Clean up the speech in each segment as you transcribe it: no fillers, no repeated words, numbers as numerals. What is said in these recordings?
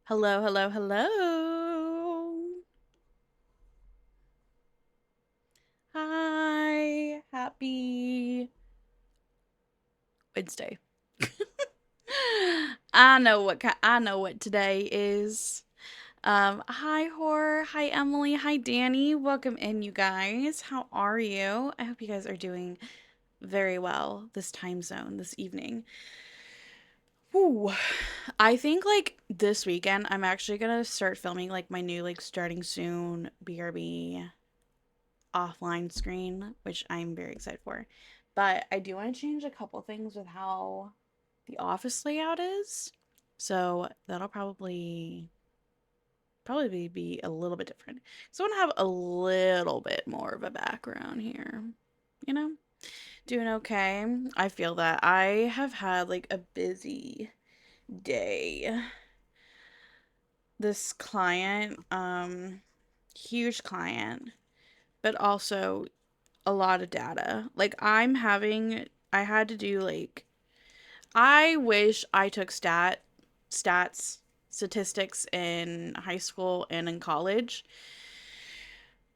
Hello, hello, hello. Hi. Happy Wednesday. I know what today is. Hi Hor, hi Emily, hi Danny. Welcome in, you guys. How are you? I hope you guys are doing very well this time zone this evening. Whew. I think like this weekend I'm actually gonna start filming like my new like starting soon BRB offline screen, which I'm very excited for. But I do want to change a couple things with how the office layout is. So that'll probably be a little bit different. So I want to have a little bit more of a background here. You know? Doing okay. I feel that I have had like a busy day. This client, huge client, but also a lot of data. Like I had to do like I wish I took stats statistics in high school and in college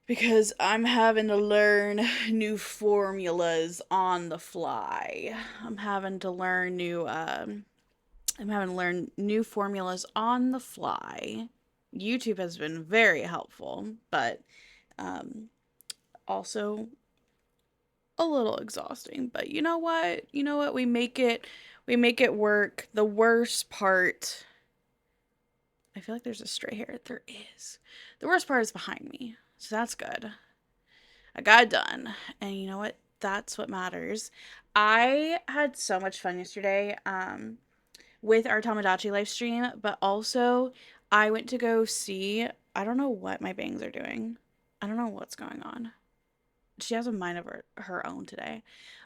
because I'm having to learn new formulas on the fly. I'm having to learn new formulas on the fly. YouTube has been very helpful, but um also a little exhausting, but you know what? You know what? We make it work. The worst part, I feel like there's a stray hair. There is. The worst part is behind me. So that's good. I got it done. And you know what? That's what matters. I had so much fun yesterday with our Tamagotchi live stream, but also I went to go see, I don't know what my bangs are doing. I don't know what's going on. She has a mind of her own today.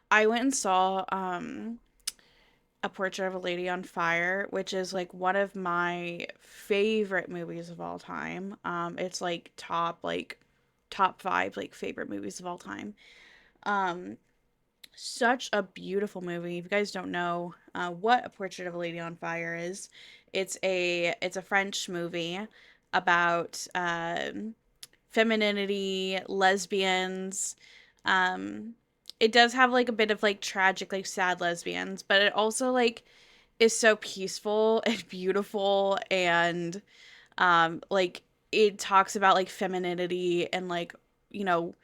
I went and saw A Portrait of a Lady on Fire, which is like one of my favorite movies of all time. It's like top five like favorite movies of all time. Um, Such a beautiful movie. If you guys don't know what A Portrait of a Lady on Fire is, it's a French movie about femininity, lesbians. Um, it does have like a bit of like tragic, like sad lesbians, but it also like is so peaceful and beautiful and like it talks about like femininity and like you know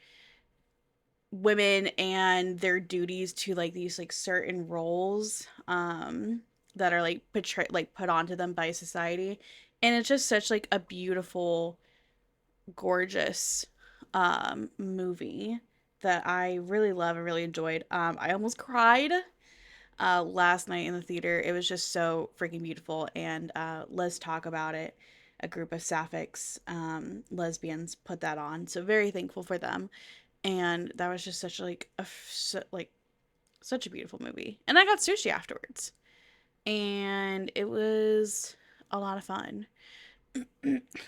women and their duties to like these like certain roles that are like portrayed like put onto them by society, and it's just such like a beautiful, gorgeous movie that I really love and really enjoyed. I almost cried last night in the theater. It was just so freaking beautiful. And let's talk about it. A group of sapphics lesbians put that on, so very thankful for them. And that was just such like like such a beautiful movie. And I got sushi afterwards, and it was a lot of fun.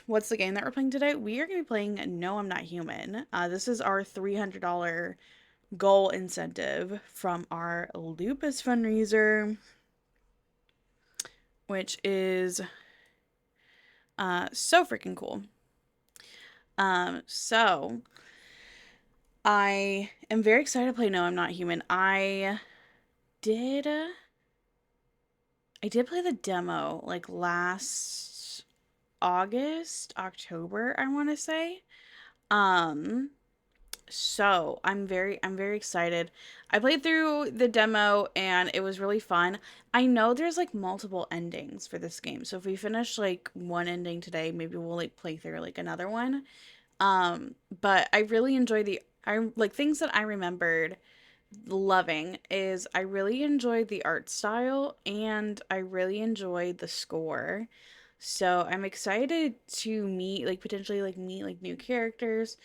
What's the game that we're playing today? We are going to be playing No, I'm Not Human. This is our $300 goal incentive from our Lupus fundraiser, which is so freaking cool. So I am very excited to play No, I'm Not Human. Did I did play the demo like last October, I want to say. Um, so I'm very excited. I played through the demo and it was really fun. I know there's like multiple endings for this game. So if we finish like one ending today, maybe we'll like play through like another one. But I really enjoy I like things that I remembered loving is I really enjoyed the art style and I really enjoyed the score. So I'm excited to meet like potentially like meet like new characters.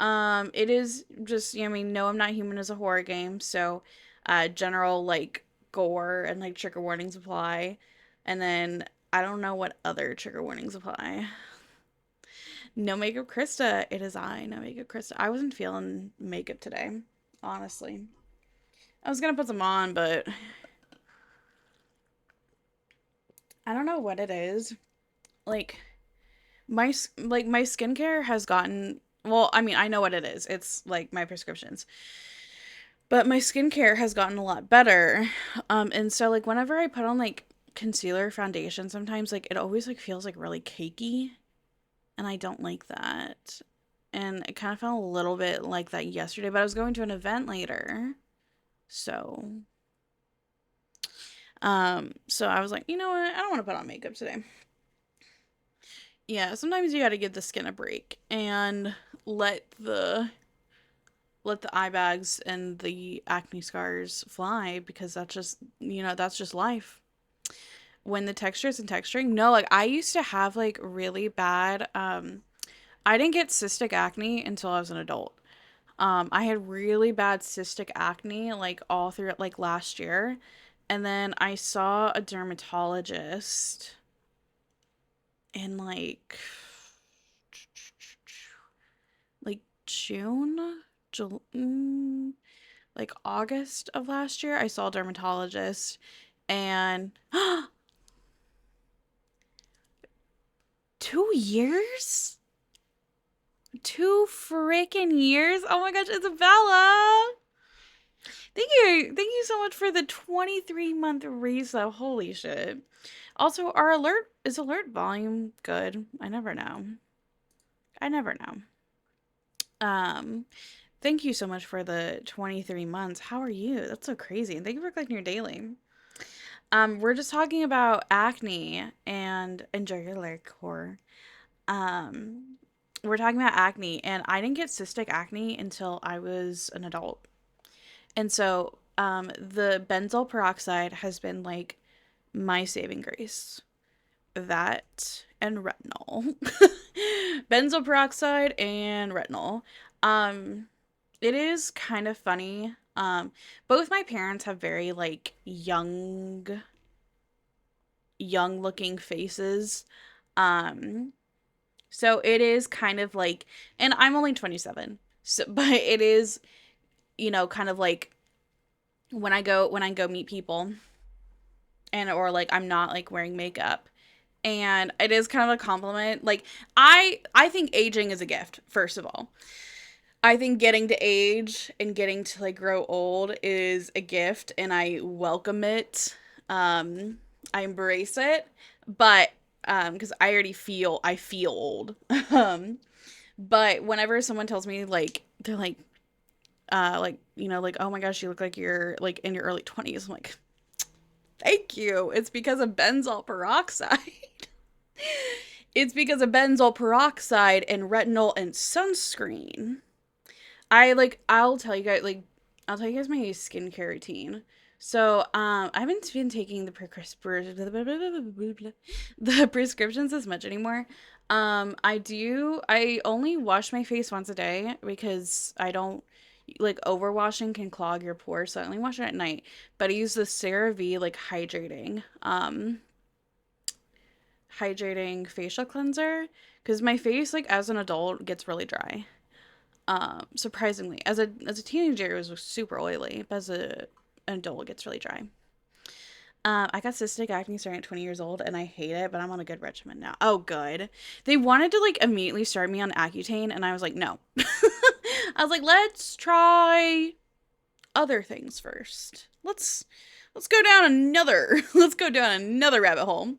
It is just, I mean, No, I'm Not Human is a horror game, so general like gore and like trigger warnings apply. And then I don't know what other trigger warnings apply. No makeup Krista. It is I, no makeup Krista. I wasn't feeling makeup today, honestly. I was gonna put some on, but I don't know what it is. like my skincare has gotten, well, I mean, I know what it is. It's like my prescriptions. But my skincare has gotten a lot better. And so like whenever I put on like concealer foundation sometimes like it always like feels like really cakey and I don't like that. And it kind of felt a little bit like that yesterday, but I was going to an event later. So so I was like, you know what? I don't want to put on makeup today. Yeah, sometimes you got to give the skin a break and let the let the eye bags and the acne scars fly because that's just, that's just life. When the texture isn't texturing, no, like I used to have like really bad, I didn't get cystic acne until I was an adult. I had really bad cystic acne like all through like last year. And then I saw a dermatologist in like June, like August of last year. I saw a dermatologist and 2 years? 2 freaking years? Oh my gosh, Isabella! Thank you so much for the 23-month resub. Holy shit. Also, our alert volume good? I never know. I never know. Um, Thank you so much for the 23 months. How are you? That's so crazy. And thank you for clicking your daily. We're just talking about acne and enjoy your lyric core. Um, we're talking about acne, and I didn't get cystic acne until I was an adult. And so, the benzoyl peroxide has been like my saving grace. That and retinol. Benzoyl peroxide and retinol. Um, it is kind of funny. Both my parents have very like young looking faces. Um, so it is kind of like, and I'm only 27. So, but it is, kind of like when I go meet people and or like I'm not like wearing makeup and it is kind of a compliment. Like I think aging is a gift, first of all. I think getting to age and getting to like grow old is a gift and I welcome it. I embrace it, but because I feel old. But whenever someone tells me like they're like like oh my gosh you look like you're like in your early 20s, I'm like thank you. It's because of benzoyl peroxide. It's because of benzoyl peroxide and retinol and sunscreen. I'll tell you guys my skincare routine. So, I haven't been taking the prescriptions as much anymore. I only wash my face once a day because I don't like overwashing can clog your pores, so I only wash it at night. But I use the CeraVe like hydrating facial cleanser because my face like as an adult gets really dry. Surprisingly, as a teenager, it was super oily, but as an adult, it gets really dry. I got cystic acne starting at 20 years old, and I hate it, but I'm on a good regimen now. Oh, good. They wanted to like immediately start me on Accutane, and I was like, no. I was like, let's try other things first. Let's go down another let's go down another rabbit hole.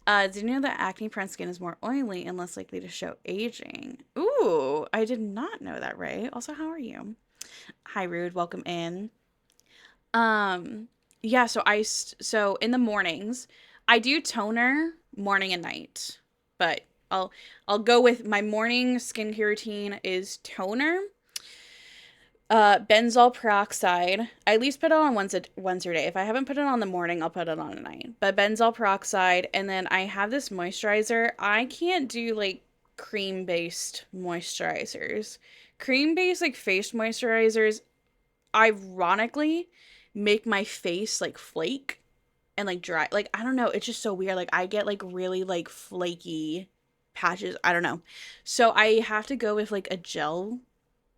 Did you know that acne-prone skin is more oily and less likely to show aging? Ooh, I did not know that, Ray. Also, how are you? Hi, Rude. Welcome in. Um, yeah, so in the mornings, I do toner morning and night. But I'll I'll go with my morning skincare routine is toner, benzoyl peroxide. I at least put it on once a day. If I haven't put it on in the morning, I'll put it on at night. But benzoyl peroxide, and then I have this moisturizer. I can't do like cream-based moisturizers. Cream-based like face moisturizers, ironically, make my face like flake and like dry. Like I don't know, it's just so weird. Like I get like really like flaky patches. I don't know. So I have to go with like a gel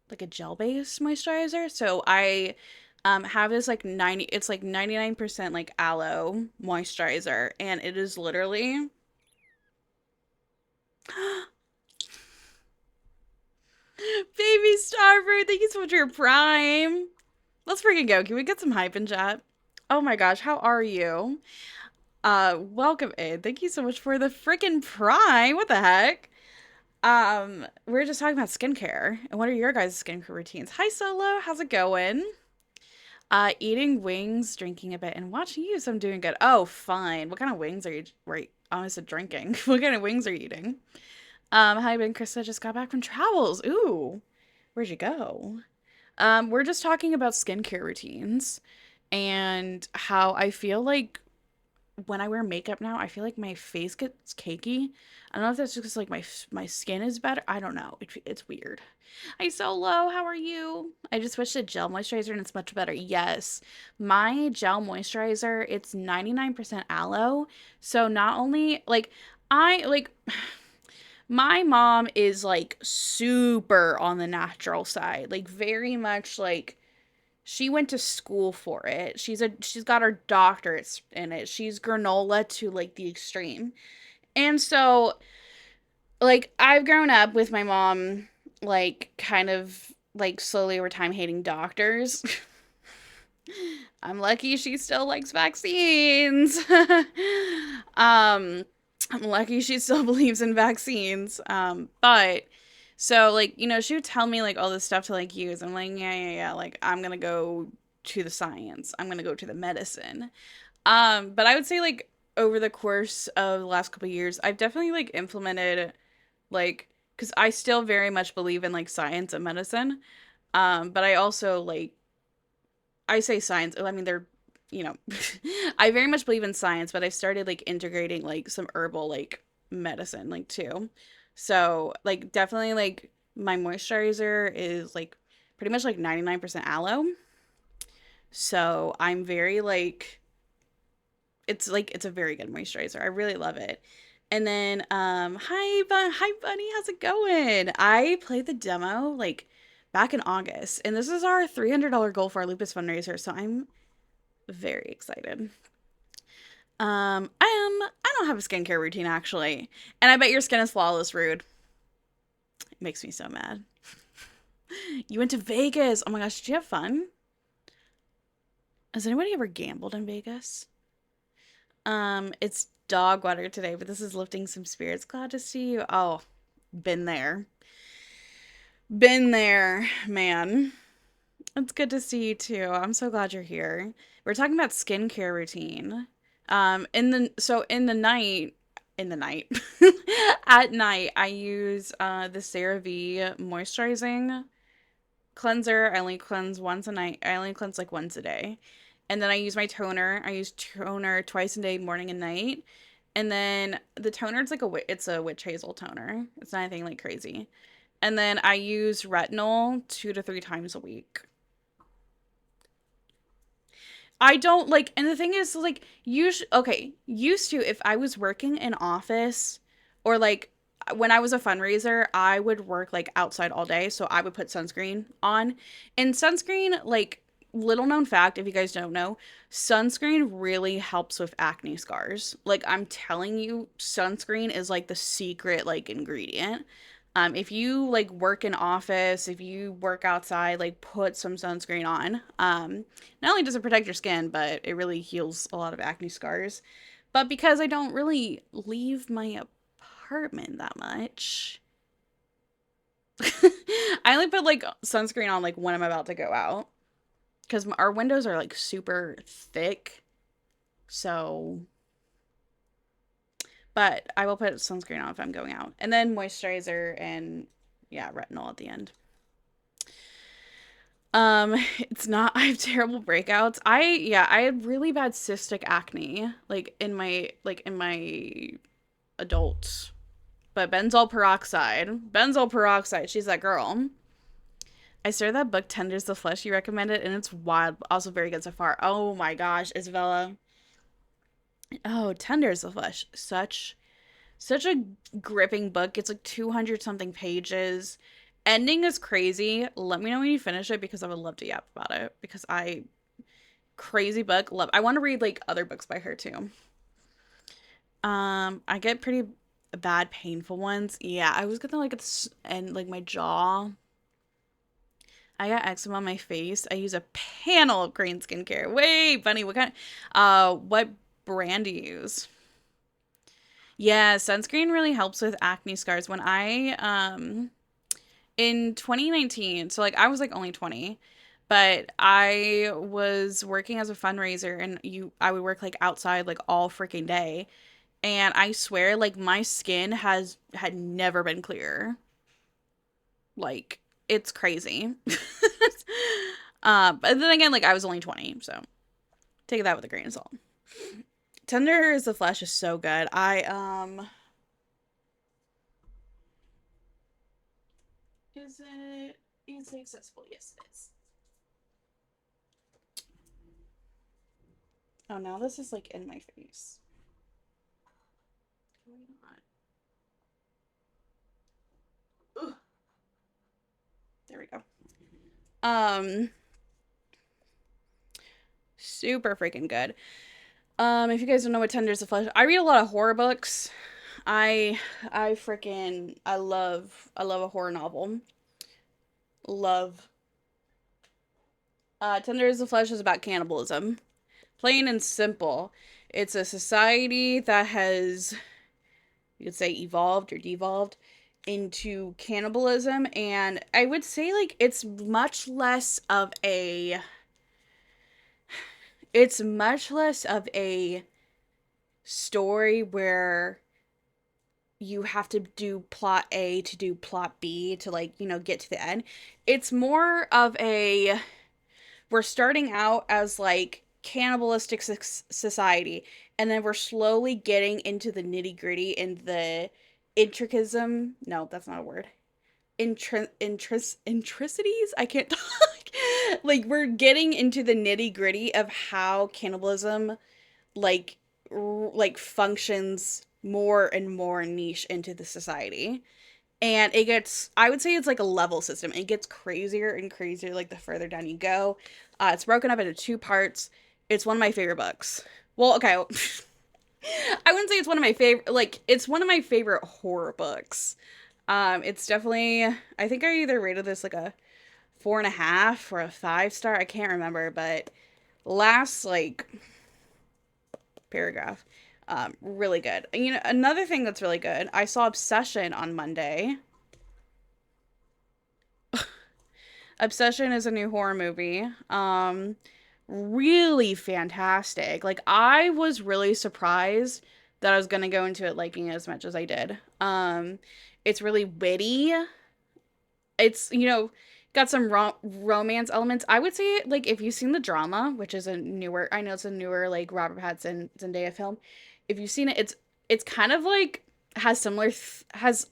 based moisturizer. So I have this like 90 it's like 99% like aloe moisturizer and it is literally Baby Starboard, thank you so much for your prime. Let's freaking go. Can we get some hype in chat? Oh my gosh, how are you? Welcome in. Thank you so much for the freaking prime. What the heck? We're just talking about skincare. And what are your guys' skincare routines? Hi Solo, how's it going? Eating wings, drinking a bit, and watching you, so I'm doing good. Oh, fine. What kind of wings are you right? I said drinking. What kind of wings are you eating? Hi, Ben Krista just got back from travels. Ooh, where'd you go? We're just talking about skincare routines and how I feel like when I wear makeup now, I feel like my face gets cakey. I don't know if that's just because like my skin is better. I don't know. It's weird. Hi Solo, how are you? I just switched to gel moisturizer and it's much better. Yes, my gel moisturizer, it's 99% aloe. So not only like I like my mom is like super on the natural side, like very much like she went to school for it. She's got her doctorates in it. She's granola to like the extreme. And so like I've grown up with my mom like kind of like slowly over time hating doctors. I'm lucky she still likes vaccines. um I'm lucky she still believes in vaccines. But so like, she would tell me like all this stuff to like use. I'm like, yeah, yeah, yeah, like I'm gonna go to the science. I'm gonna go to the medicine. But I would say like over the course of the last couple of years, I've definitely like implemented like because I still very much believe in like science and medicine. But I also like I say science. I mean, they're, you know, I very much believe in science, but I started like integrating like some herbal like medicine like too. So like definitely like my moisturizer is like pretty much like 99% aloe. So I'm very like it's a very good moisturizer. I really love it. And then hi Bunny, how's it going? I played the demo like back in August, and this is our $300 goal for our Lupus fundraiser, so I'm very excited. I don't have a skincare routine actually. And I bet your skin is flawless, rude. It makes me so mad. You went to Vegas. Oh my gosh, did you have fun? Has anybody ever gambled in Vegas? It's dog water today, but this is lifting some spirits. Glad to see you. Oh, been there. Been there, man. It's good to see you too. I'm so glad you're here. We're talking about skincare routine. In the night at night I use the CeraVe moisturizing cleanser. I only cleanse once a night. I only cleanse like once a day. And then I use my toner. I use toner twice a day, morning and night. And then the toner, it's a witch hazel toner. It's not anything like crazy. And then I use retinol 2 to 3 times a week. I don't like, and the thing is, like, used to, if I was working in office or like when I was a fundraiser, I would work like outside all day. So I would put sunscreen on. And sunscreen, like, little known fact, if you guys don't know, sunscreen really helps with acne scars. Like, I'm telling you, sunscreen is like the secret, like, ingredient. If you like work in office, if you work outside, like put some sunscreen on. Not only does it protect your skin, but it really heals a lot of acne scars. But because I don't really leave my apartment that much, I only put like sunscreen on like when I'm about to go out because our windows are like super thick. So, but I will put sunscreen on if I'm going out, and then moisturizer and yeah, retinol at the end. It's not, I have terrible breakouts. I had really bad cystic acne, like in my adults. But benzoyl peroxide, she's that girl. I started that book, Tenders the Flesh, you recommended, and it's wild, also very good so far. Oh my gosh, Isabella. Oh, Tenders the Flesh. Such a gripping book. It's like 200 something pages. Ending is crazy. Let me know when you finish it because I would love to yap about it because I crazy book. Love. I want to read like other books by her too. I get pretty bad painful ones. Yeah, I was gonna like and like my jaw. I got eczema on my face. I use a panel of Korean skincare. Wait, Bunny, what brand do you use? Yeah, sunscreen really helps with acne scars. When I in 2019, so like I was like only 20, but I was working as a fundraiser and I would work like outside like all freaking day. And I swear like my skin has had never been clearer. Like it's crazy. But then again, like I was only 20, so take that with a grain of salt. Tender as the Flesh is so good. I is it easily accessible? Yes, it is. Oh, now this is like in my face. Why not? Ugh. There we go. Um, Super freaking good. If you guys don't know what Tender is the Flesh, I read a lot of horror books. I I love a horror novel. Love. Tender is the Flesh is about cannibalism. Plain and simple. It's a society that has, you could say, evolved or devolved into cannibalism, and I would say like it's much less of a story where you have to do plot A to do plot B to like, get to the end. It's more of a we're starting out as like cannibalistic society, and then we're slowly getting into the nitty-gritty and the intricism. No, that's not a word. Intricities? I can't talk. Like we're getting into the nitty-gritty of how cannibalism like like functions more and more niche into the society. And it gets, I would say it's like a level system. It gets crazier and crazier like the further down you go. It's broken up into two parts. It's one of my favorite books. Well, okay. I wouldn't say it's one of my favorite, like, it's one of my favorite horror books. It's definitely, I think I either rated this like a 4.5 or a 5 star. I can't remember, but last, like, paragraph. Really good. Another thing that's really good, I saw Obsession on Monday. Obsession is a new horror movie. Really fantastic. Like I was really surprised that I was gonna go into it liking it as much as I did. It's really witty. It's, got some romance elements. I would say like if you've seen the drama, which is I know it's a newer like Robert Pattinson Zendaya film. If you've seen it, it's kind of like has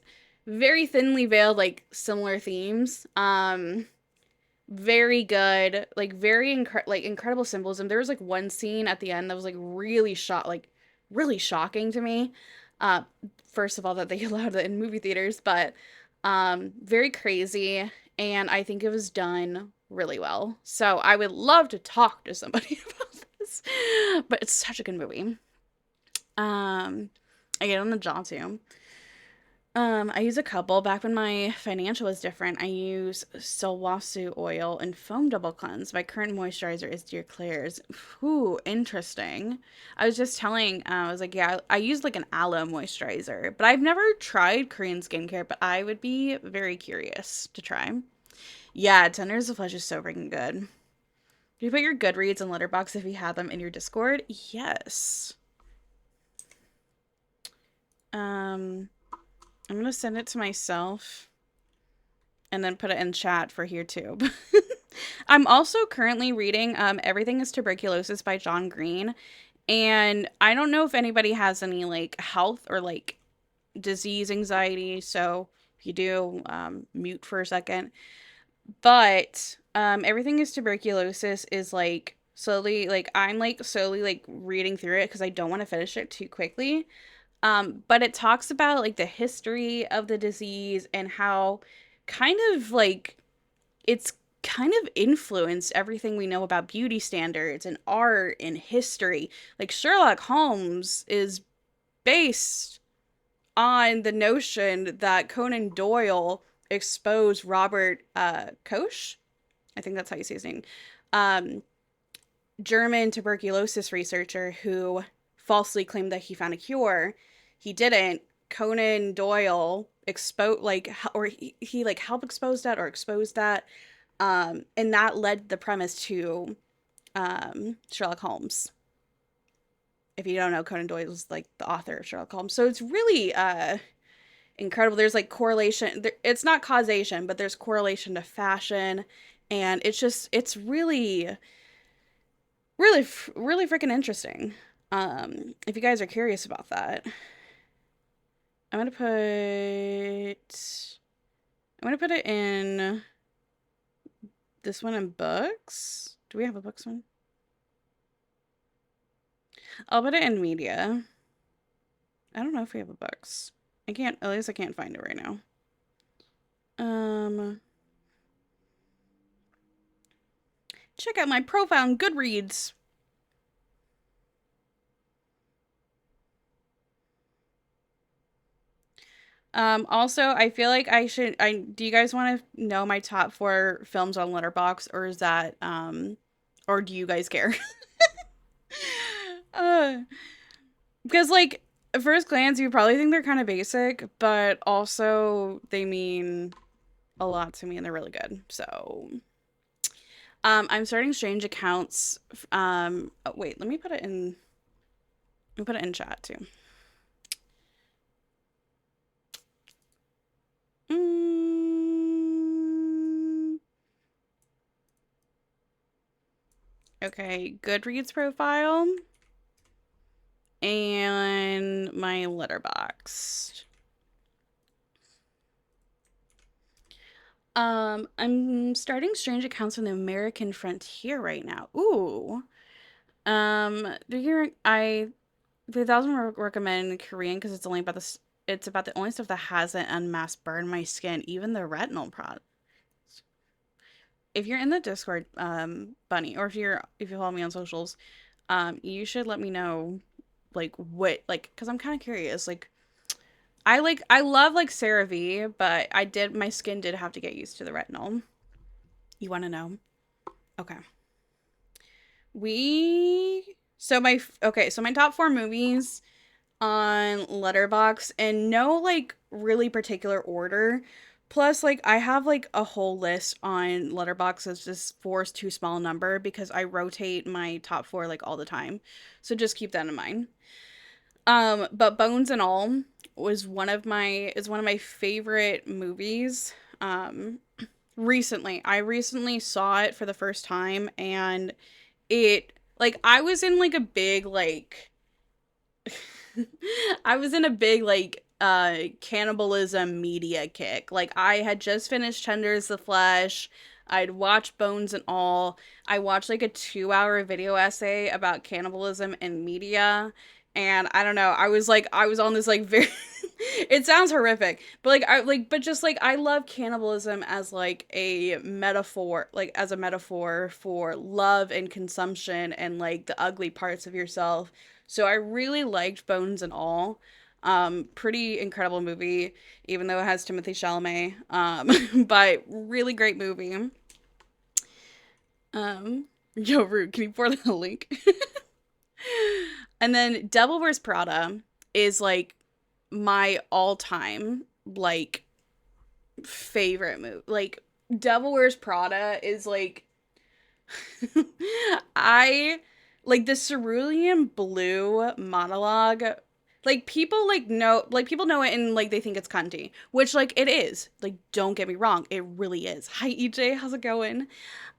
very thinly veiled like similar themes. Very good, like like incredible symbolism. There was like one scene at the end that was like really shocking to me. Uh, First of all, that they allowed it in movie theaters, but very crazy, and I think it was done really well. So I would love to talk to somebody about this, but it's such a good movie. I get on the jaw too. I use a couple. Back when my financial was different, I use Solwasu oil and foam double cleanse. My current moisturizer is Dear Claire's. Ooh, interesting. I was just telling, I was like, yeah, I use like an aloe moisturizer, but I've never tried Korean skincare, but I would be very curious to try. Yeah, Tenders of Flesh is so freaking good. Do you put your Goodreads and Letterbox if you have them in your Discord? Yes. Um, I'm gonna send it to myself and then put it in chat for here too. I'm also currently reading Everything is Tuberculosis by John Green. And I don't know if anybody has any like health or like disease anxiety. So if you do, mute for a second. But Everything is Tuberculosis is like slowly, like I'm like slowly like reading through it because I don't want to finish it too quickly. But it talks about like the history of the disease and how kind of like it's kind of influenced everything we know about beauty standards and art and history. Like Sherlock Holmes is based on the notion that Conan Doyle exposed Robert Koch. I think that's how you say his name. Um, German tuberculosis researcher who falsely claimed that he found a cure. He didn't. Conan Doyle exposed or he like helped expose that or exposed that. And that led the premise to Sherlock Holmes. If you don't know, Conan Doyle was like the author of Sherlock Holmes. So it's really incredible. There's like correlation. It's not causation, but there's correlation to fashion. And it's really, really freaking interesting. If you guys are curious about that, I'm gonna put it in this one in books. Do we have a books one? I'll put it in media. I don't know if we have a books. At least I can't find it right now. Check out my profile on Goodreads. Also, I feel like do you guys want to know my top 4 films on Letterboxd, or is that, or do you guys care? uh, because, like, at first glance, you probably think they're kind of basic, but also they mean a lot to me and they're really good. So, I'm starting Strange Accounts. Oh, wait, let me put it in chat too. Mm, okay, Goodreads profile and my letterbox. I'm starting Strange Accounts on the American Frontier right now. Ooh. I 3000 recommend Korean because it's only about this. It's about the only stuff that hasn't unmasked burned my skin, even the retinol product. If you're in the Discord, Bunny, or if you follow me on socials, you should let me know, like what, like, because I'm kind of curious. Like, I love like CeraVe, but my skin did have to get used to the retinol. You want to know? Okay. So my top 4 movies on Letterbox and no like really particular order. Plus, like, I have like a whole list on Letterbox that's just 4 is too small a number because I rotate my top 4 like all the time. So just keep that in mind. But Bones and All is one of my favorite movies. Recently, I recently saw it for the first time, and it like I was in like a big like I was in a big like cannibalism media kick. Like I had just finished Tenders the Flesh. I'd watched Bones and All. I watched like a 2-hour video essay about cannibalism in media. And I don't know, I was on this like very it sounds horrific, but just like I love cannibalism as like a metaphor, like as a metaphor for love and consumption and like the ugly parts of yourself. So I really liked Bones and All. Pretty incredible movie, even though it has Timothy Chalamet. But really great movie. Yo, Rude, can you pour the link? And then Devil Wears Prada is like my all-time like favorite movie. Like Devil Wears Prada is like I like the cerulean blue monologue. Like people know it and like they think it's cunty, which like it is. Like don't get me wrong, it really is. Hi EJ, how's it going?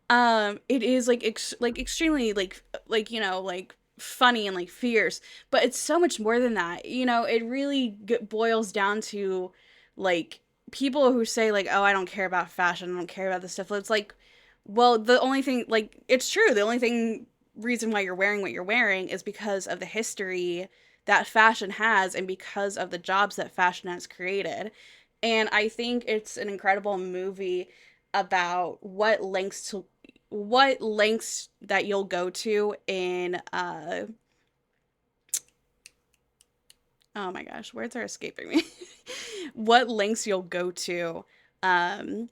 It is like extremely like like funny and like fierce, but it's so much more than that. It really boils down to like people who say like, "Oh, I don't care about fashion. I don't care about this stuff." It's like, well, the only thing like it's true. The only thing reason why you're wearing what you're wearing is because of the history that fashion has and because of the jobs that fashion has created. And I think it's an incredible movie about what lengths that you'll go to in oh my gosh, words are escaping me. What lengths you'll go um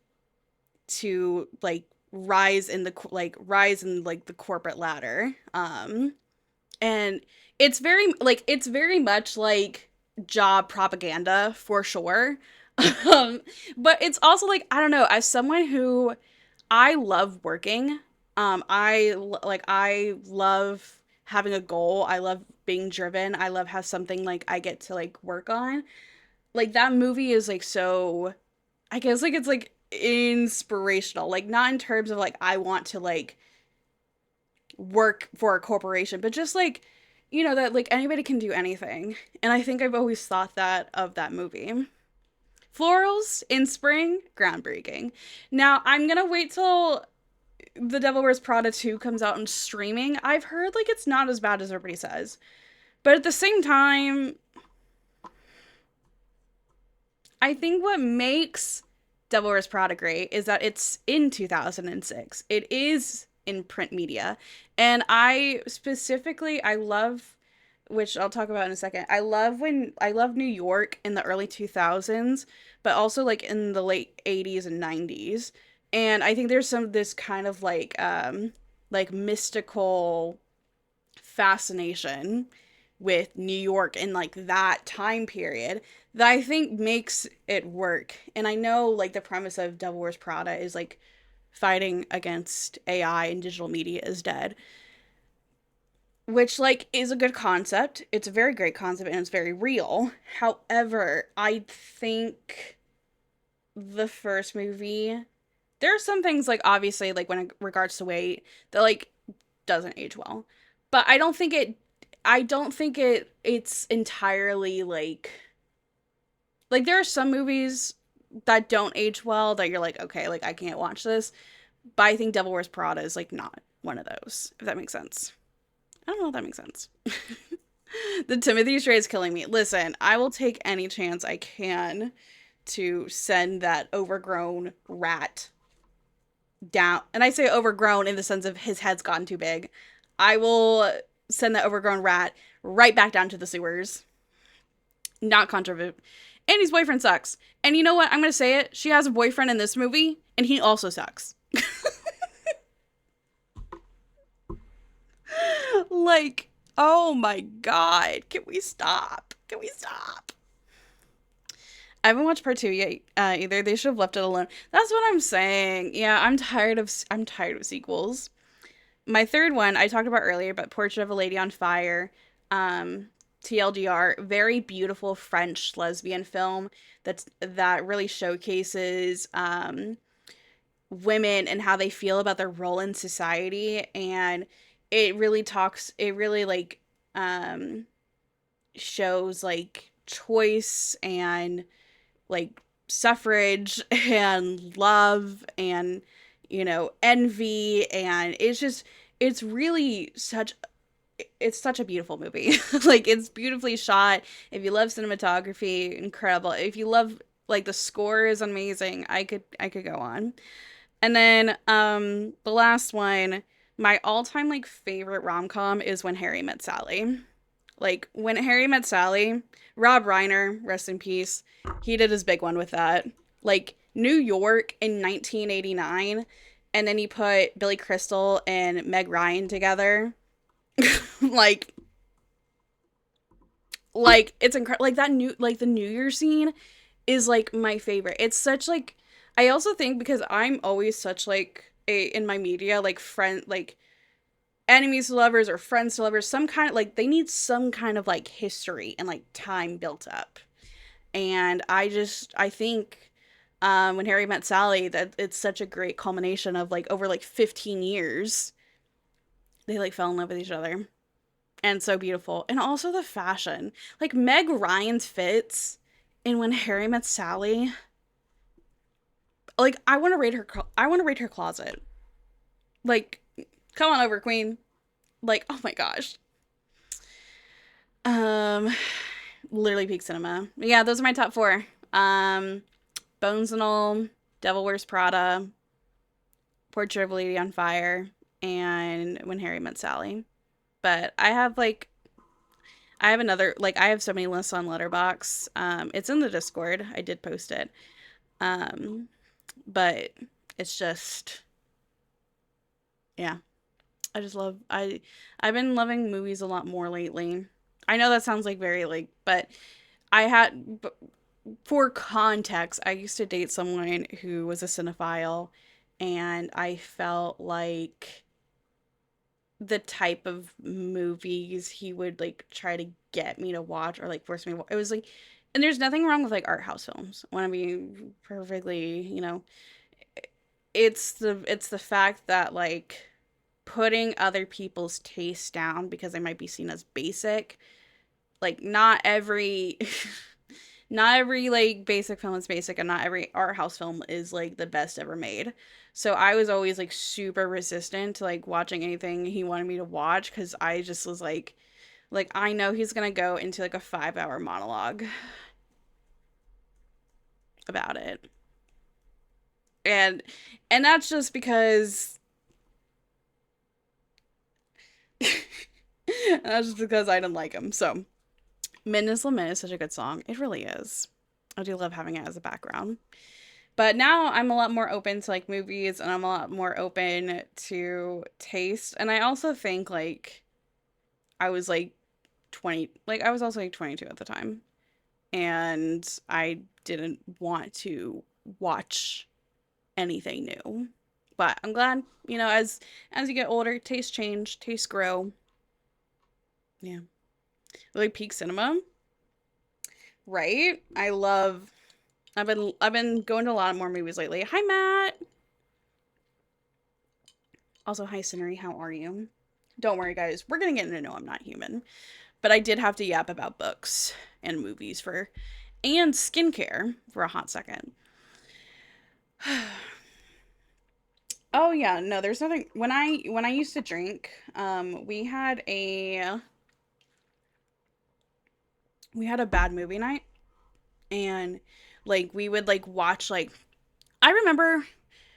to like rise in like the corporate ladder. And it's very much like job propaganda for sure. um but it's also like, I don't know, as someone who, I love working. I love having a goal. I love being driven. I love have something like I get to like work on. Like that movie is like so, I guess like it's like inspirational. Like not in terms of like I want to like work for a corporation, but just like, that like anybody can do anything. And I think I've always thought that of that movie. Florals in spring, groundbreaking. Now, I'm gonna wait till The Devil Wears Prada 2 comes out in streaming. I've heard like it's not as bad as everybody says. But at the same time, I think what makes Devil Wears Prada great is that it's in 2006. It is in print media. And I love, which I'll talk about in a second. I love New York in the early 2000s, but also like in the late 80s and 90s. And I think there's some of this kind of like mystical fascination with New York in like that time period that I think makes it work. And I know like the premise of Devil Wears Prada is like fighting against AI and digital media is dead, which like is a good concept. It's a very great concept and it's very real. However, I think the first movie, there are some things like obviously like when it regards to weight that like doesn't age well. But I don't think it's entirely like there are some movies that don't age well that you're like, okay, like I can't watch this. But I think Devil Wears Prada is like not one of those, if that makes sense. I don't know if that makes sense. The Timothy Stray is killing me. Listen, I will take any chance I can to send that overgrown rat down. And I say overgrown in the sense of his head's gotten too big. I will send that overgrown rat right back down to the sewers. Not controversial. Andy's boyfriend sucks. And you know what? I'm going to say it. She has a boyfriend in this movie, and he also sucks. Like, oh my god. Can we stop? Can we stop? I haven't watched part two yet either. They should have left it alone. That's what I'm saying. Yeah, I'm tired of sequels. My third one I talked about earlier, but Portrait of a Lady on Fire, TLDR, very beautiful French lesbian film that really showcases women and how they feel about their role in society, and it really like um shows like choice and like suffrage and love and envy, and it's really it's such a beautiful movie. Like it's beautifully shot. If you love cinematography, incredible. If you love like the score is amazing. I could go on. And then the last one, my all-time like favorite rom-com is When Harry Met Sally. Like When Harry Met Sally, Rob Reiner, rest in peace. He did his big one with that. Like New York in 1989, and then he put Billy Crystal and Meg Ryan together. like it's incredible. Like that new like the New Year scene is like my favorite. It's such like, I also think because I'm always such like a in my media like friend like enemies to lovers or friends to lovers, some kind of like they need some kind of like history and like time built up. And I think When Harry Met Sally, that it's such a great culmination of like over like 15 years they like fell in love with each other, and so beautiful. And also the fashion, like Meg Ryan's fits in When Harry Met Sally, like I want to rate her closet. Like, come on over, queen. Like, oh my gosh. um Literally peak cinema. Yeah, those are my top four. Bones and All, Devil Wears Prada, Portrait of a Lady on Fire, and When Harry Met Sally. But I have another, like, I have so many lists on Letterbox. It's in the Discord. I did post it. Um, but it's just, yeah. I just love, I've been loving movies a lot more lately. I know that sounds like very, like, but I had, for context, I used to date someone who was a cinephile, and I felt like the type of movies he would like try to get me to watch or like force me to watch. It was like, and there's nothing wrong with like art house films. Want to be perfectly, it's the fact that like putting other people's tastes down because they might be seen as basic. Like not every not every like basic film is basic, and not every art house film is like the best ever made. So I was always like super resistant to like watching anything he wanted me to watch because I just was like I know he's gonna go into like a 5 hour monologue about it. And that's just because that's just because I didn't like him. So Midness Lament is such a good song. It really is. I do love having it as a background. But now I'm a lot more open to like movies, and I'm a lot more open to taste. And I also think like I was like 20, like I was also like 22 at the time. And I didn't want to watch anything new. But I'm glad, as you get older, tastes change, tastes grow. Yeah. Like peak cinema, right? I've been going to a lot more movies lately. Hi Matt. Also, hi Cinery, how are you? Don't worry, guys. We're gonna get into No, I'm Not Human. But I did have to yap about books and movies and skincare for a hot second. Oh yeah, no, there's nothing. When I used to drink, we had a bad movie night, and like we would like watch like I remember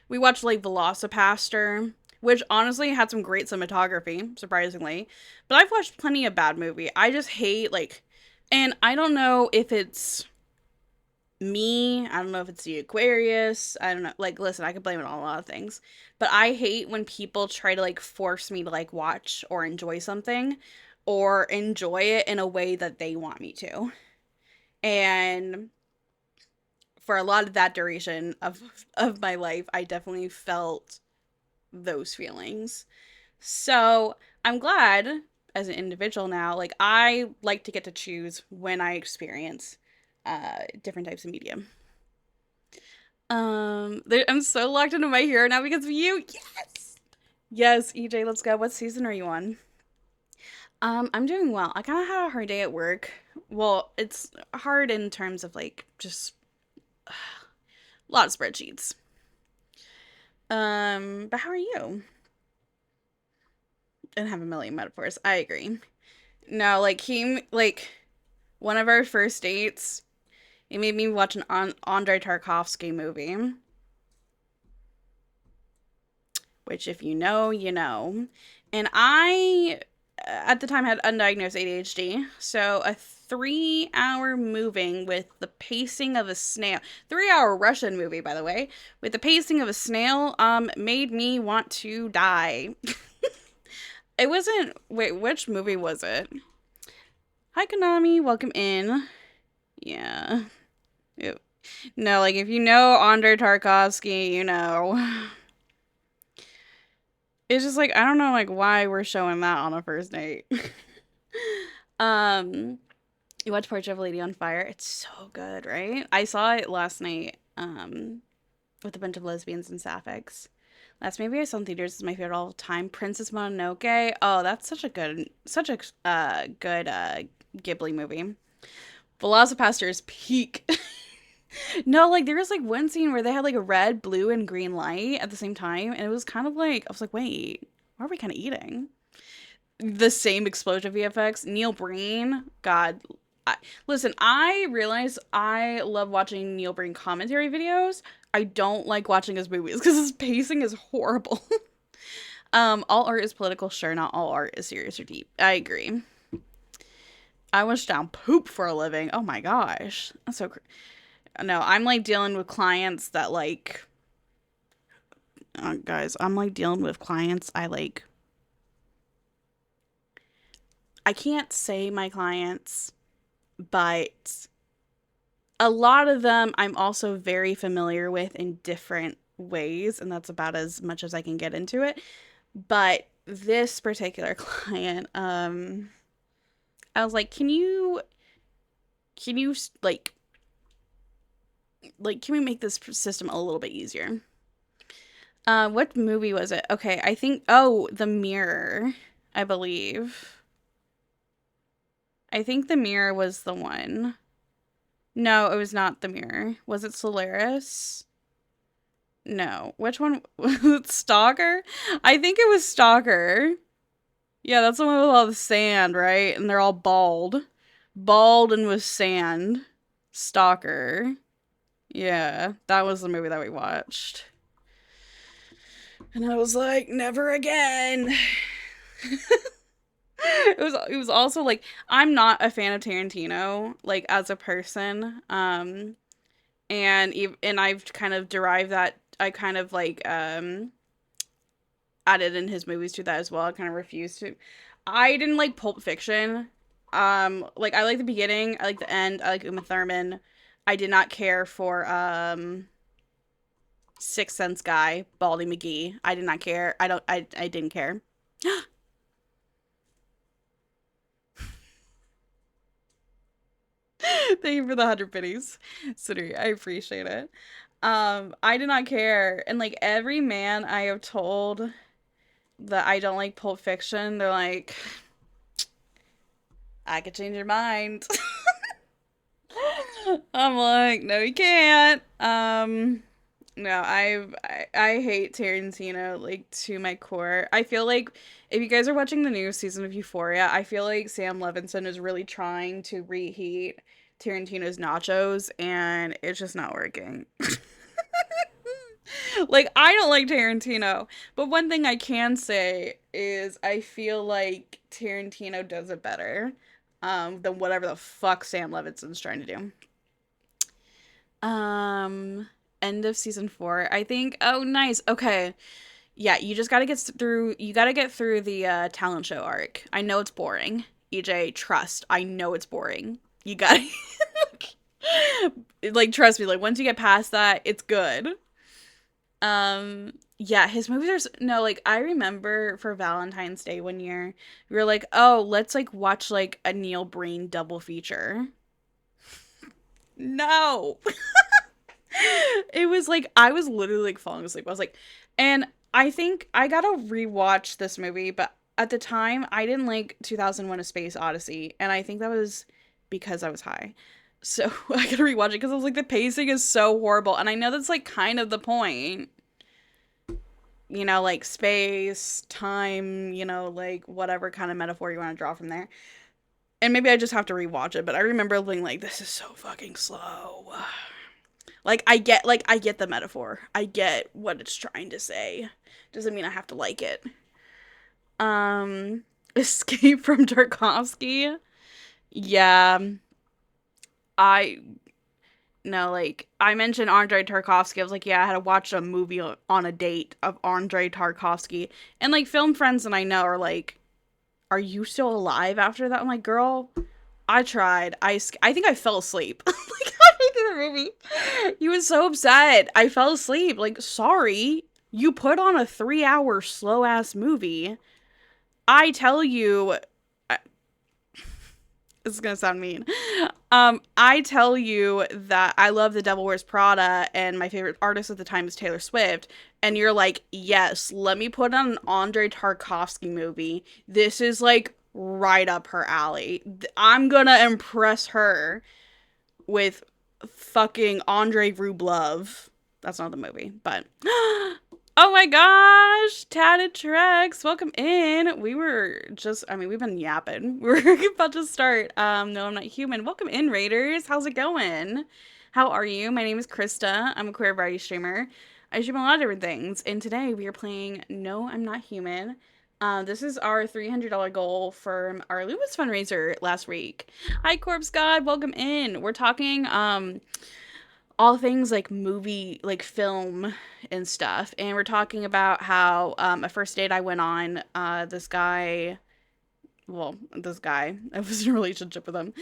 we watched like Velocipaster, which honestly had some great cinematography, surprisingly. But I've watched plenty of bad movie. I just hate like, and I don't know if it's me. I don't know if it's the Aquarius. I don't know. Like, listen, I could blame it on a lot of things, but I hate when people try to like force me to like watch or enjoy something, or enjoy it in a way that they want me to. And for a lot of that duration of my life, I definitely felt those feelings. So I'm glad as an individual now, like I like to get to choose when I experience different types of media. I'm so locked into my hero now because of you. Yes. Yes, EJ, let's go. What season are you on? I'm doing well. I kind of had a hard day at work. Well, it's hard in terms of like just a lot of spreadsheets. But how are you? And have a million metaphors. I agree. No, like one of our first dates, it made me watch an Andrei Tarkovsky movie, which if you know, you know. And I, at the time, had undiagnosed ADHD, so a 3 hour moving with the pacing of a snail, 3 hour Russian movie, by the way, with the pacing of a snail, made me want to die. It wasn't, wait, which movie was it? Hi, Konami, welcome in. Yeah. Ew. No, like if you know Andrei Tarkovsky, you know. It's just like I don't know like why we're showing that on a first date. um you watch Portrait of a Lady on Fire? It's so good, right? I saw it last night with a bunch of lesbians and sapphics. Last movie I saw in theaters is my favorite all time. Princess Mononoke. Oh, that's such a good Ghibli movie. Velocipaster is peak. No, like there was like one scene where they had like a red, blue, and green light at the same time, and it was kind of like I was like, wait, what are we kind of eating? The same explosion VFX. Neil Breen, God, listen, I realize I love watching Neil Breen commentary videos. I don't like watching his movies because his pacing is horrible. All art is political, sure, not all art is serious or deep. I agree. I wish down poop for a living. Oh my gosh. That's so no, I'm like dealing with clients that like guys, I'm like dealing with clients I can't say my clients, but a lot of them I'm also very familiar with in different ways, and that's about as much as I can get into it. But this particular client, I was like, can you can we make this system a little bit easier? What movie was it? Okay, I think The Mirror, I believe. I think The Mirror was the one. No, it was not The Mirror. Was it Solaris? No. Which one? Was it Stalker? I think it was Stalker. Yeah, that's the one with all the sand, right? And they're all bald. Bald and with sand. Stalker. Yeah, that was the movie that we watched. And I was like, never again. It was also like I'm not a fan of Tarantino like as a person. And I've kind of derived that I kind of added in his movies to that as well. I kind of refused to. I didn't like Pulp Fiction. Like I like the beginning, I like the end, I like Uma Thurman. I did not care for Sixth Sense guy, Baldy McGee. I did not care. I didn't care. Thank you for the 100 pennies, City. I appreciate it. I did not care. And like every man I have told that I don't like Pulp Fiction, they're like, I could change your mind. I'm like, no, you can't. No, I hate Tarantino like to my core. I feel like if you guys are watching the new season of Euphoria, I feel like Sam Levinson is really trying to reheat Tarantino's nachos, and it's just not working. Like I don't like Tarantino, but one thing I can say is I feel like Tarantino does it better than whatever the fuck Sam Levinson's trying to do. Um End of season 4. I think oh nice. Okay. Yeah, you just got to get through the talent show arc. I know it's boring. EJ, trust. I know it's boring. You got to like trust me, like once you get past that, it's good. Yeah, his movies are no, like I remember for Valentine's Day one year, we were like, "Oh, let's like watch like a Neil Breen double feature." No. It was like I was literally like falling asleep. I was like, and I think I gotta rewatch this movie, but at the time I didn't like 2001: A Space Odyssey, and I think that was because I was high. So I gotta rewatch it because I was like, the pacing is so horrible, and I know that's like kind of the point, like space, time, like whatever kind of metaphor you want to draw from there. And maybe I just have to rewatch it, but I remember being like, this is so fucking slow. Like I get the metaphor. I get what it's trying to say. Doesn't mean I have to like it. Escape from Tarkovsky. Yeah. I no, like I mentioned Andrei Tarkovsky. I was like, yeah, I had to watch a movie on a date of Andrei Tarkovsky. And like film friends that I know are like, are you still alive after that? I'm like, girl, I tried. I think I fell asleep. Like halfway through the movie. He was so upset. I fell asleep. Like, sorry. You put on a 3-hour slow ass movie. I tell you, this is gonna sound mean. I tell you that I love The Devil Wears Prada and my favorite artist at the time is Taylor Swift. And you're like, yes, let me put on an Andrei Tarkovsky movie. This is like right up her alley. I'm gonna impress her with fucking Andrei Rublev. That's not the movie, but oh my gosh, Tatted Trex, welcome in. We've been yapping. We're about to start. No, I'm not human. Welcome in, Raiders. How's it going? How are you? My name is Krista. I'm a queer variety streamer. I stream a lot of different things, and today we are playing No, I'm Not Human. This is our $300 goal from our Loomis fundraiser last week. Hi, Corpse God, welcome in. We're talking all things like movie, like film and stuff, and we're talking about how a first date I went on. This guy, I was in a relationship with him,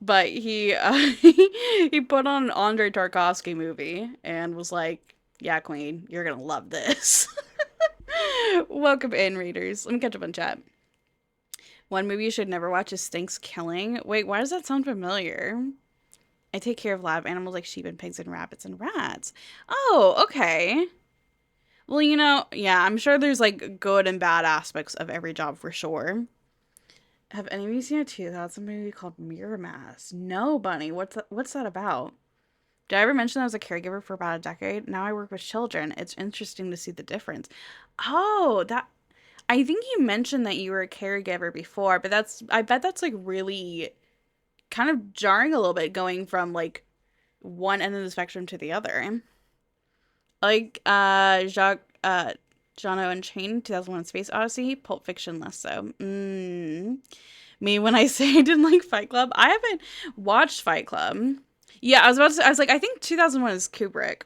but he put on an Andre Tarkovsky movie and was like, "Yeah, Queen, you're gonna love this." Welcome in, readers. Let me catch up on chat. One movie you should never watch is Thanksgiving. Wait, why does that sound familiar? I take care of lab animals like sheep and pigs and rabbits and rats. Oh, okay. Well, yeah, I'm sure there's like good and bad aspects of every job for sure. Have any of you seen a 2000 movie called Mirror Mask? No, Bunny. What's that about? Did I ever mention that I was a caregiver for about a decade? Now I work with children. It's interesting to see the difference. Oh, that I think you mentioned that you were a caregiver before, but I bet that's like really kind of jarring a little bit going from like one end of the spectrum to the other. Like Jacques Jono Unchained, 2001 Space Odyssey, Pulp Fiction less so. Me when I say I didn't like Fight Club. I haven't watched Fight Club. Yeah, I was like, I think 2001 is Kubrick.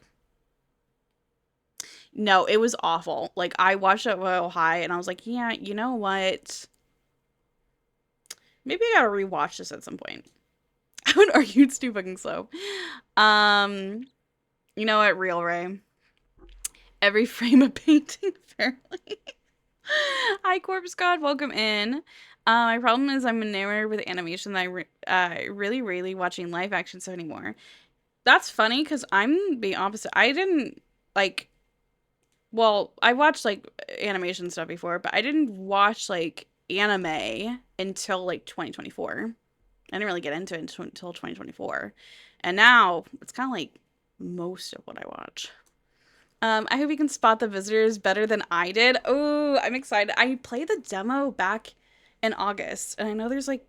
No, it was awful. Like I watched it at Royal High and I was like, yeah, you know what? Maybe I gotta rewatch this at some point. I would argue it's too fucking slow. Um, you know what, Real Ray? Every frame of painting fairly. Hi, Corpse God. Welcome in. My problem is I'm enamored with animation that really rarely watching live action stuff anymore. That's funny because I'm the opposite. I didn't like. Well, I watched like animation stuff before, but I didn't watch like anime until like 2024. I didn't really get into it until 2024, and now it's kind of like most of what I watch. I hope you can spot the visitors better than I did. Oh, I'm excited. I played the demo back in August, and I know there's like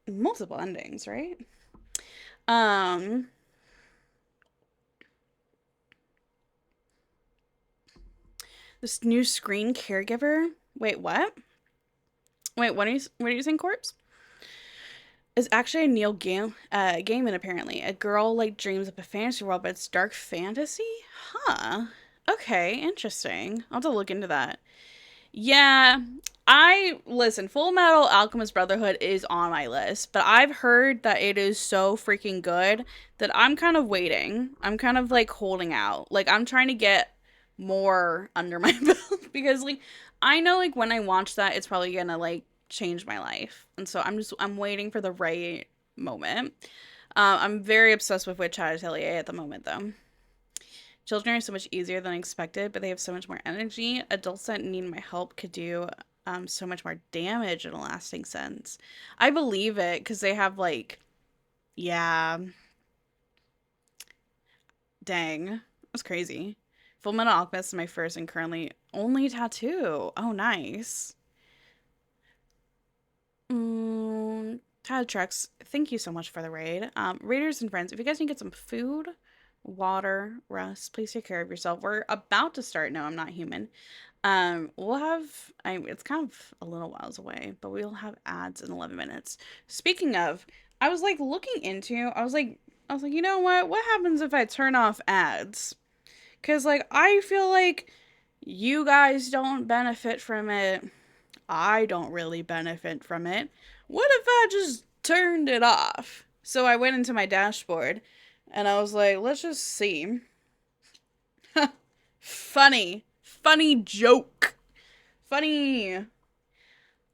multiple endings, right? Um, this new screen caregiver. Wait, what? Wait, what are you saying, Corpse? Is actually a Neil Gaiman apparently. A girl like dreams of a fantasy world, but it's dark fantasy? Huh. Okay, interesting. I'll have to look into that. Yeah, I listen, Full Metal Alchemist Brotherhood is on my list, but I've heard that it is so freaking good that I'm kind of waiting. I'm kind of like holding out. Like I'm trying to get more under my belt because like I know like when I watch that it's probably gonna like change my life. And so I'm waiting for the right moment. I'm very obsessed with Witch Hat Atelier at the moment though. Children are so much easier than expected, but they have so much more energy. Adults that need my help could do so much more damage in a lasting sense. I believe it because they have like, yeah, dang, that's crazy. Full Metal Alchemist is my first and currently only tattoo. Oh, nice. Tyler Trex, thank you so much for the raid. Raiders and friends, if you guys need to get some food, water, rest, please take care of yourself. We're about to start. No, I'm not human. We'll have, it's kind of a little whiles away, but we'll have ads in 11 minutes. Speaking of, I was like looking into, I was like, you know what? What happens if I turn off ads? Because like, I feel like you guys don't benefit from it. I don't really benefit from it. What if I just turned it off? So I went into my dashboard and I was like, let's just see. Funny. Funny joke. Funny.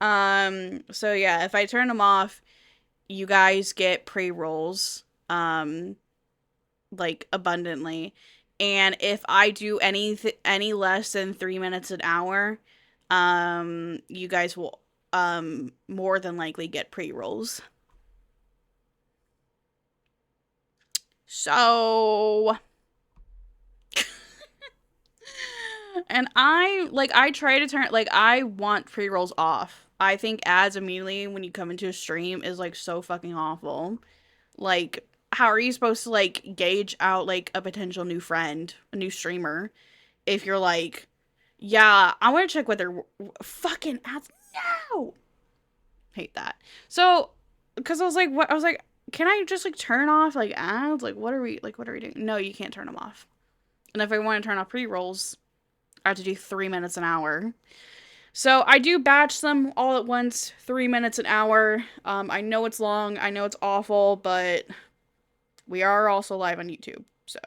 So yeah, if I turn them off, you guys get pre-rolls, like abundantly. And if I do any less than 3 minutes an hour, you guys will more than likely get pre-rolls. So and I try to turn like I want pre-rolls off. I think ads immediately when you come into a stream is like so fucking awful. Like how are you supposed to like gauge out like a potential new friend, a new streamer if you're like Yeah, I want to check whether fucking ads. No, hate that. So, because I was like, what? I was like, can I just like turn off like ads? Like, what are we like? What are we doing? No, you can't turn them off. And if I want to turn off pre rolls, I have to do 3 minutes an hour. So I do batch them all at once, 3 minutes an hour. I know it's long, I know it's awful, but we are also live on YouTube. So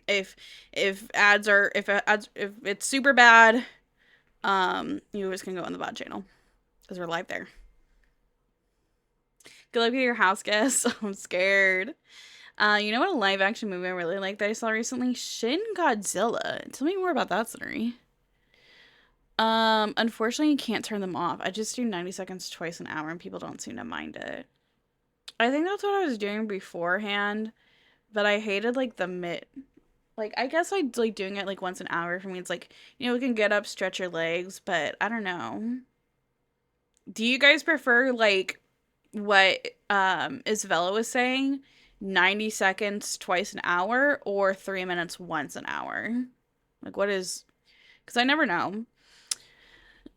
if ads are if it's super bad, you just can go on the bot channel because we're live there. Good luck with your house guests. I'm scared. You know what a live action movie I really like that I saw recently? Shin Godzilla. Tell me more about that, Scenery. Unfortunately, you can't turn them off. I just do 90 seconds twice an hour and people don't seem to mind it. I think that's what I was doing beforehand, but I hated like the mid. Like, I guess I like doing it like once an hour for me. It's like, we can get up, stretch your legs, but I don't know. Do you guys prefer like what Isabella was saying? 90 seconds twice an hour or 3 minutes once an hour? Like, what is, because I never know.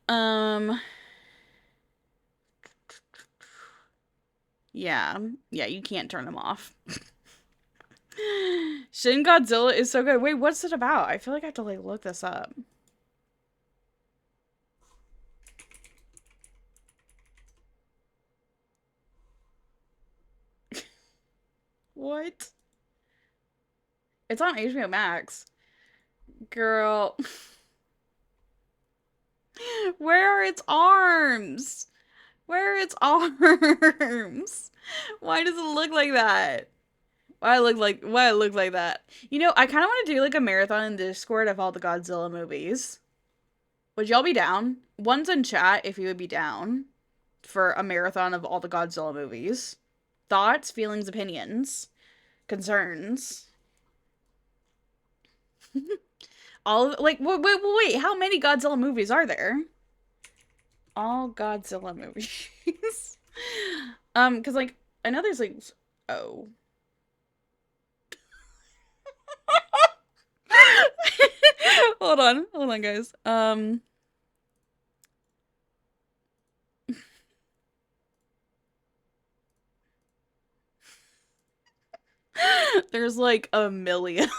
Um, yeah. Yeah, you can't turn them off. Shin Godzilla is so good. Wait, what's it about? I feel like I have to like look this up. What? It's on HBO Max. Girl. Where are its arms? Where are its arms? Why does it look like that? Why it look like that? I kind of want to do like a marathon in Discord of all the Godzilla movies. Would y'all be down? One's in chat if you would be down for a marathon of all the Godzilla movies. Thoughts, feelings, opinions, concerns. All of, like wait, how many Godzilla movies are there? All Godzilla movies. Because like I know there's like oh. Hold on, guys. There's like a million.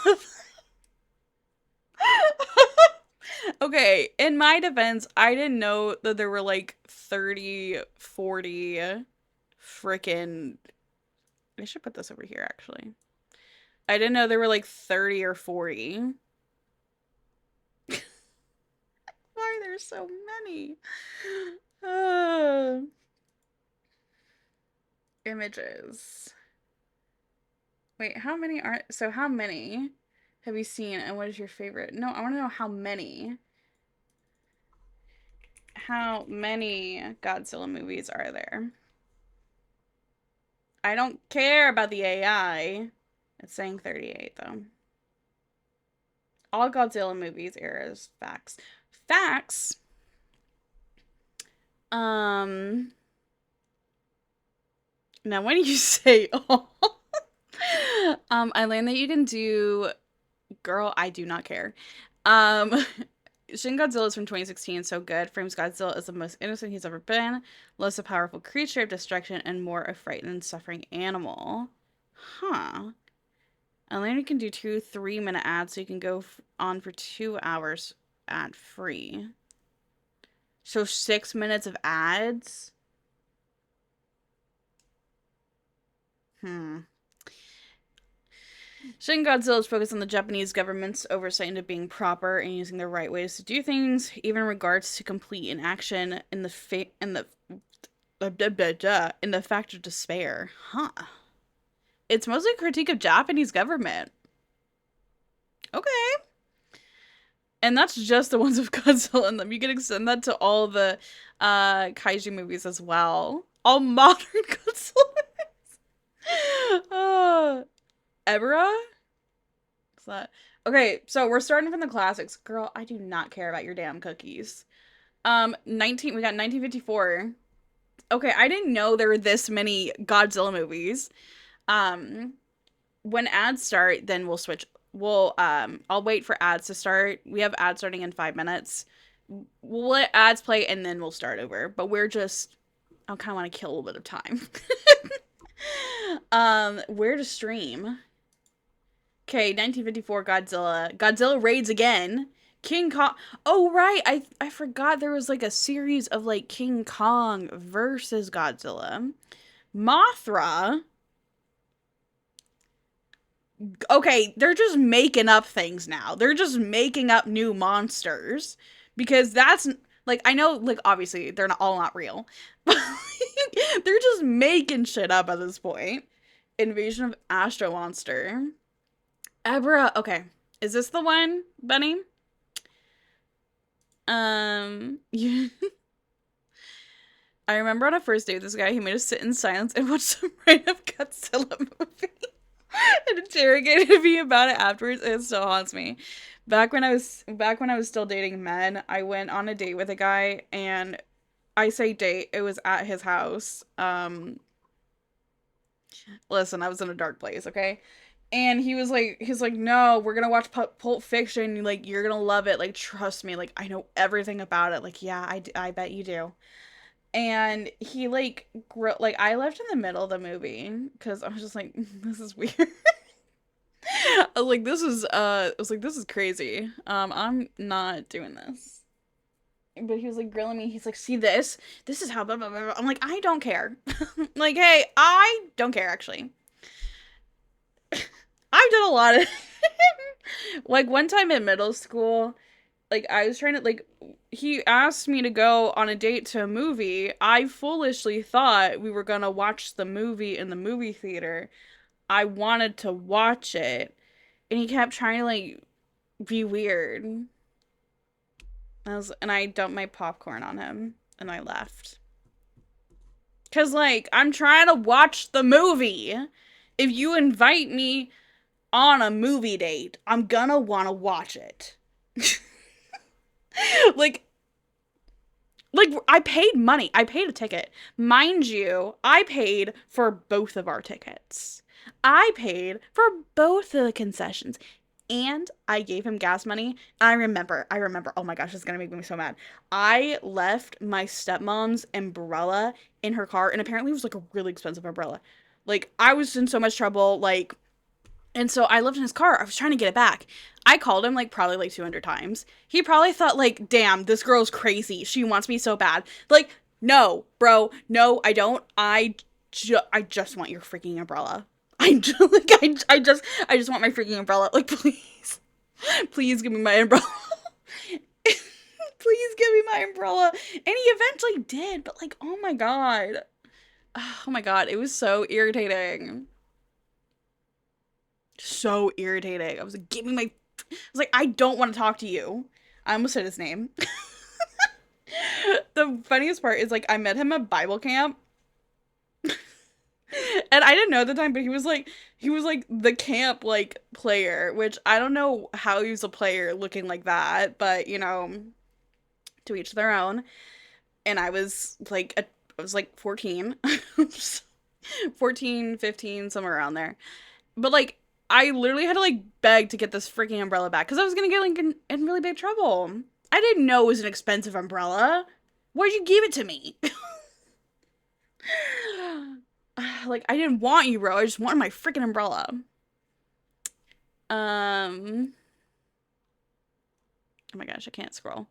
Okay, in my defense, I didn't know that there were like 30, 40 freaking. I should put this over here actually. I didn't know there were like 30 or 40. Why are there so many? Images. Wait, how many are so how many have you seen and what is your favorite? No, I want to know how many. How many Godzilla movies are there? I don't care about the AI. It's saying 38 though. All Godzilla movies eras facts. Facts. Now when you say all I learned that you can do girl, I do not care. Shin Godzilla is from 2016, so good. Frames Godzilla as the most innocent he's ever been, less a powerful creature of destruction, and more a frightened and suffering animal. Huh. Atlanta can do 2 3-minute ads, so you can go on for 2 hours ad free. So 6 minutes of ads? Shin Godzilla is focused on the Japanese government's oversight into being proper and using the right ways to do things, even in regards to complete inaction in the in the fact of despair. Huh. It's mostly a critique of Japanese government. Okay. And that's just the ones with Godzilla in them. You can extend that to all the kaiju movies as well. All modern Godzilla movies. Ebra? What's that? Okay, so we're starting from the classics. Girl, I do not care about your damn cookies. We got 1954. Okay, I didn't know there were this many Godzilla movies. When ads start, then we'll switch I'll wait for ads to start. We have ads starting in 5 minutes. We'll let ads play and then we'll start over. But I kind of want to kill a little bit of time. Where to stream? Okay, 1954 Godzilla. Godzilla raids again. King Kong. Oh right, I forgot there was like a series of like King Kong versus Godzilla. Mothra. Okay, they're just making up things now. They're just making up new monsters because that's like I know like obviously they're not all not real. But like, they're just making shit up at this point. Invasion of Astro Monster. Ebra. Okay. Is this the one, Bunny? You I remember on a first date with this guy, he made us sit in silence and watch some random Godzilla movie and interrogated me about it afterwards. It still haunts me. Back when I was still dating men, I went on a date with a guy, and I say date, it was at his house. Listen, I was in a dark place, okay? And he's like, no, we're gonna watch Pulp Fiction. Like, you're gonna love it. Like, trust me. Like, I know everything about it. Like, yeah, I bet you do. And he like like I left in the middle of the movie because I was just like, this is weird. I was like, this is crazy. I'm not doing this. But he was like grilling me. He's like, see this? This is how blah blah blah. I'm like, I don't care. Like, hey, I don't care actually. I've done a lot of like one time in middle school, like I was trying to like he asked me to go on a date to a movie. I foolishly thought we were gonna watch the movie in the movie theater. I wanted to watch it, and he kept trying to like be weird. And I dumped my popcorn on him and I left. Cause like I'm trying to watch the movie. If you invite me on a movie date, I'm gonna wanna watch it. like like I paid money. I paid a ticket. Mind you, I paid for both of our tickets. I paid for both of the concessions. And I gave him gas money. I remember. Oh my gosh, it's gonna make me so mad. I left my stepmom's umbrella in her car, and apparently it was like a really expensive umbrella. Like, I was in so much trouble, like, and so I lived in his car. I was trying to get it back. I called him like probably like 200 times. He probably thought like, damn, this girl's crazy. She wants me so bad. Like, no, bro, no, I don't. I just want your freaking umbrella. Like I just want my freaking umbrella. Like, please, please give me my umbrella. Please give me my umbrella. And he eventually did, but like, oh my god, it was so irritating. So irritating. I was like, I don't want to talk to you. I almost said his name. The funniest part is like I met him at Bible camp. And I didn't know at the time, but he was like the camp like player, which I don't know how he was a player looking like that, but to each their own. And I was like 14. 14, 15, somewhere around there. But like I literally had to like beg to get this freaking umbrella back because I was gonna get like in really big trouble. I didn't know it was an expensive umbrella. Why'd you give it to me? Like I didn't want you, bro. I just wanted my freaking umbrella. Um. Oh my gosh, I can't scroll.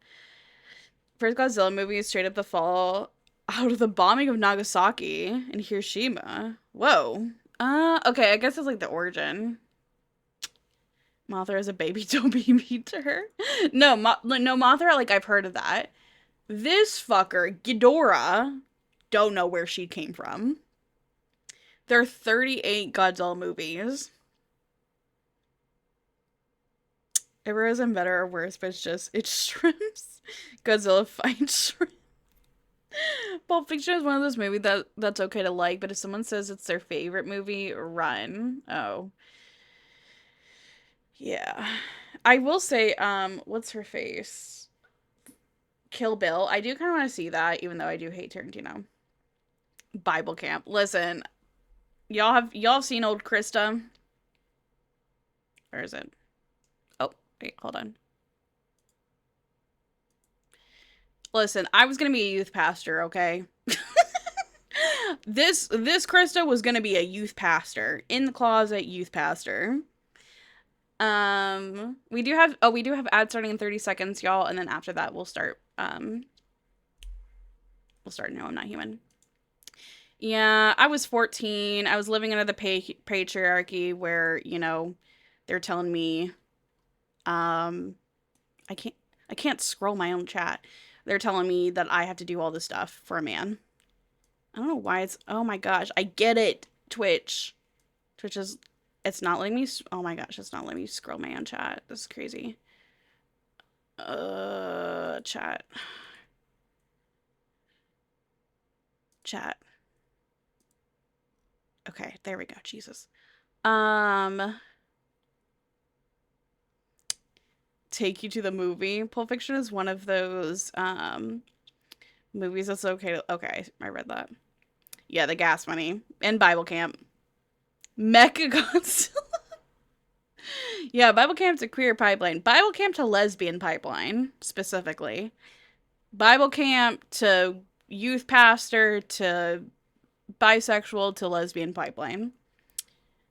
First Godzilla movie is straight up the fall out of the bombing of Nagasaki and Hiroshima. Whoa. Okay, I guess it's like the origin. Mothra as a baby, don't be mean to her. No, no, Mothra, like, I've heard of that. This fucker, Ghidorah, don't know where she came from. There are 38 Godzilla movies. Ever isn't better or worse, but it's shrimps. Godzilla fights shrimp. Pulp Fiction is one of those movies that's okay to like, but if someone says it's their favorite movie, run. Oh. Yeah. I will say, what's her face? Kill Bill. I do kind of want to see that, even though I do hate Tarantino. Bible camp. Listen, y'all have seen old Krista? Or is it? Wait, hold on. Listen, I was gonna be a youth pastor, okay? This Krista was gonna be a youth pastor. In the closet youth pastor. We do have ads starting in 30 seconds, y'all, and then after that we'll start No, I'm Not Human. Yeah, I was 14. I was living under the patriarchy where, you know, they're telling me um I can't I can't scroll my own chat. They're telling me that I have to do all this stuff for a man. I don't know why it's oh my gosh, I get it. Twitch. Twitch is it's not letting me oh my gosh, it's not letting me scroll my own chat. This is crazy. Chat. Chat. Okay, there we go. Jesus. Um Take you to the movie. Pulp Fiction is one of those movies that's okay to okay, I read that. Yeah, the gas money. And Bible Camp. Mecha Godzilla. Yeah, Bible Camp's a queer pipeline. Bible Camp to lesbian pipeline, specifically. Bible Camp to youth pastor to bisexual to lesbian pipeline.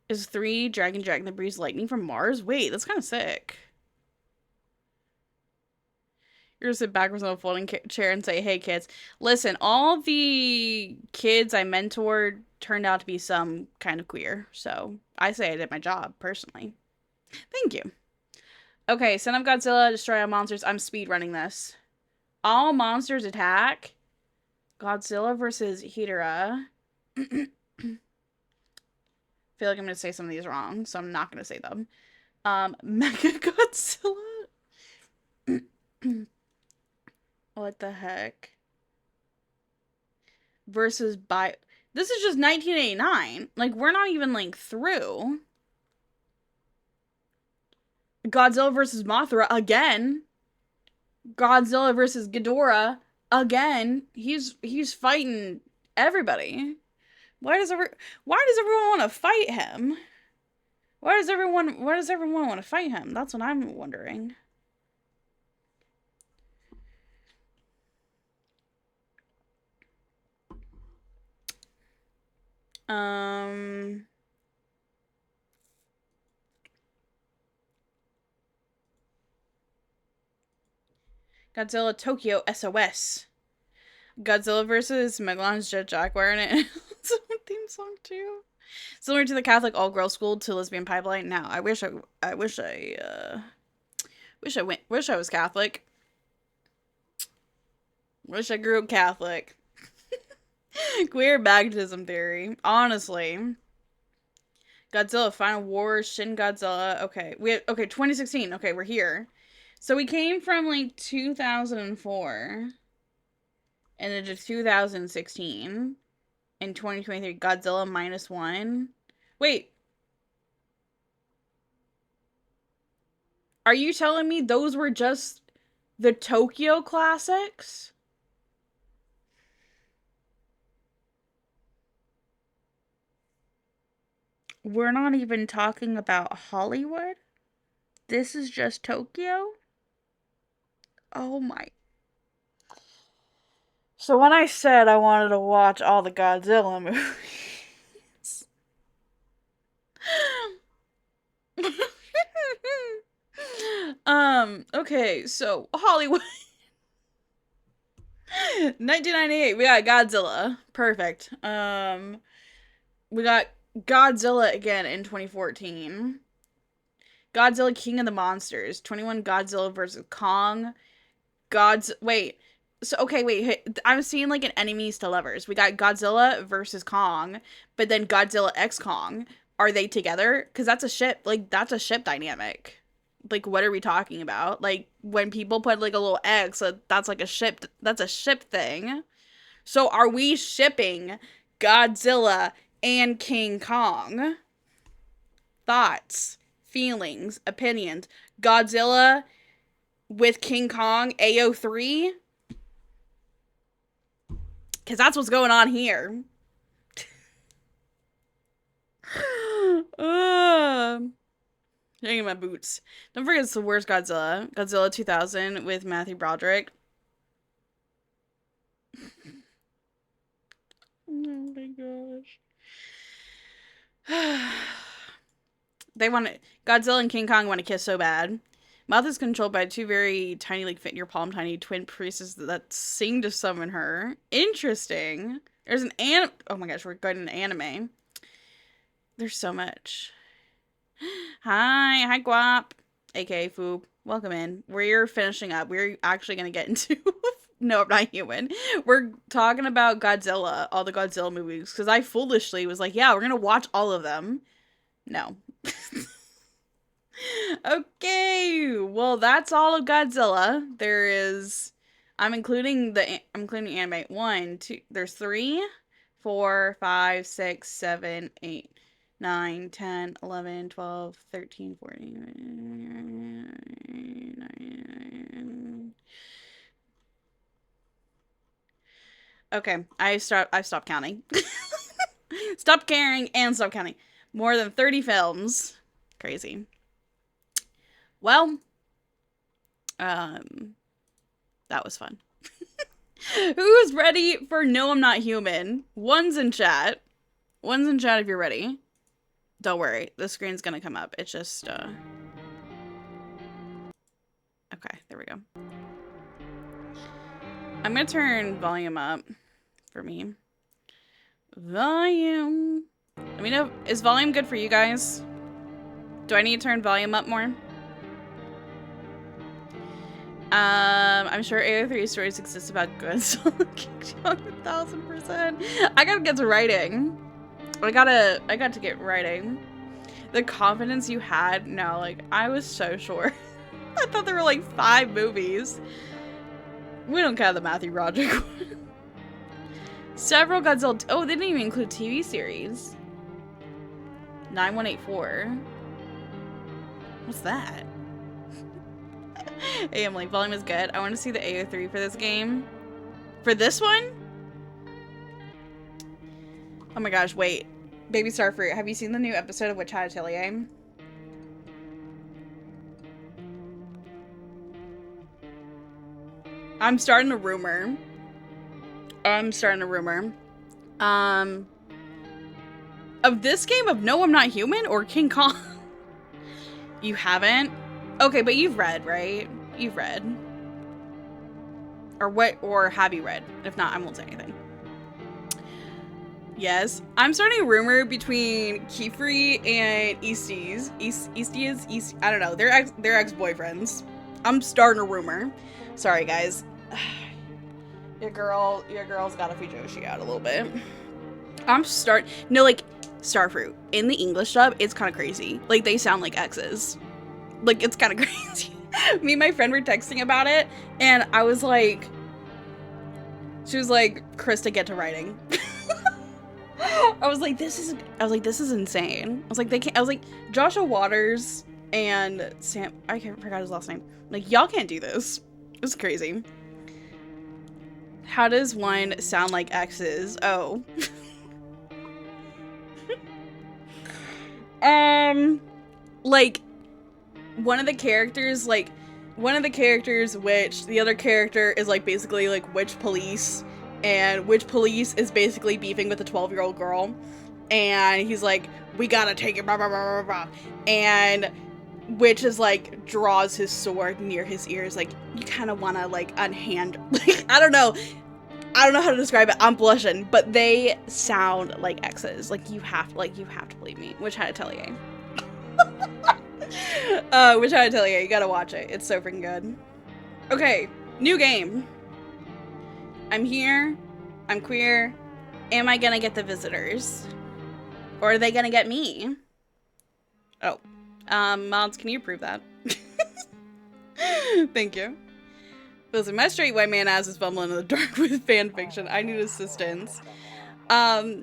Is 3 Dragon that breathes lightning from Mars? Wait, that's kind of sick. You're gonna sit backwards on a folding chair and say, hey, kids. Listen, all the kids I mentored turned out to be some kind of queer. So I say I did my job, personally. Thank you. Okay, Son of Godzilla, destroy all monsters. I'm speedrunning this. All monsters attack. Godzilla versus Hedorah. I feel like I'm gonna say some of these wrong, so I'm not gonna say them. Mega Godzilla. What the heck? Versus this is just 1989. Like, we're not even, like, through. Godzilla versus Mothra again. Godzilla versus Ghidorah again. He's fighting everybody. Why does everyone want to fight him? Why does everyone want to fight him? That's what I'm wondering. Godzilla Tokyo SOS. Godzilla versus Megalon's Jet Jaguar in it. It's a theme song too. Similar to the Catholic all-girl school to lesbian pipeline. Now, I wish I was Catholic. Wish I grew up Catholic. Queer baptism theory. Honestly. Godzilla Final War, Shin Godzilla. Okay. 2016. Okay, we're here. So we came from like 2004 and then to 2016 and 2023 Godzilla -1. Wait. Are you telling me those were just the Tokyo classics? We're not even talking about Hollywood? This is just Tokyo? Oh my. So when I said I wanted to watch all the Godzilla movies. Okay, so Hollywood. 1998, we got Godzilla. Perfect. We got Godzilla again in 2014. Godzilla King of the Monsters. 21 Godzilla versus Kong. Wait. So, okay, wait. I'm seeing like an enemies to lovers. We got Godzilla versus Kong, but then Godzilla X Kong. Are they together? Because that's a ship. Like, that's a ship dynamic. Like, what are we talking about? Like, when people put like a little X, that's like a ship. That's a ship thing. So, are we shipping Godzilla and King Kong? Thoughts, feelings, opinions. Godzilla with King Kong AO3? Because that's what's going on here. Shaking my boots. Don't forget it's the worst Godzilla. Godzilla 2000 with Matthew Broderick. Oh my gosh. They want to. Godzilla and King Kong want to kiss so bad. Mouth is controlled by two very tiny, like fit in your palm, tiny twin priestesses that sing to summon her. Interesting. There's an Oh my gosh, we're going to an anime. There's so much. Hi, Guap, aka Foob. Welcome in. We're finishing up. We're actually gonna get into. No, I'm not human. We're talking about Godzilla, all the Godzilla movies, because I foolishly was like, yeah, we're gonna watch all of them. No. Okay, well that's all of Godzilla. There is, I'm including anime. 1, 2. There's 3, 4, 5, 6, 7, 8, 9, 10, 11, 12, 13, 14. Okay, I've stopped counting. Stop caring and stop counting. More than 30 films. Crazy. Well, that was fun. Who's ready for No, I'm Not Human? One's in chat. One's in chat if you're ready. Don't worry, the screen's gonna come up. It's just, okay, there we go. I'm gonna turn volume up for me. Volume. Let me know, is volume good for you guys? Do I need to turn volume up more? I'm sure AO3 stories exist about Godzilla. 1000%. I gotta get to writing. I got to get writing. The confidence you had, no, like, I was so sure. I thought there were like 5 movies. We don't count the Matthew Broderick one. Several Godzilla, oh, they didn't even include TV series. 9184. What's that? Hey, I'm like, volume is good. I want to see the AO3 for this game. For this one? Oh my gosh, wait. Baby Starfruit, have you seen the new episode of Witch Hat Atelier? I'm starting a rumor. Of this game of No, I'm Not Human or King Kong? You haven't? Okay, but you've read, right? You've read. Or what, or have you read? If not, I won't say anything. Yes. I'm starting a rumor between Kifri and Easties. I don't know. They're ex-boyfriends. I'm starting a rumor. Sorry, guys. Your girl's got to Fujoshi out a little bit. No, like, Starfruit. In the English dub, it's kind of crazy. Like, they sound like exes. Like, it's kind of crazy. Me and my friend were texting about it, and I was like, she was like, Krista, get to writing. I was like, this is insane. I was like, Joshua Waters and Sam, forgot his last name. Like, y'all can't do this. It's crazy. How does one sound like exes? Oh. Like, one of the characters, which the other character is, like, basically, like, witch police, and witch police is basically beefing with a 12-year-old girl, and he's like, we gotta take it, blah, blah, blah, blah, blah, and witch is, like, draws his sword near his ears, like, you kind of want to, like, unhand, like, I don't know how to describe it, I'm blushing, but they sound like exes, like, you have to believe me, Witch Hat Atelier. Witch Hat Atelier, you gotta watch it. It's so freaking good. Okay, new game. I'm here. I'm queer. Am I gonna get the visitors? Or are they gonna get me? Oh. Mods, can you approve that? Thank you. Listen, my straight white man ass is fumbling in the dark with fan fiction. I need assistance. Well,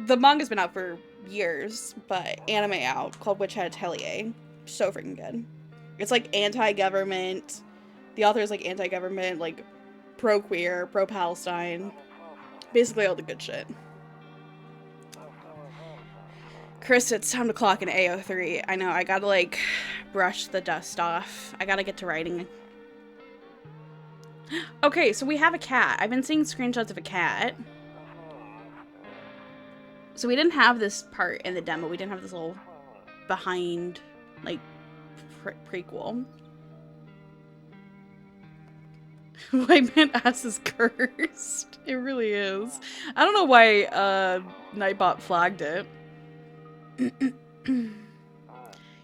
the manga's been out for years, but anime out called Witch Hat Atelier. So freaking good. It's like anti-government. The author is like anti-government, like pro-queer, pro-Palestine. Basically all the good shit. Krista, it's time to clock in AO3. I know, I gotta, like, brush the dust off. I gotta get to writing. Okay, so we have a cat. I've been seeing screenshots of a cat. So we didn't have this part in the demo. We didn't have this little behind, like, prequel. White man ass is cursed. It really is. I don't know why Nightbot flagged it.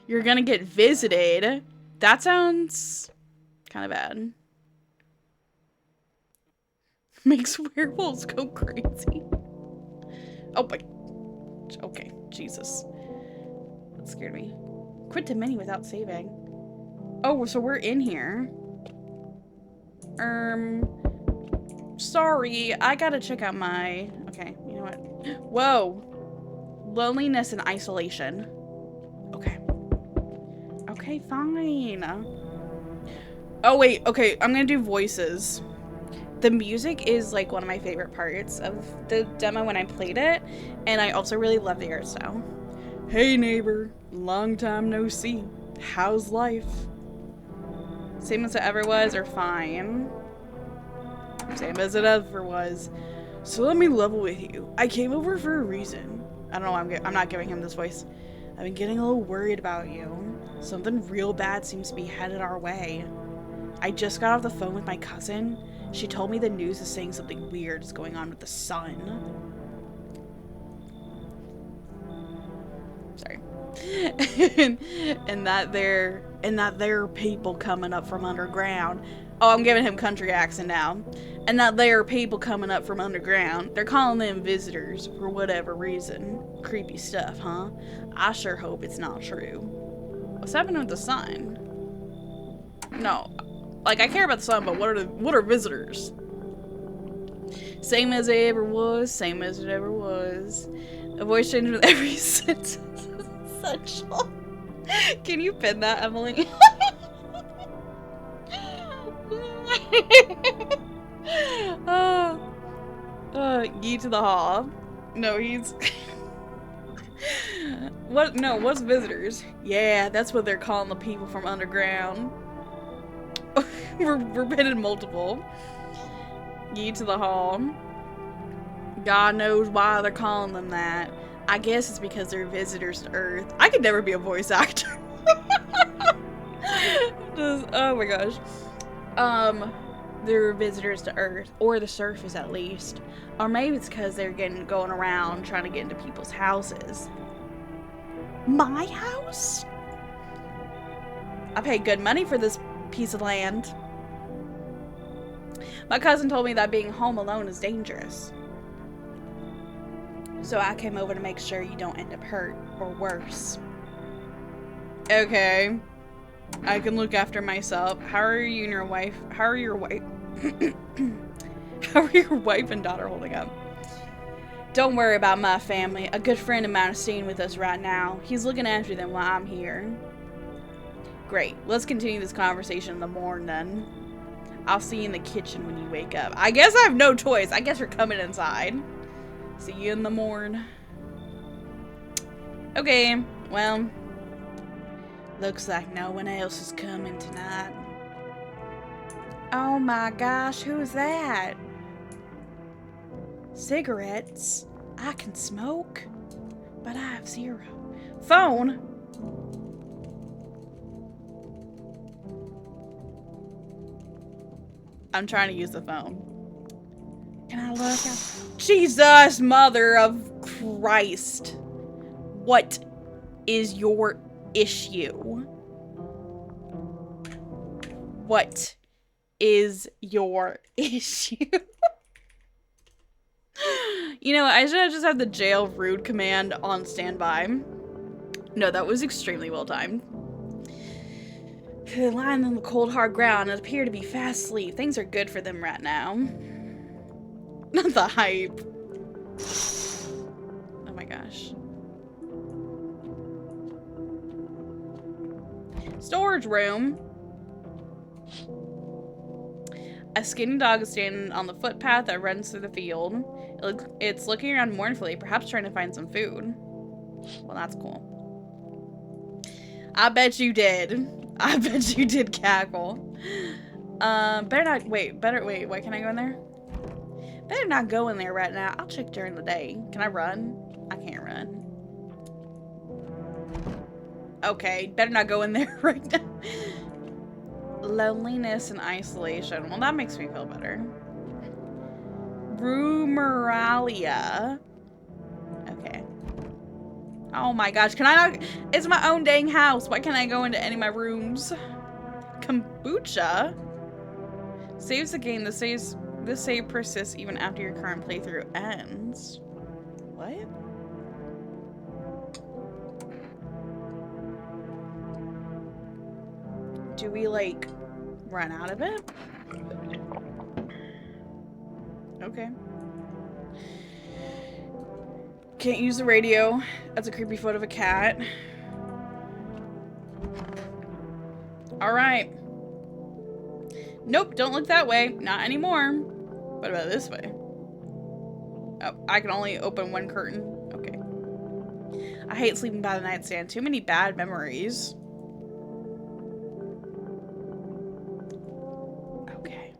You're gonna get visited. That sounds kind of bad. Makes werewolves go crazy. Oh my. Okay, Jesus. That scared me. Quit to mini without saving. Oh, so we're in here. Sorry, I gotta check out my... Okay, you know what? Whoa. Loneliness and isolation. Okay. Okay, fine. Oh, wait, okay, I'm gonna do voices. The music is, like, one of my favorite parts of the demo when I played it, and I also really love the art style. Hey, neighbor. Long time no see. How's life? Same as it ever was, or fine? Same as it ever was. So let me level with you. I came over for a reason. I don't know why I'm not giving him this voice. I've been getting a little worried about you. Something real bad seems to be headed our way. I just got off the phone with my cousin. She told me the news is saying something weird is going on with the sun. Sorry. and that there are people coming up from underground. Oh, I'm giving him country accent now. And that there are people coming up from underground. They're calling them visitors for whatever reason. Creepy stuff, huh? I sure hope it's not true. What's happening with the sun? No. Like, I care about the sun, but what are visitors? Same as it ever was, same as it ever was. A voice change with every sentence is essential. Can you pin that, Emily? Ye to the hall. No, he's... What? No, what's visitors? Yeah, that's what they're calling the people from underground. we're pinning multiple. Ye to the hall. God knows why they're calling them that. I guess it's because they're visitors to Earth. I could never be a voice actor. Oh my gosh. They're visitors to Earth, or the surface at least. Or maybe it's because they're going around trying to get into people's houses. My house? I paid good money for this piece of land. My cousin told me that being home alone is dangerous. So I came over to make sure you don't end up hurt or worse. Okay. I can look after myself. How are you and your wife? How are your wife? How are your wife and daughter holding up? Don't worry about my family. A good friend of mine is staying with us right now. He's looking after them while I'm here. Great. Let's continue this conversation in the morning. I'll see you in the kitchen when you wake up. I guess I have no choice. I guess you're coming inside. See you in the morn. Okay, well, looks like no one else is coming tonight. Oh my gosh, who's that? Cigarettes? I can smoke, but I have 0. Phone? I'm trying to use the phone. Can I look at... Jesus, mother of Christ. What is your issue? What is your issue? You know, I should just have the jail rude command on standby. No, that was extremely well timed. Lying on the cold hard ground and appear to be fast asleep. Things are good for them right now. Not the hype. Oh my gosh. Storage room. A skinny dog is standing on the footpath that runs through the field. It's looking around mournfully, perhaps trying to find some food. Well, that's cool. I bet you did. I bet you did cackle. Better not, wait, wait, can I go in there? Better not go in there right now. I'll check during the day. Can I run? I can't run. Okay, better not go in there right now. Loneliness and isolation. Well, that makes me feel better. Rumeralia. Okay. Oh my gosh, can I not? It's my own dang house. Why can't I go into any of my rooms? Kombucha? Saves the game. This save persists even after your current playthrough ends. What? Do we, like, run out of it? Okay. Can't use the radio. That's a creepy photo of a cat. Alright. Nope, don't look that way. Not anymore. What about this way? Oh, I can only open one curtain. Okay. I hate sleeping by the nightstand. Too many bad memories. Okay.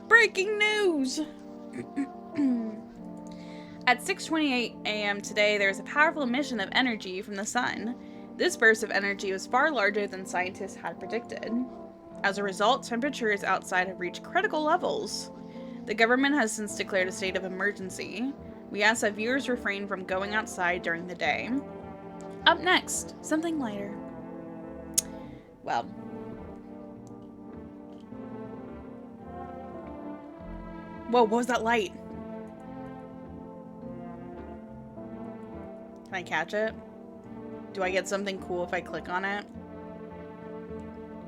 Breaking news! At 6:28 a.m. today, there was a powerful emission of energy from the sun. This burst of energy was far larger than scientists had predicted. As a result, temperatures outside have reached critical levels. The government has since declared a state of emergency. We ask that viewers refrain from going outside during the day. Up next, something lighter. Well. Whoa, what was that light? Can I catch it? Do I get something cool if I click on it?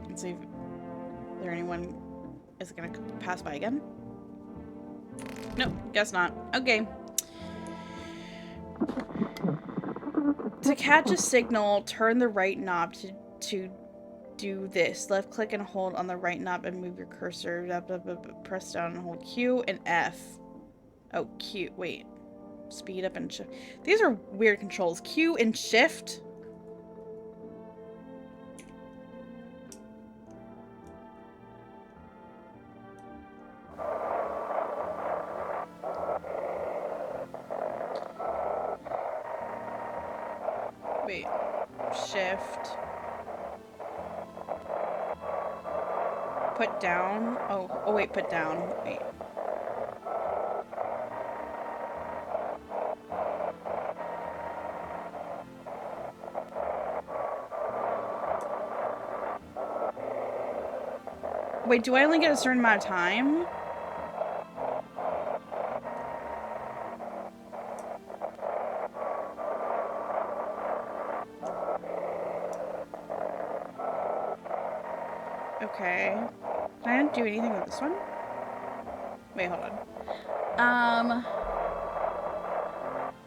Let's see if there anyone is gonna pass by again. Nope, guess not. Okay. To catch a signal, turn the right knob to do this. Left click and hold on the right knob and move your cursor. Press down and hold Q and F. Oh, Q. Wait. Speed up and shift. These are weird controls. Q and shift. Wait. Shift. Put down. Oh wait, put down. Wait. Wait, do I only get a certain amount of time? Okay. Can I not do anything with this one? Wait, hold on.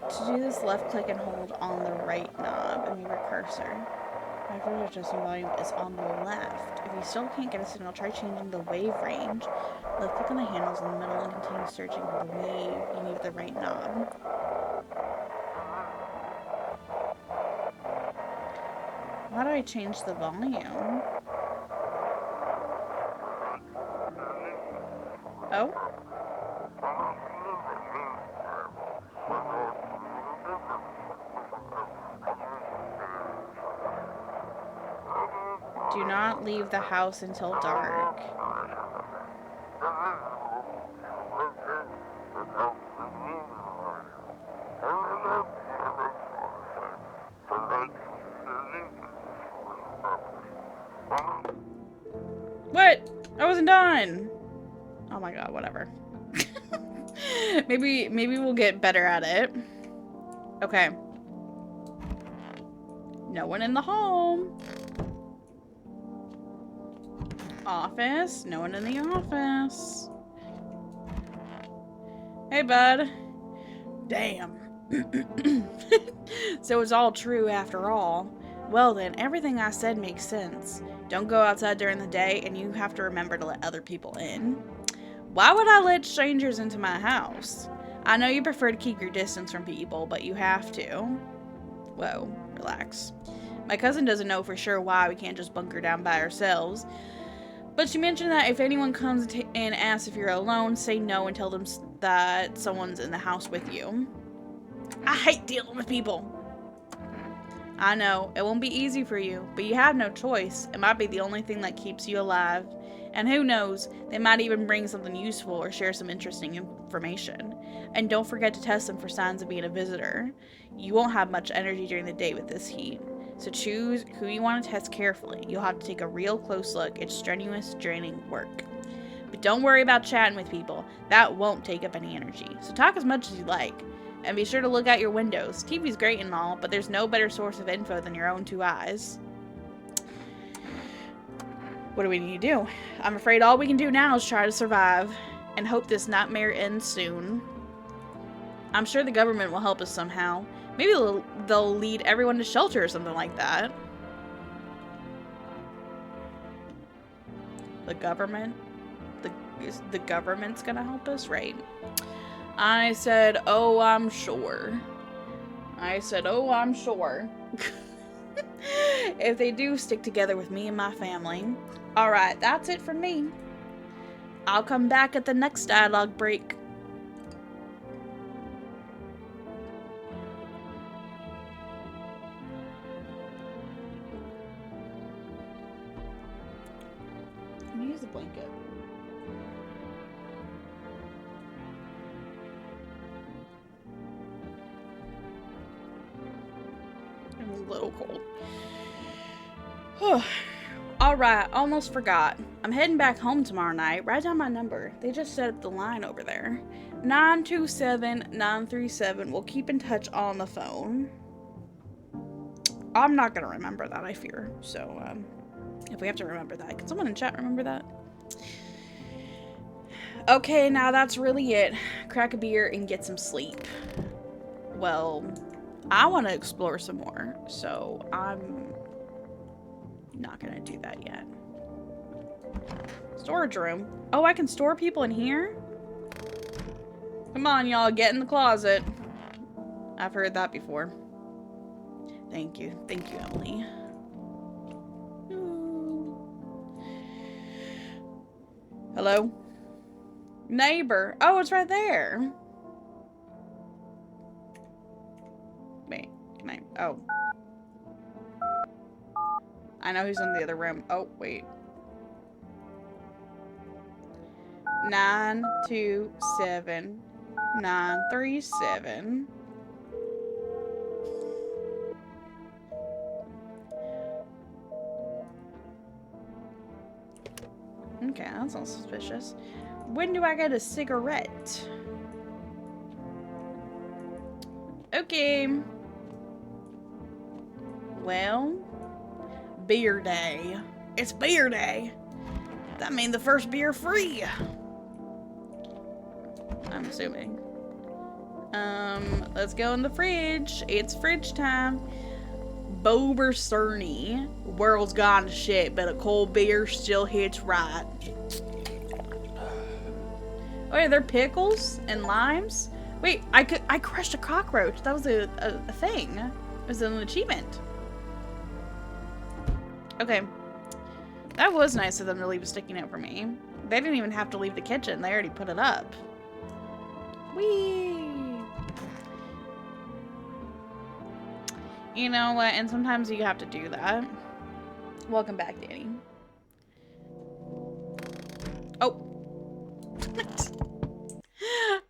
To do this, left click and hold on the right knob and move your cursor. My first adjusting volume is on the left. If you still can't get a signal, try changing the wave range. Left click on the handles in the middle and continue searching for the wave. You need the right knob. How do I change the volume? Oh? Do not leave the house until dark. What? I wasn't done. Oh my god, whatever. Maybe we'll get better at it. Okay. No one in the home. Office. No one in the office. Hey, bud. Damn. So it's all true after all. Well then, everything I said makes sense. Don't go outside during the day, and you have to remember to let other people in. Why would I let strangers into my house? I know you prefer to keep your distance from people, but you have to. Whoa, relax. My cousin doesn't know for sure why we can't just bunker down by ourselves. But she mentioned that if anyone comes and asks if you're alone, say no and tell them that someone's in the house with you. I hate dealing with people. I know, it won't be easy for you, but you have no choice. It might be the only thing that keeps you alive. And who knows, they might even bring something useful or share some interesting information. And don't forget to test them for signs of being a visitor. You won't have much energy during the day with this heat. So choose who you want to test carefully. You'll have to take a real close look. It's strenuous, draining work. But don't worry about chatting with people. That won't take up any energy. So talk as much as you like. And be sure to look out your windows. TV's great and all, but there's no better source of info than your own two eyes. What do we need to do? I'm afraid all we can do now is try to survive and hope this nightmare ends soon. I'm sure the government will help us somehow. Maybe they'll lead everyone to shelter or something like that. The government? The government's gonna help us? Right. I said, oh, I'm sure. I said, oh, I'm sure. If they do stick together with me and my family. Alright, that's it from me. I'll come back at the next dialogue break. Let me use the blanket. It was a little cold. Alright, almost forgot. I'm heading back home tomorrow night. Write down my number. They just set up the line over there. 927-937. We'll keep in touch on the phone. I'm not going to remember that, I fear. So, if we have to remember that. Can someone in chat remember that? Okay, now that's really it. Crack a beer and get some sleep. Well, I want to explore some more. So, I'm not gonna do that yet. Storage room. Oh, I can store people in here? Come on, y'all, get in the closet. I've heard that before. Thank you. Thank you, Emily. Hello? Neighbor. Oh, it's right there. Wait, can I? Oh. I know he's in the other room. Oh, wait. 927-937. Okay, that sounds suspicious. When do I get a cigarette? Okay. Well, beer day. It's beer day. That means the first beer free. I'm assuming. Let's go in the fridge. It's fridge time. Bober Cerny. World's gone to shit, but a cold beer still hits right. Oh yeah, they're pickles and limes. Wait, I crushed a cockroach. That was a thing. It was an achievement. Okay. That was nice of them to leave a sticky note for me. They didn't even have to leave the kitchen. They already put it up. Whee! You know what? And sometimes you have to do that. Welcome back, Danny. Oh.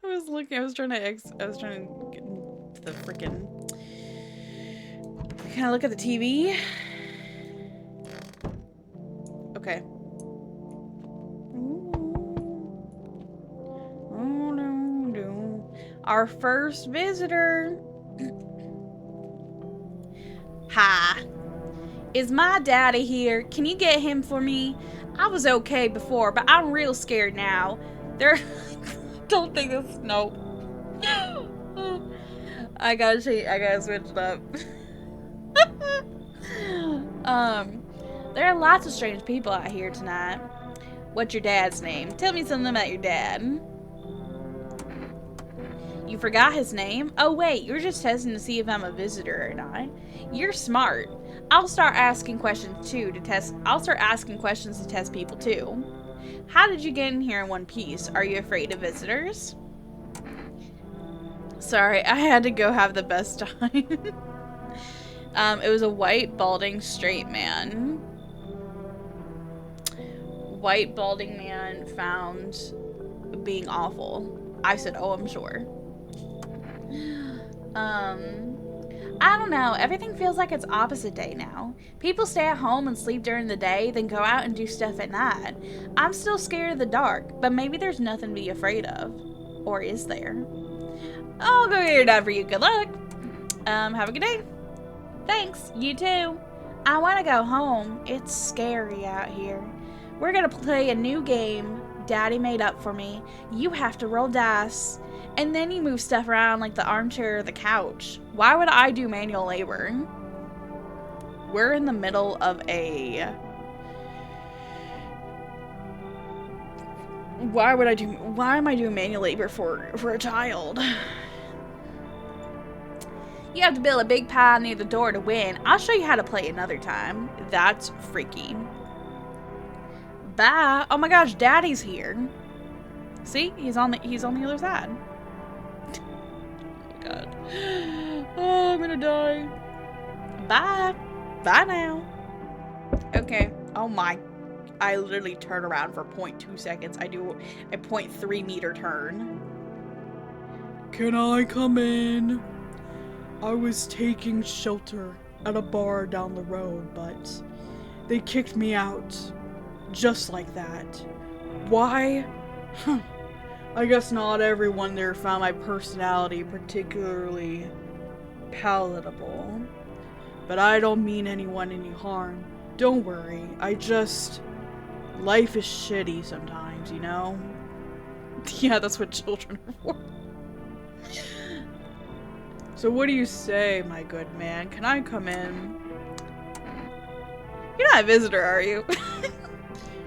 I was trying to get the freaking. Can I look at the TV? Okay. Our first visitor. Hi. Is my daddy here? Can you get him for me? I was okay before, but I'm real scared now. Don't think this. Nope. I gotta switch it up. There are lots of strange people out here tonight. What's your dad's name? Tell me something about your dad. You forgot his name? Oh wait, you're just testing to see if I'm a visitor or not. You're smart. I'll start asking questions to test people too. How did you get in here in one piece? Are you afraid of visitors? Sorry, I had to go have the best time. It was a white, balding, straight man. White, balding man found being awful. I said, oh, I'm sure. I don't know. Everything feels like it's opposite day now. People stay at home and sleep during the day, then go out and do stuff at night. I'm still scared of the dark, but maybe there's nothing to be afraid of. Or is there? I'll go get your dad for you. Good luck. Have a good day. Thanks. You too. I want to go home. It's scary out here. We're gonna play a new game Daddy made up for me. You have to roll dice. And then you move stuff around like the armchair or the couch. Why would I do manual labor? We're in the middle of a... Why am I doing manual labor for a child? You have to build a big pile near the door to win. I'll show you how to play another time. That's freaky. Bye. Oh my gosh, Daddy's here. See? He's on the other side. Oh my god. Oh, I'm gonna die. Bye. Bye now. Okay. Oh my. I literally turn around for 0.2 seconds. I do a 0.3 meter turn. Can I come in? I was taking shelter at a bar down the road, but they kicked me out. Just like that. Why? I guess not everyone there found my personality particularly palatable. But I don't mean anyone any harm. Don't worry. Life is shitty sometimes, you know? Yeah, that's what children are for. So what do you say, my good man? Can I come in? You're not a visitor, are you?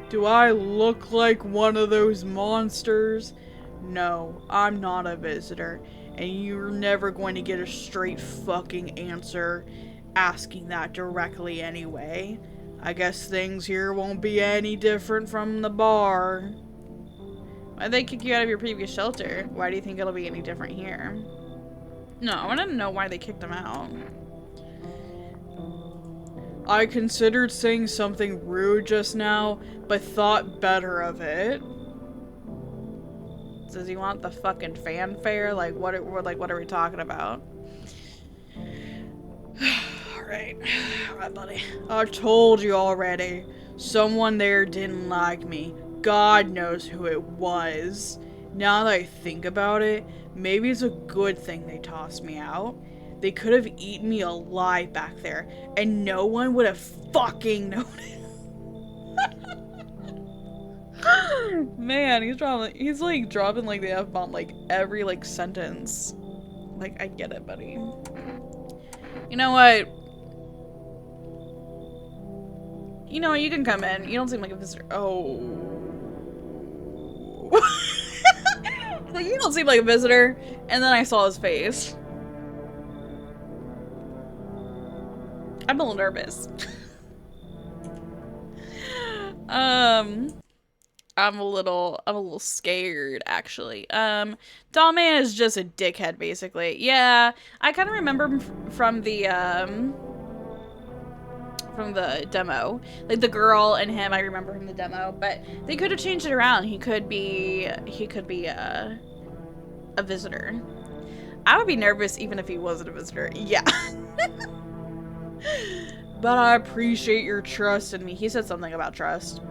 Do I look like one of those monsters? No, I'm not a visitor, and you're never going to get a straight fucking answer asking that directly anyway. I guess things here won't be any different from the bar. Why'd they kick you out of your previous shelter? Why do you think it'll be any different here? No, I want to know why they kicked him out. I considered saying something rude just now, but thought better of it. Does he want the fucking fanfare? Like what are we talking about? Alright, buddy. I told you already. Someone there didn't like me. God knows who it was. Now that I think about it, maybe it's a good thing they tossed me out. They could have eaten me alive back there, and no one would have fucking noticed. Man, he's like dropping like the F-bomb like every like sentence. Like, I get it, buddy. You know what? You know what? You can come in. You don't seem like a visitor. Oh. Like, you don't seem like a visitor. And then I saw his face. I'm a little nervous. I'm a little scared, actually. Dollman is just a dickhead, basically. Yeah, I kind of remember him from the demo. Like, the girl and him, I remember from the demo, but they could have changed it around. He could be a visitor. I would be nervous even if he wasn't a visitor. Yeah. But I appreciate your trust in me. He said something about trust.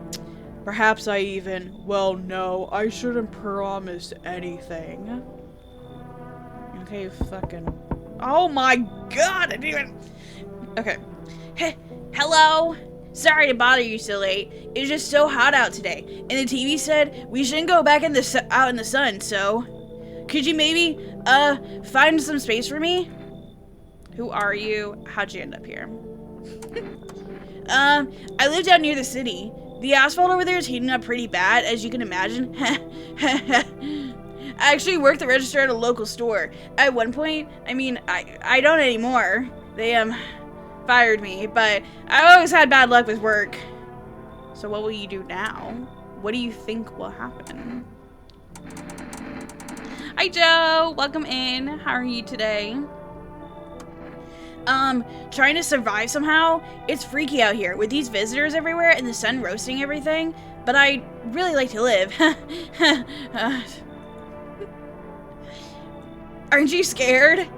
Perhaps I even... Well, no, I shouldn't promise anything. Okay, fucking... Oh my god, I didn't even... Okay. Hey, hello? Sorry to bother you so late. It's just so hot out today. And the TV said we shouldn't go back out in the sun, so... Could you maybe, find some space for me? Who are you? How'd you end up here? I live down near the city. The asphalt over there is heating up pretty bad, as you can imagine. I actually worked the register at a local store. At one point, I mean, I don't anymore. They, fired me, but I always had bad luck with work. So what will you do now? What do you think will happen? Hi, Joe. Welcome in. How are you today? Trying to survive somehow. It's freaky out here with these visitors everywhere and the sun roasting everything, but I really like to live. Aren't you scared?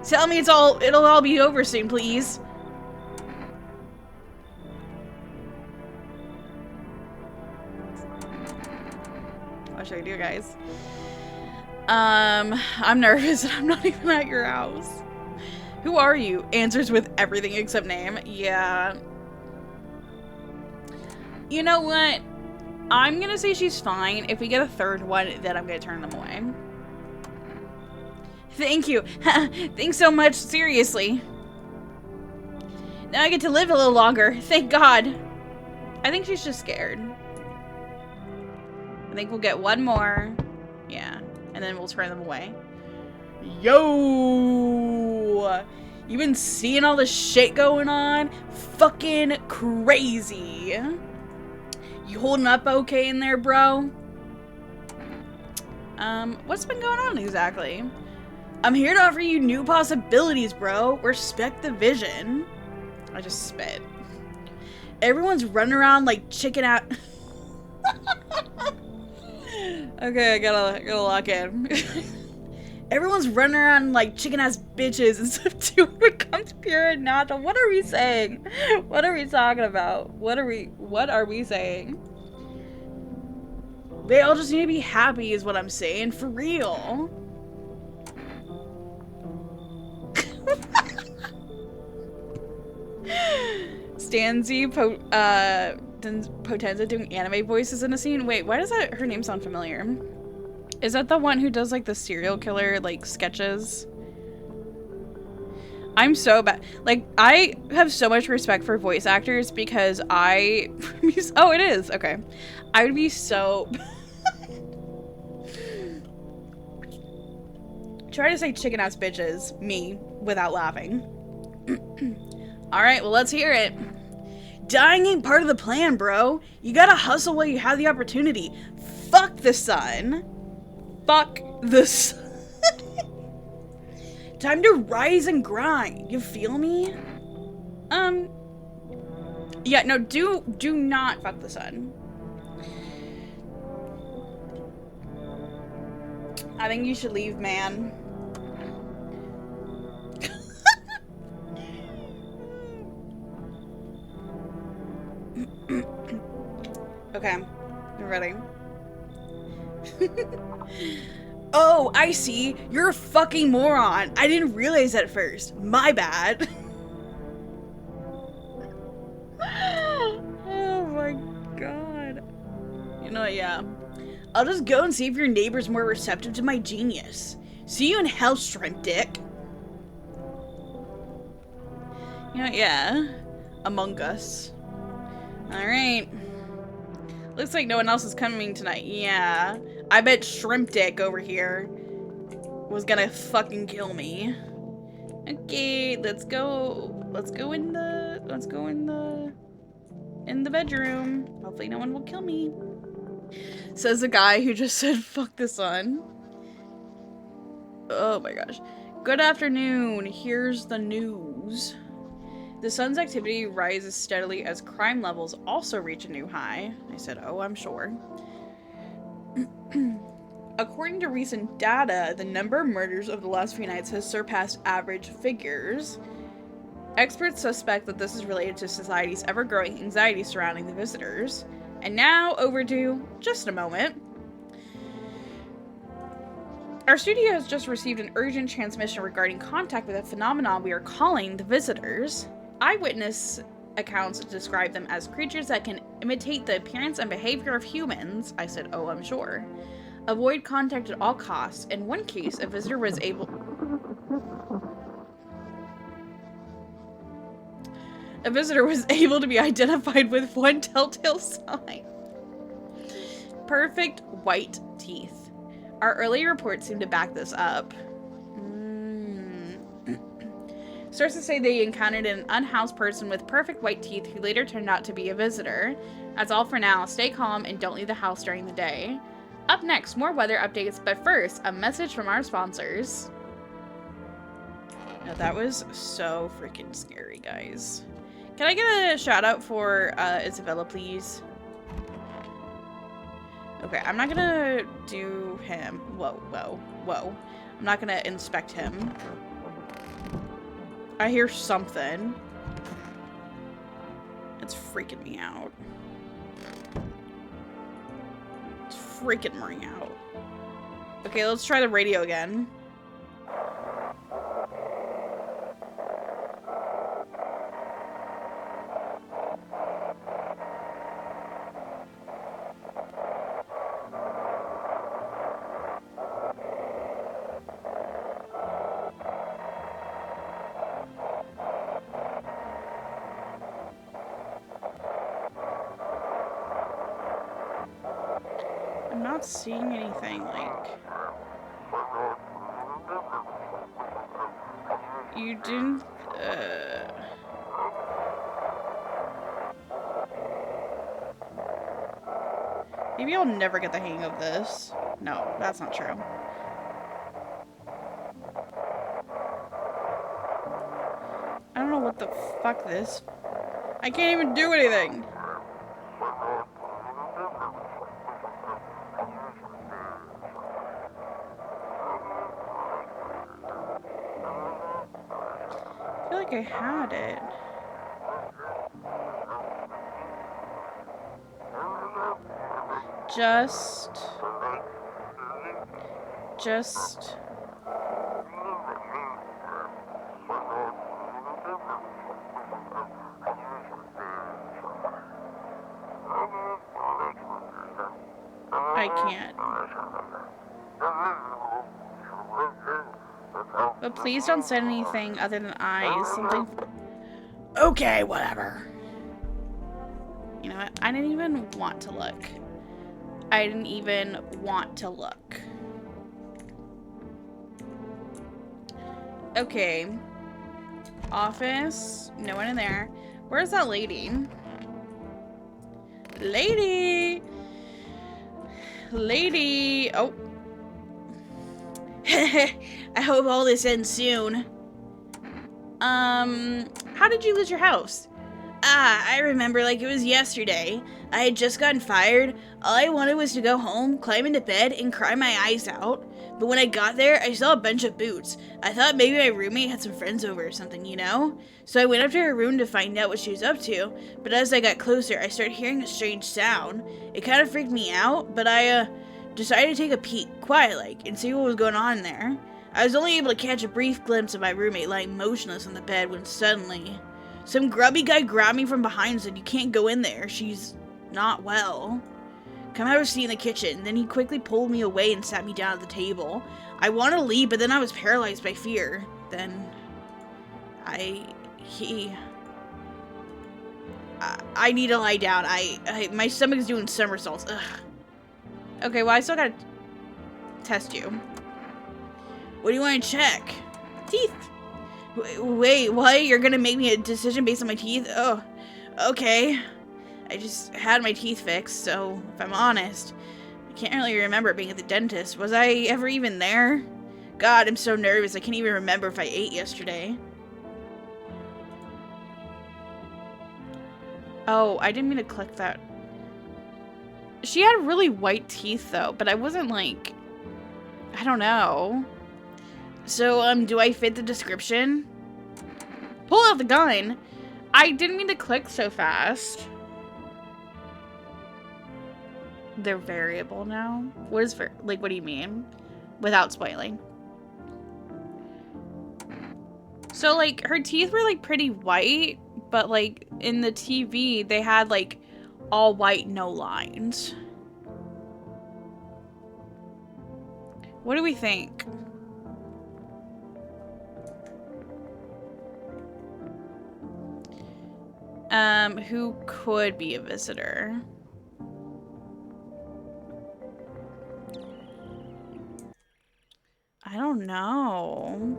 Tell me it'll all be over soon, please. What should I do, guys? I'm nervous and I'm not even at your house. Who are you? Answers with everything except name. Yeah. You know what? I'm gonna say she's fine. If we get a third one, then I'm gonna turn them away. Thank you. Thanks so much. Seriously. Now I get to live a little longer. Thank God. I think she's just scared. I think we'll get one more. Yeah. And then we'll turn them away. Yo! You been seeing all this shit going on? Fucking crazy. You holding up okay in there, bro? What's been going on exactly? I'm here to offer you new possibilities, bro. Respect the vision. I just spit. Everyone's running around like chicken out. Okay, I gotta lock in. Everyone's running around like chicken ass bitches and stuff too becomes pure and natural. What are we saying? What are we talking about? What are we saying? They all just need to be happy is what I'm saying, for real. Stanzi Potenza doing anime voices in a scene. Wait, why does her name sound familiar? Is that the one who does like the serial killer like sketches? I'm so bad. Like, I have so much respect for voice actors because oh, it is. Okay. I would be so try to say chicken ass bitches, me, without laughing. Alright, well, let's hear it. Dying ain't part of the plan, bro. You gotta hustle while you have the opportunity. Fuck the sun. Fuck the sun. Time to rise and grind. You feel me? Yeah, no, do not fuck the sun. I think you should leave, man. Okay, I'm ready. Oh, I see. You're a fucking moron. I didn't realize that at first. My bad. Oh my god. You know what, yeah. I'll just go and see if your neighbor's more receptive to my genius. See you in hell, shrimp dick. You know, yeah. Among Us. Alright. Looks like no one else is coming tonight. Yeah. I bet Shrimp Dick over here was gonna fucking kill me. Okay, let's go in the bedroom. Hopefully no one will kill me. Says the guy who just said fuck the sun. Oh my gosh. Good afternoon. Here's the news. The sun's activity rises steadily as crime levels also reach a new high. I said, oh, I'm sure. According to recent data, the number of murders over the last few nights has surpassed average figures. Experts suspect that this is related to society's ever-growing anxiety surrounding the visitors. And now, overdue, just a moment. Our studio has just received an urgent transmission regarding contact with a phenomenon we are calling the visitors. Eyewitness accounts describe them as creatures that can imitate the appearance and behavior of humans. I said, oh, I'm sure. Avoid contact at all costs. In one case, a visitor was able to be identified with one telltale sign. Perfect white teeth. Our early reports seem to back this up. Sources say they encountered an unhoused person with perfect white teeth who later turned out to be a visitor. That's all for now. Stay calm and don't leave the house during the day. Up next, more weather updates, but first, a message from our sponsors. Now, that was so freaking scary, guys. Can I get a shout out for Isabella, please? Okay, I'm not gonna do him. Whoa, whoa, whoa. I'm not gonna inspect him. I hear something. It's freaking me out. It's freaking me out. Okay, let's try the radio again. I'm not seeing anything like... You didn't... Maybe I'll never get the hang of this. No, that's not true. I don't know what the fuck this... I can't even do anything! I feel like I had it. Just... I can't. But please don't send anything other than eyes. Something... Okay, whatever. You know what? I didn't even want to look. I didn't even want to look. Okay. Office. No one in there. Where's that lady? Lady! Lady! Oh. I hope all this ends soon. How did you lose your house? Ah, I remember like it was yesterday. I had just gotten fired. All I wanted was to go home, climb into bed, and cry my eyes out. But when I got there, I saw a bunch of boots. I thought maybe my roommate had some friends over or something, you know? So I went up to her room to find out what she was up to. But as I got closer, I started hearing a strange sound. It kind of freaked me out, but I, decided to take a peek, quiet-like, and see what was going on in there. I was only able to catch a brief glimpse of my roommate lying motionless on the bed when suddenly... some grubby guy grabbed me from behind and said, "You can't go in there. She's not well. Come have a seat in the kitchen." Then he quickly pulled me away and sat me down at the table. I wanted to leave, but then I was paralyzed by fear. Then... I need to lie down. My stomach is doing somersaults. Ugh. Okay, well, I still gotta test you. What do you want to check? Teeth. Wait, what? You're gonna make me a decision based on my teeth? Oh, okay. I just had my teeth fixed, so if I'm honest, I can't really remember being at the dentist. Was I ever even there? God, I'm so nervous. I can't even remember if I ate yesterday. Oh, I didn't mean to click that. She had really white teeth, though, but I wasn't like... I don't know. So, do I fit the description? Pull out the gun! I didn't mean to click so fast. They're variable now? What is like, what do you mean? Without spoiling. So, like, her teeth were, like, pretty white, but, like, in the TV, they had, like, all white, no lines. What do we think? Who could be a visitor? know.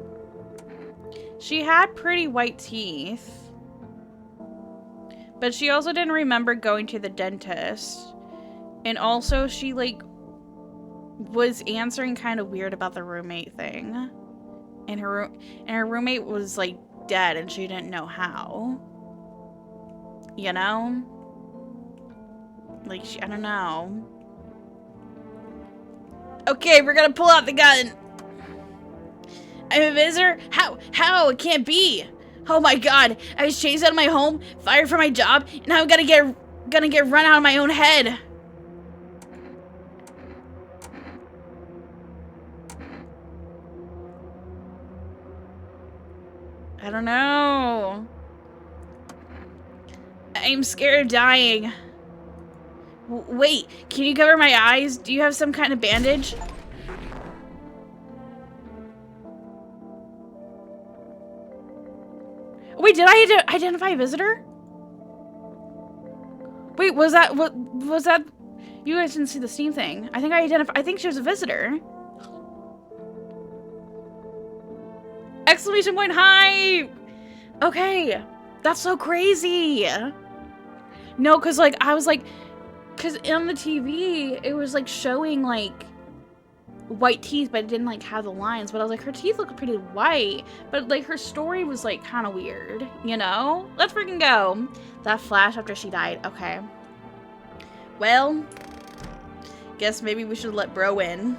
She had pretty white teeth. But she also didn't remember going to the dentist. And also she, like, was answering kind of weird about the roommate thing. And her roommate was, like, dead and she didn't know how. You know? Like, I don't know. Okay, we're gonna pull out the gun. I'm a visitor? How? It can't be. Oh my god. I was chased out of my home, fired from my job, and now I'm gonna get run out of my own head. I don't know. I'm scared of dying. Wait, can you cover my eyes? Do you have some kind of bandage? Wait, did I identify a visitor? Wait, was that you guys didn't see the Steam thing. I think she was a visitor. Exclamation point, hi! Okay, that's so crazy. No, cause like, I was like, cause on the TV, it was like showing like white teeth, but it didn't like have the lines, but I was like, her teeth look pretty white, but like her story was like kind of weird, you know? Let's freaking go. That flash after she died, okay. Well, guess maybe we should let bro in.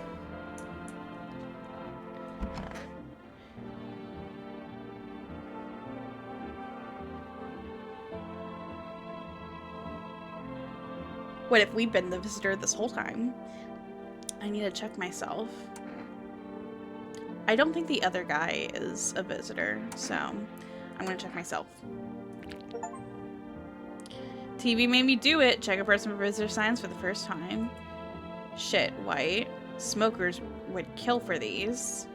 What if we've been the visitor this whole time? I need to check myself. I don't think the other guy is a visitor, so I'm gonna check myself. TV made me do it. Check a person for visitor signs for the first time. Shit, white. Smokers would kill for these.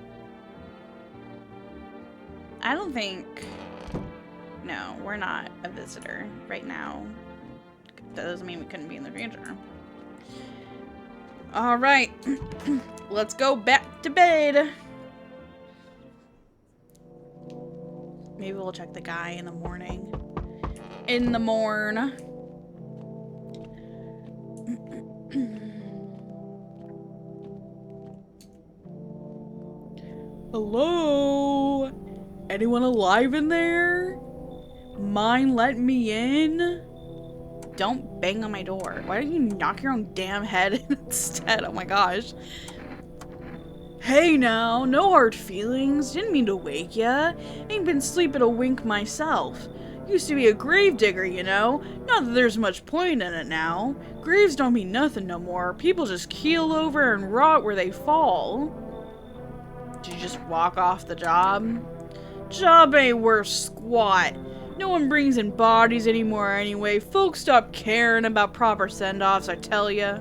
I don't think... No, we're not a visitor right now. That doesn't mean we couldn't be in the future. Alright. Let's go back to bed. Maybe we'll check the guy in the morning. In the morn. Hello? Anyone alive in there? Mind letting me in? Don't bang on my door. Why don't you knock your own damn head instead? Oh my gosh. Hey now, no hard feelings. Didn't mean to wake ya. Ain't been sleeping a wink myself. Used to be a grave digger, you know. Not that there's much point in it now. Graves don't mean nothing no more. People just keel over and rot where they fall. Did you just walk off the job? Job ain't worth squat. No one brings in bodies anymore anyway. Folks stop caring about proper send-offs, I tell ya.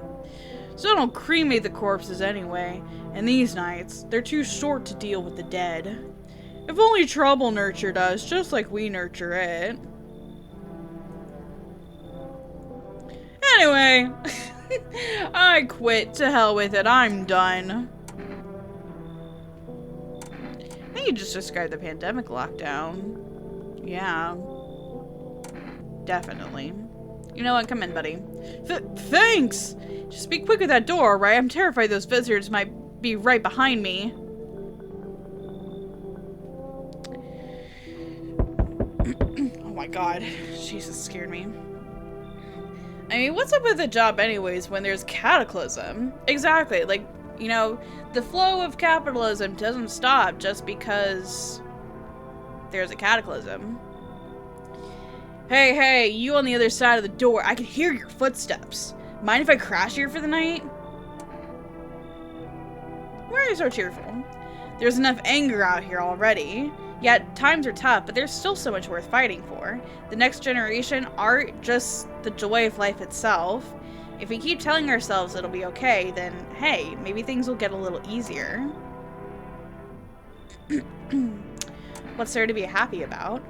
So I don't cremate the corpses anyway. And these nights, they're too short to deal with the dead. If only trouble nurtured us, just like we nurture it. Anyway, I quit. To hell with it. I'm done. I think you just described the pandemic lockdown. Yeah. Definitely. You know what? Come in, buddy. Thanks! Just be quick with that door, right? I'm terrified those visitors might be right behind me. Oh my god. Jesus, scared me. I mean, what's up with the job anyways when there's cataclysm? Exactly. Like, you know, the flow of capitalism doesn't stop just because there's a cataclysm. Hey, you on the other side of the door. I can hear your footsteps. Mind if I crash here for the night? Why are you so cheerful? There's enough anger out here already. Yet, times are tough, but there's still so much worth fighting for. The next generation, art, just the joy of life itself. If we keep telling ourselves it'll be okay, then, hey, maybe things will get a little easier. What's there to be happy about?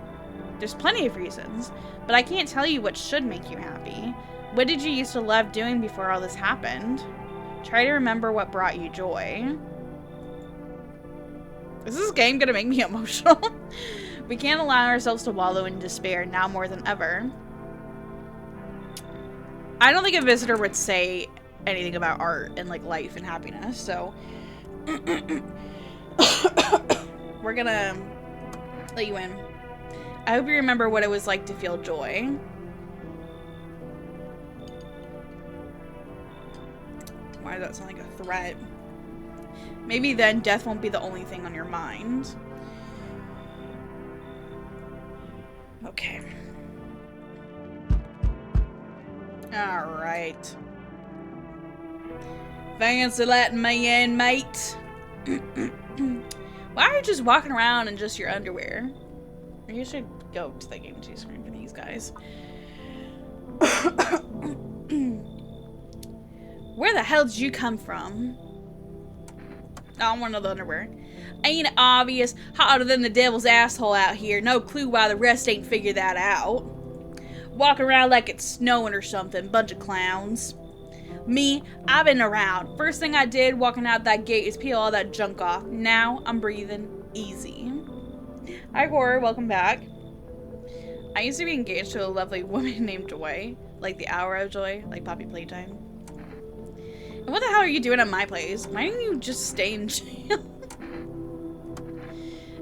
There's plenty of reasons, but I can't tell you what should make you happy. What did you used to love doing before all this happened? Try to remember what brought you joy. Is this game gonna make me emotional? We can't allow ourselves to wallow in despair now more than ever. I don't think a visitor would say anything about art and like life and happiness, so we're gonna let you in. I hope you remember what it was like to feel joy. Why does that sound like a threat? Maybe then death won't be the only thing on your mind. Okay. Alright. Thanks for letting me in, mate. Why are you just walking around in just your underwear? You should go to the game 2 screen for these guys. Where the hell did you come from? I don't want another underwear. Ain't it obvious? Hotter than the devil's asshole out here. No clue why the rest ain't figured that out. Walking around like it's snowing or something. Bunch of clowns. Me, I've been around. First thing I did walking out that gate is peel all that junk off. Now I'm breathing easy. Hi, Horror. Welcome back. I used to be engaged to a lovely woman named Joy. Like the hour of joy. Like Poppy Playtime. And what the hell are you doing at my place? Why didn't you just stay in jail?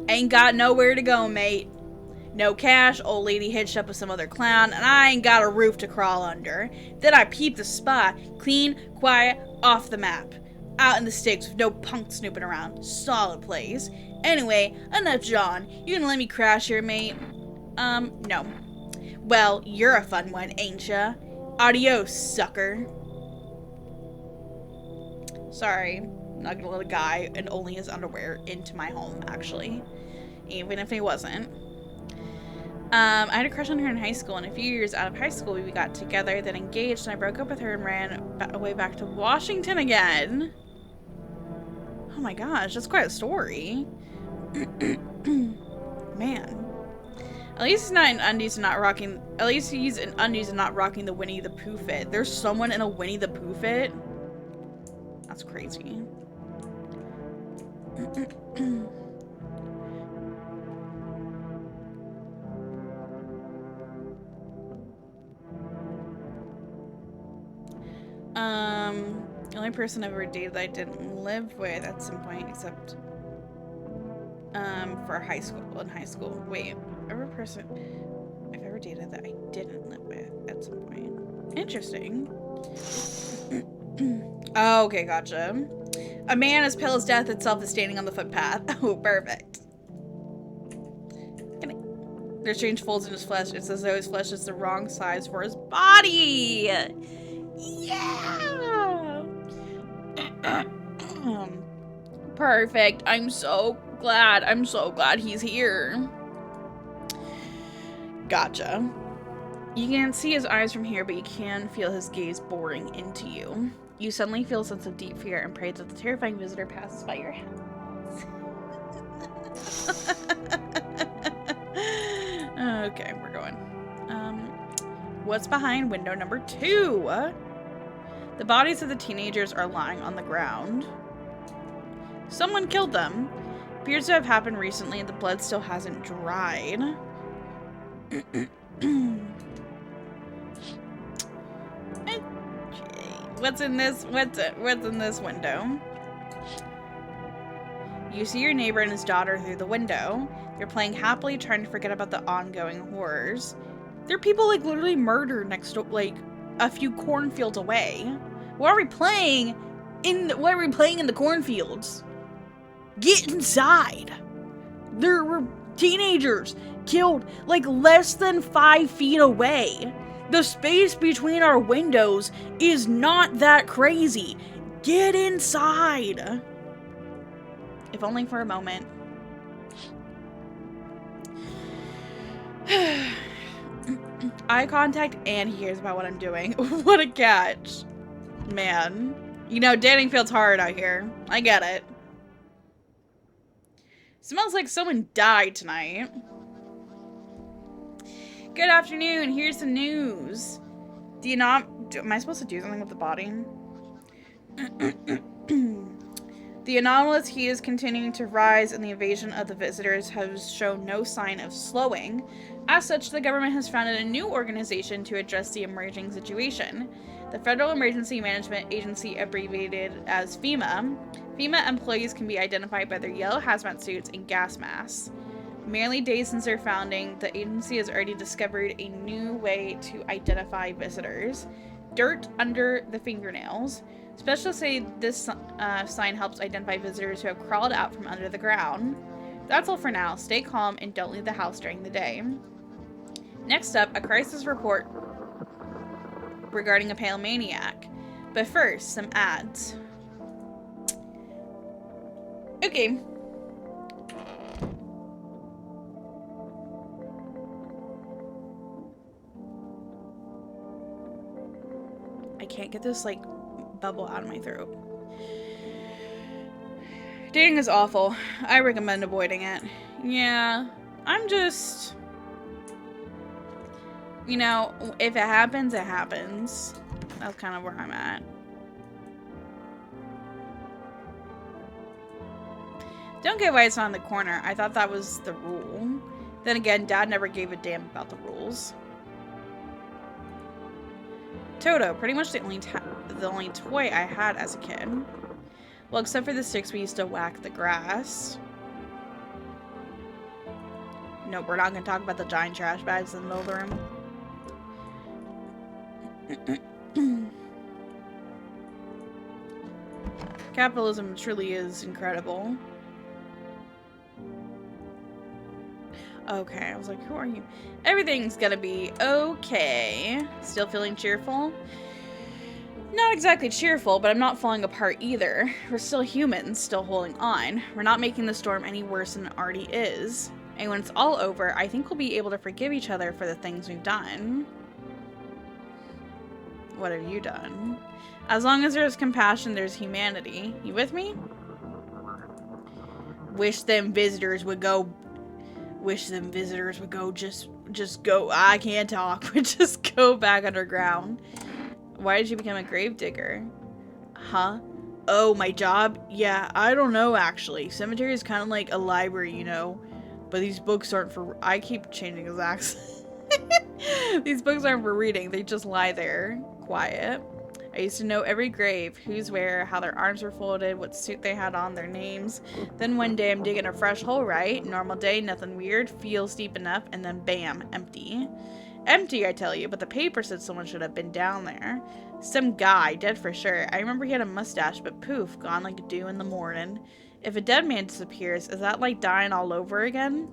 Ain't got nowhere to go, mate. No cash, old lady hitched up with some other clown, and I ain't got a roof to crawl under. Then I peeped the spot. Clean, quiet, off the map. Out in the sticks with no punk snooping around. Solid place. Anyway, enough John. You gonna let me crash here, mate? No. Well, you're a fun one, ain't ya? Adios, sucker. Sorry. I'm not gonna let a guy in only his underwear into my home, actually. Even if he wasn't. I had a crush on her in high school, and a few years out of high school, we got together, then engaged, and I broke up with her and ran away back to Washington again. Oh my gosh, that's quite a story. Man. At least he's not in undies and not rocking. At least he's in undies and not rocking the Winnie the Pooh fit. There's someone in a Winnie the Pooh fit? That's crazy. The only person I've ever dated that I didn't live with at some point, except for high school. In high school, wait, every person I've ever dated that I didn't live with at some point. Interesting. Oh, okay, gotcha. A man as pale as death itself is standing on the footpath. Oh, perfect. There's strange folds in his flesh. It's as though his flesh is the wrong size for his body. Yeah. Perfect. I'm so glad. I'm so glad he's here. Gotcha. You can't see his eyes from here, but you can feel his gaze boring into you. You suddenly feel a sense of deep fear and pray that the terrifying visitor passes by your house. Okay, we're going. What's behind window number 2? The bodies of the teenagers are lying on the ground. Someone killed them. Appears to have happened recently and the blood still hasn't dried. What's in this window? You see your neighbor and his daughter through the window. They're playing happily, trying to forget about the ongoing horrors. There are people like literally murdered next to like a few cornfields away. What are we playing in the cornfields? Get inside. There were teenagers killed like less than 5 feet away. The space between our windows is not that crazy. Get inside. If only for a moment. Eye contact and he hears about what I'm doing. What a catch. Man. You know, dating feels hard out here. I get it. Smells like someone died tonight. Good afternoon. Here's the news. Do you not... am I supposed to do something with the body? The anomalous heat is continuing to rise, and the invasion of the visitors has shown no sign of slowing. As such, the government has founded a new organization to address the emerging situation. The Federal Emergency Management Agency, abbreviated as FEMA. FEMA employees can be identified by their yellow hazmat suits and gas masks. Merely days since their founding, the agency has already discovered a new way to identify visitors: dirt under the fingernails. Specialists say this sign helps identify visitors who have crawled out from under the ground. That's all for now. Stay calm and don't leave the house during the day. Next up, a crisis report regarding a pale maniac. But first, some ads. Okay. I can't get this, like, bubble out of my throat. Dating is awful. I recommend avoiding it. Yeah, I'm just... You know, if it happens, it happens. That's kind of where I'm at. Don't get why it's not in the corner. I thought that was the rule. Then again, Dad never gave a damn about the rules. Toto, pretty much the only toy I had as a kid. Well, except for the sticks we used to whack the grass. Nope, we're not going to talk about the giant trash bags in the middle of the room. Capitalism truly is incredible. Okay, I was like, who are you? Everything's gonna be okay. Still feeling cheerful? Not exactly cheerful, but I'm not falling apart either. We're still humans, still holding on. We're not making the storm any worse than it already is. And when it's all over, I think we'll be able to forgive each other for the things we've done. What have you done? As long as there's compassion, there's humanity. You with me? Wish them visitors would go, just go, I can't talk, would just go back underground. Why did you become a gravedigger? Huh? Oh, my job? Yeah, I don't know, actually. Cemetery is kind of like a library, you know. But these books aren't for... I keep changing his accent. These books aren't for reading. They just lie there, quiet. I used to know every grave, who's where, how their arms were folded, what suit they had on, their names. Then one day I'm digging a fresh hole, right? Normal day, nothing weird, feels deep enough, and then bam, empty. Empty, I tell you, but the paper said someone should have been down there. Some guy, dead for sure. I remember he had a mustache, but poof, gone like dew in the morning. If a dead man disappears, is that like dying all over again?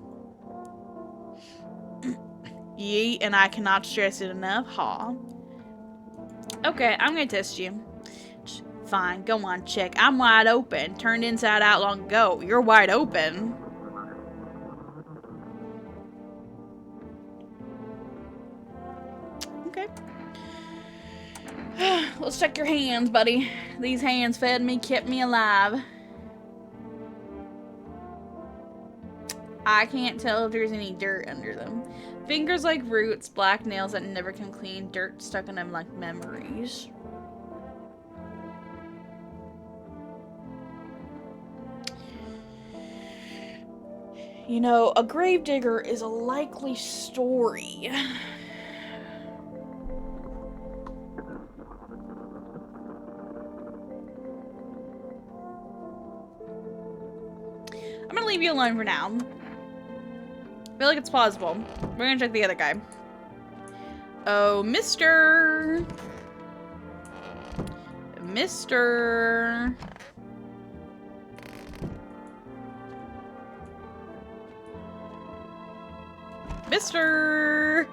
Yee, and I cannot stress it enough, ha. Okay, I'm gonna test you. Fine, go on, check. I'm wide open. Turned inside out long ago. You're wide open. Okay. Let's check your hands, buddy. These hands fed me, kept me alive. I can't tell if there's any dirt under them. Fingers like roots, black nails that never come clean, dirt stuck in them like memories. You know, a gravedigger is a likely story. I'm gonna leave you alone for now. I feel like it's plausible. We're gonna check the other guy. Oh, Mr. Mr. Mr.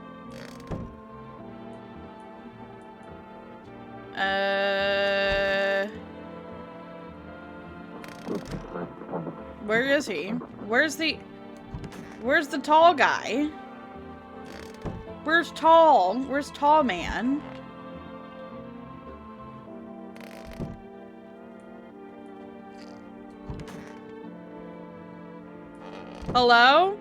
Where is he? Where's the tall guy? Where's tall? Where's tall man? Hello?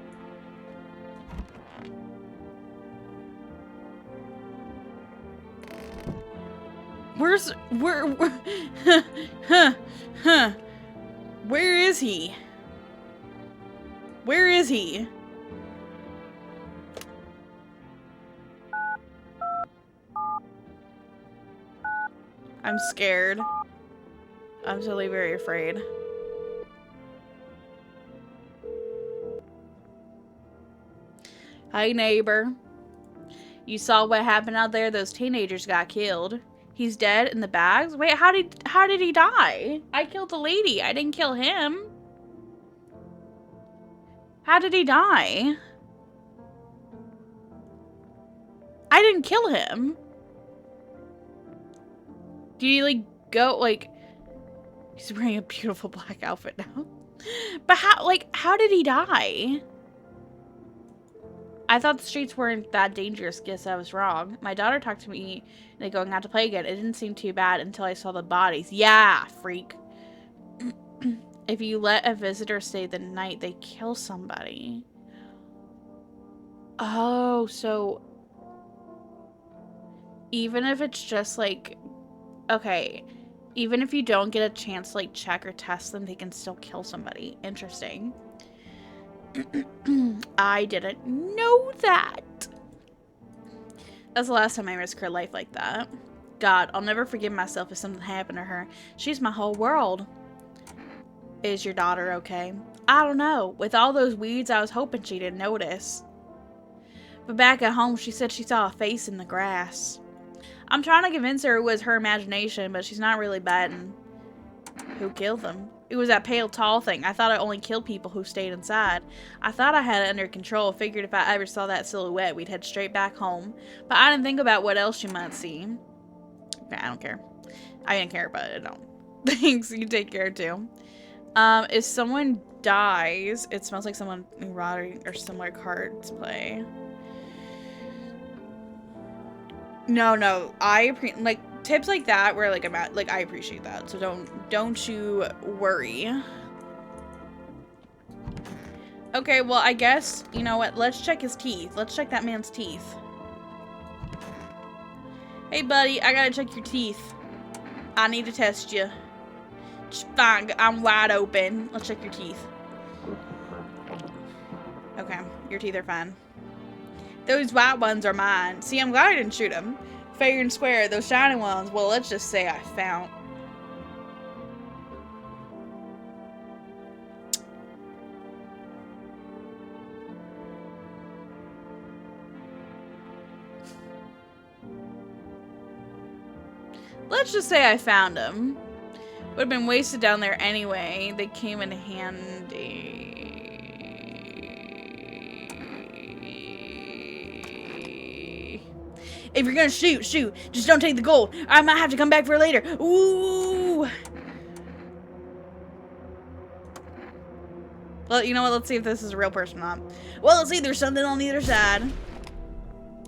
Where Where is he? Where is he? I'm scared. I'm totally very afraid. Hey, neighbor. You saw what happened out there? Those teenagers got killed. He's dead in the bags? Wait, how did he die? I killed the lady. I didn't kill him. How did he die? I didn't kill him. Do you, like, go, like... He's wearing a beautiful black outfit now. But how did he die? I thought the streets weren't that dangerous. Guess I was wrong. My daughter talked to me, like, going out to play again. It didn't seem too bad until I saw the bodies. Yeah, freak. If you let a visitor stay the night, they kill somebody. Oh, so... Even if it's just, like... Okay. Even if you don't get a chance to, like, check or test them, they can still kill somebody. Interesting. I didn't know that. That's the last time I risked her life like that. God, I'll never forgive myself if something happened to her. She's my whole world. Is your daughter okay? I don't know. With all those weeds, I was hoping she didn't notice. But back at home, she said she saw a face in the grass. I'm trying to convince her it was her imagination, but she's not really biting. Who killed them? It was that pale, tall thing. I thought I only killed people who stayed inside. I thought I had it under control. Figured if I ever saw that silhouette, we'd head straight back home. But I didn't think about what else she might see. Okay, I don't care. I didn't care, but I don't. Thanks, you take care too. If someone dies, it smells like someone rotting or similar cards play. No, like tips like that where like I appreciate that. So don't you worry. Okay, well I guess you know what? Let's check his teeth. Let's check that man's teeth. Hey buddy, I gotta check your teeth. I need to test you. Fine, I'm wide open. Let's check your teeth. Okay, your teeth are fine. Those white ones are mine. See, I'm glad I didn't shoot them. Fair and square, those shiny ones, well, let's just say I found. Let's just say I found them. Would have been wasted down there anyway. They came in handy. If you're gonna shoot, shoot. Just don't take the gold. I might have to come back for it later. Ooh. Well, you know what? Let's see if this is a real person or not. Well, let's see. There's something on the other side.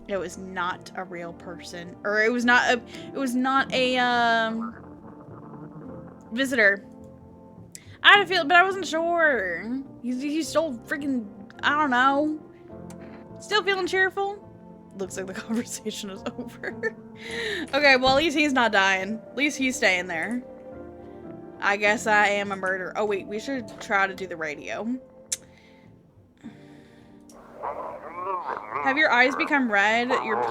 It was not a real person, or it was not a visitor. I had a feel, but I wasn't sure. He's still freaking. I don't know. Still feeling cheerful. Looks like the conversation is over. Okay, well, at least he's not dying. At least he's staying there. I guess I am a murderer. Oh, wait, we should try to do the radio. Have your eyes become red? Your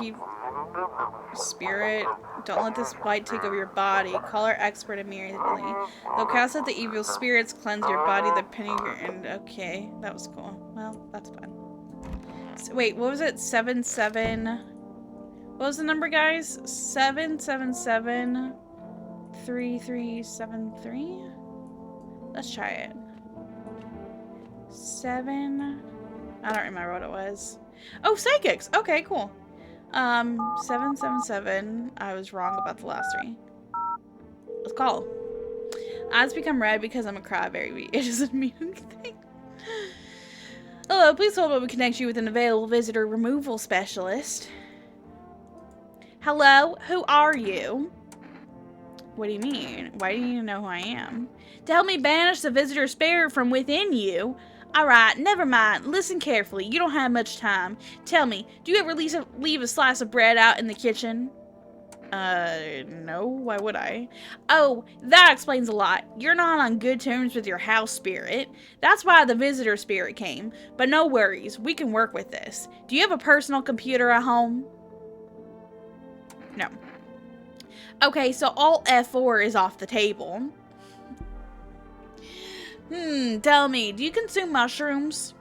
spirit? Don't let this light take over your body. Call our expert immediately. They'll cast out the evil spirits, cleanse your body, the penny, and okay, that was cool. Well, that's fine. Wait, what was it? 77. What was the number, guys? 777-3373. Let's try it. 7. I don't remember what it was. Oh, psychics. Okay, cool. 777. I was wrong about the last 3. Let's call. Eyes become red because I'm a crybaby. It doesn't mean anything. Hello, please hold while we connect you with an available visitor removal specialist. Hello, who are you? What do you mean? Why do you need to know who I am? To help me banish the visitor spirit from within you. Alright, never mind. Listen carefully. You don't have much time. Tell me, do you ever leave a slice of bread out in the kitchen? No, why would I? Oh, that explains a lot. You're not on good terms with your house spirit. That's why the visitor spirit came. But no worries, we can work with this. Do you have a personal computer at home? No. Okay, so Alt F4 is off the table. Tell me, do you consume mushrooms?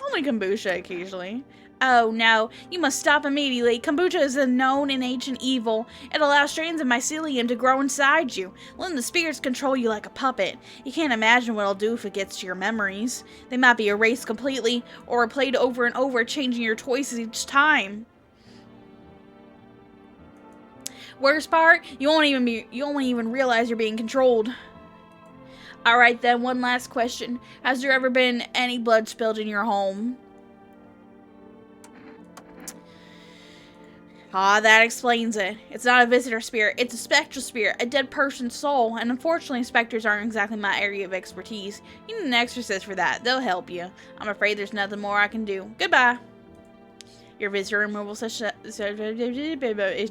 Only kombucha occasionally. Oh no, you must stop immediately. Kombucha is a known and ancient evil. It allows strains of mycelium to grow inside you, letting the spirits control you like a puppet. You can't imagine what it'll do if it gets to your memories. They might be erased completely, or replayed over and over, changing your choices each time. Worst part, you won't even realize you're being controlled. Alright then, one last question. Has there ever been any blood spilled in your home? Ah, that explains it. It's not a visitor spirit, it's a spectral spirit, a dead person's soul, and unfortunately specters aren't exactly my area of expertise. You need an exorcist for that, they'll help you. I'm afraid there's nothing more I can do. Goodbye. Your visitor removal session is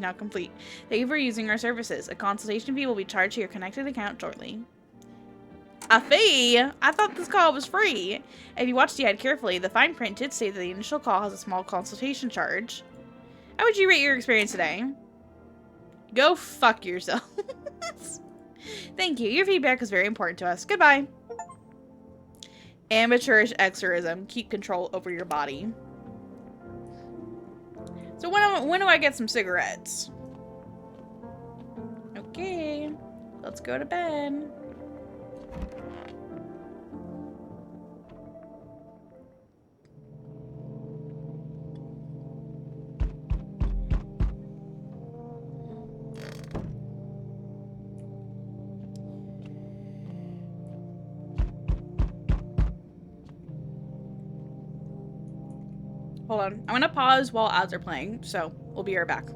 now complete. Thank you for using our services. A consultation fee will be charged to your connected account shortly. A fee? I thought this call was free. If you watched the ad carefully, the fine print did say that the initial call has a small consultation charge. How would you rate your experience today? Go fuck yourself. Thank you. Your feedback is very important to us. Goodbye. Amateurish exorcism. Keep control over your body. So when do I get some cigarettes? Okay. Let's go to bed. Hold on. I'm gonna pause while ads are playing, so we'll be right back.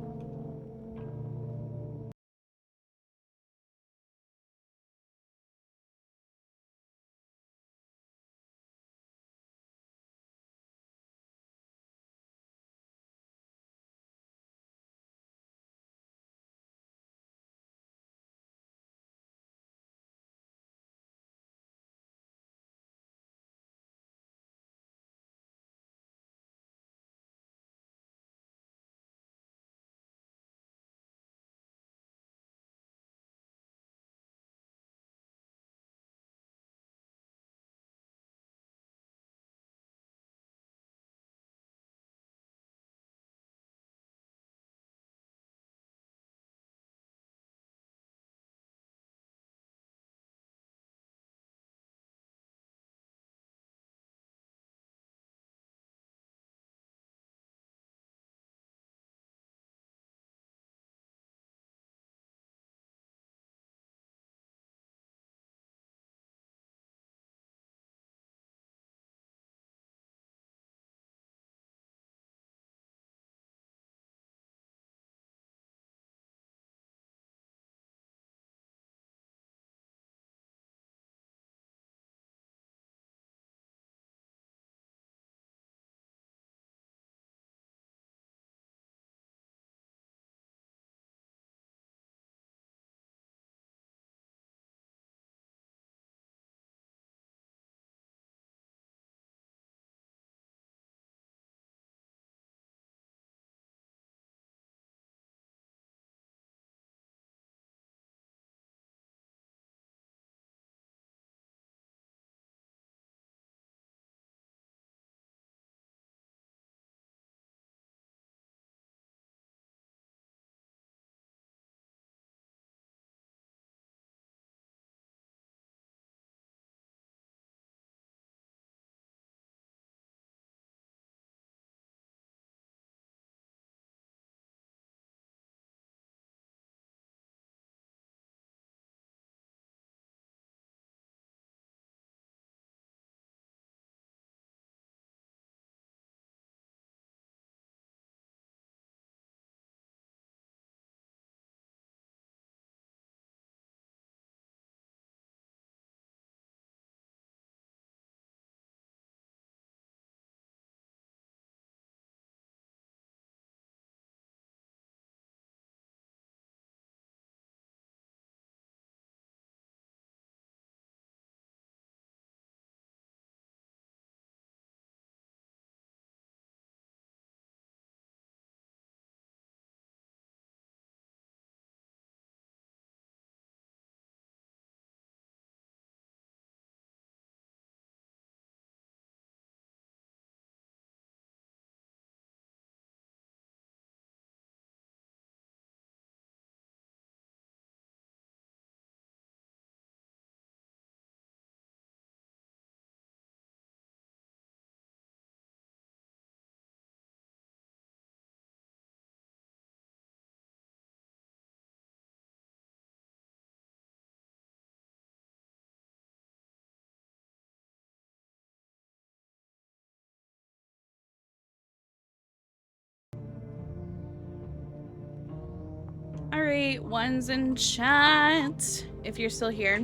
Alright, 1's in chat, if you're still here.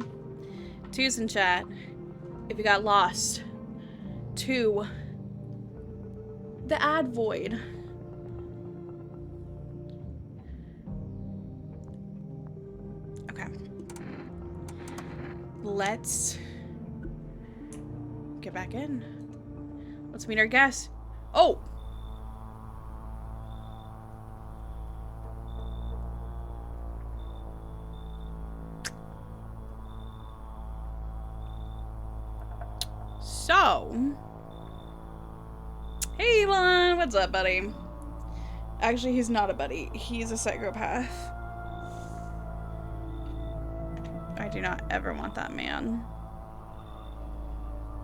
2's in chat, if you got lost. 2. The ad void. Okay. Let's get back in. Let's meet our guest. Oh! So, hey Elon, what's up, buddy? Actually, he's not a buddy. He's a psychopath. I do not ever want that man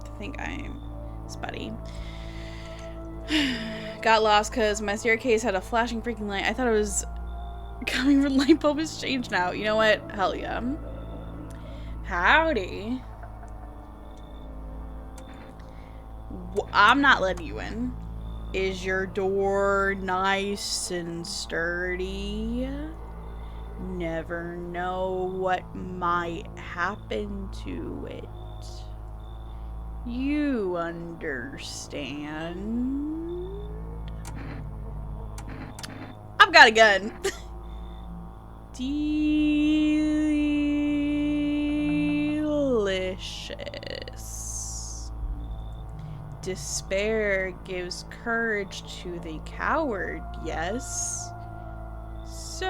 to think I'm his buddy. Got lost because my staircase had a flashing freaking light. I thought it was coming from light bulb is changed now. You know what? Hell yeah. Howdy. I'm not letting you in. Is your door nice and sturdy? Never know what might happen to it. You understand? I've got a gun. Delicious. Despair gives courage to the coward, yes? So,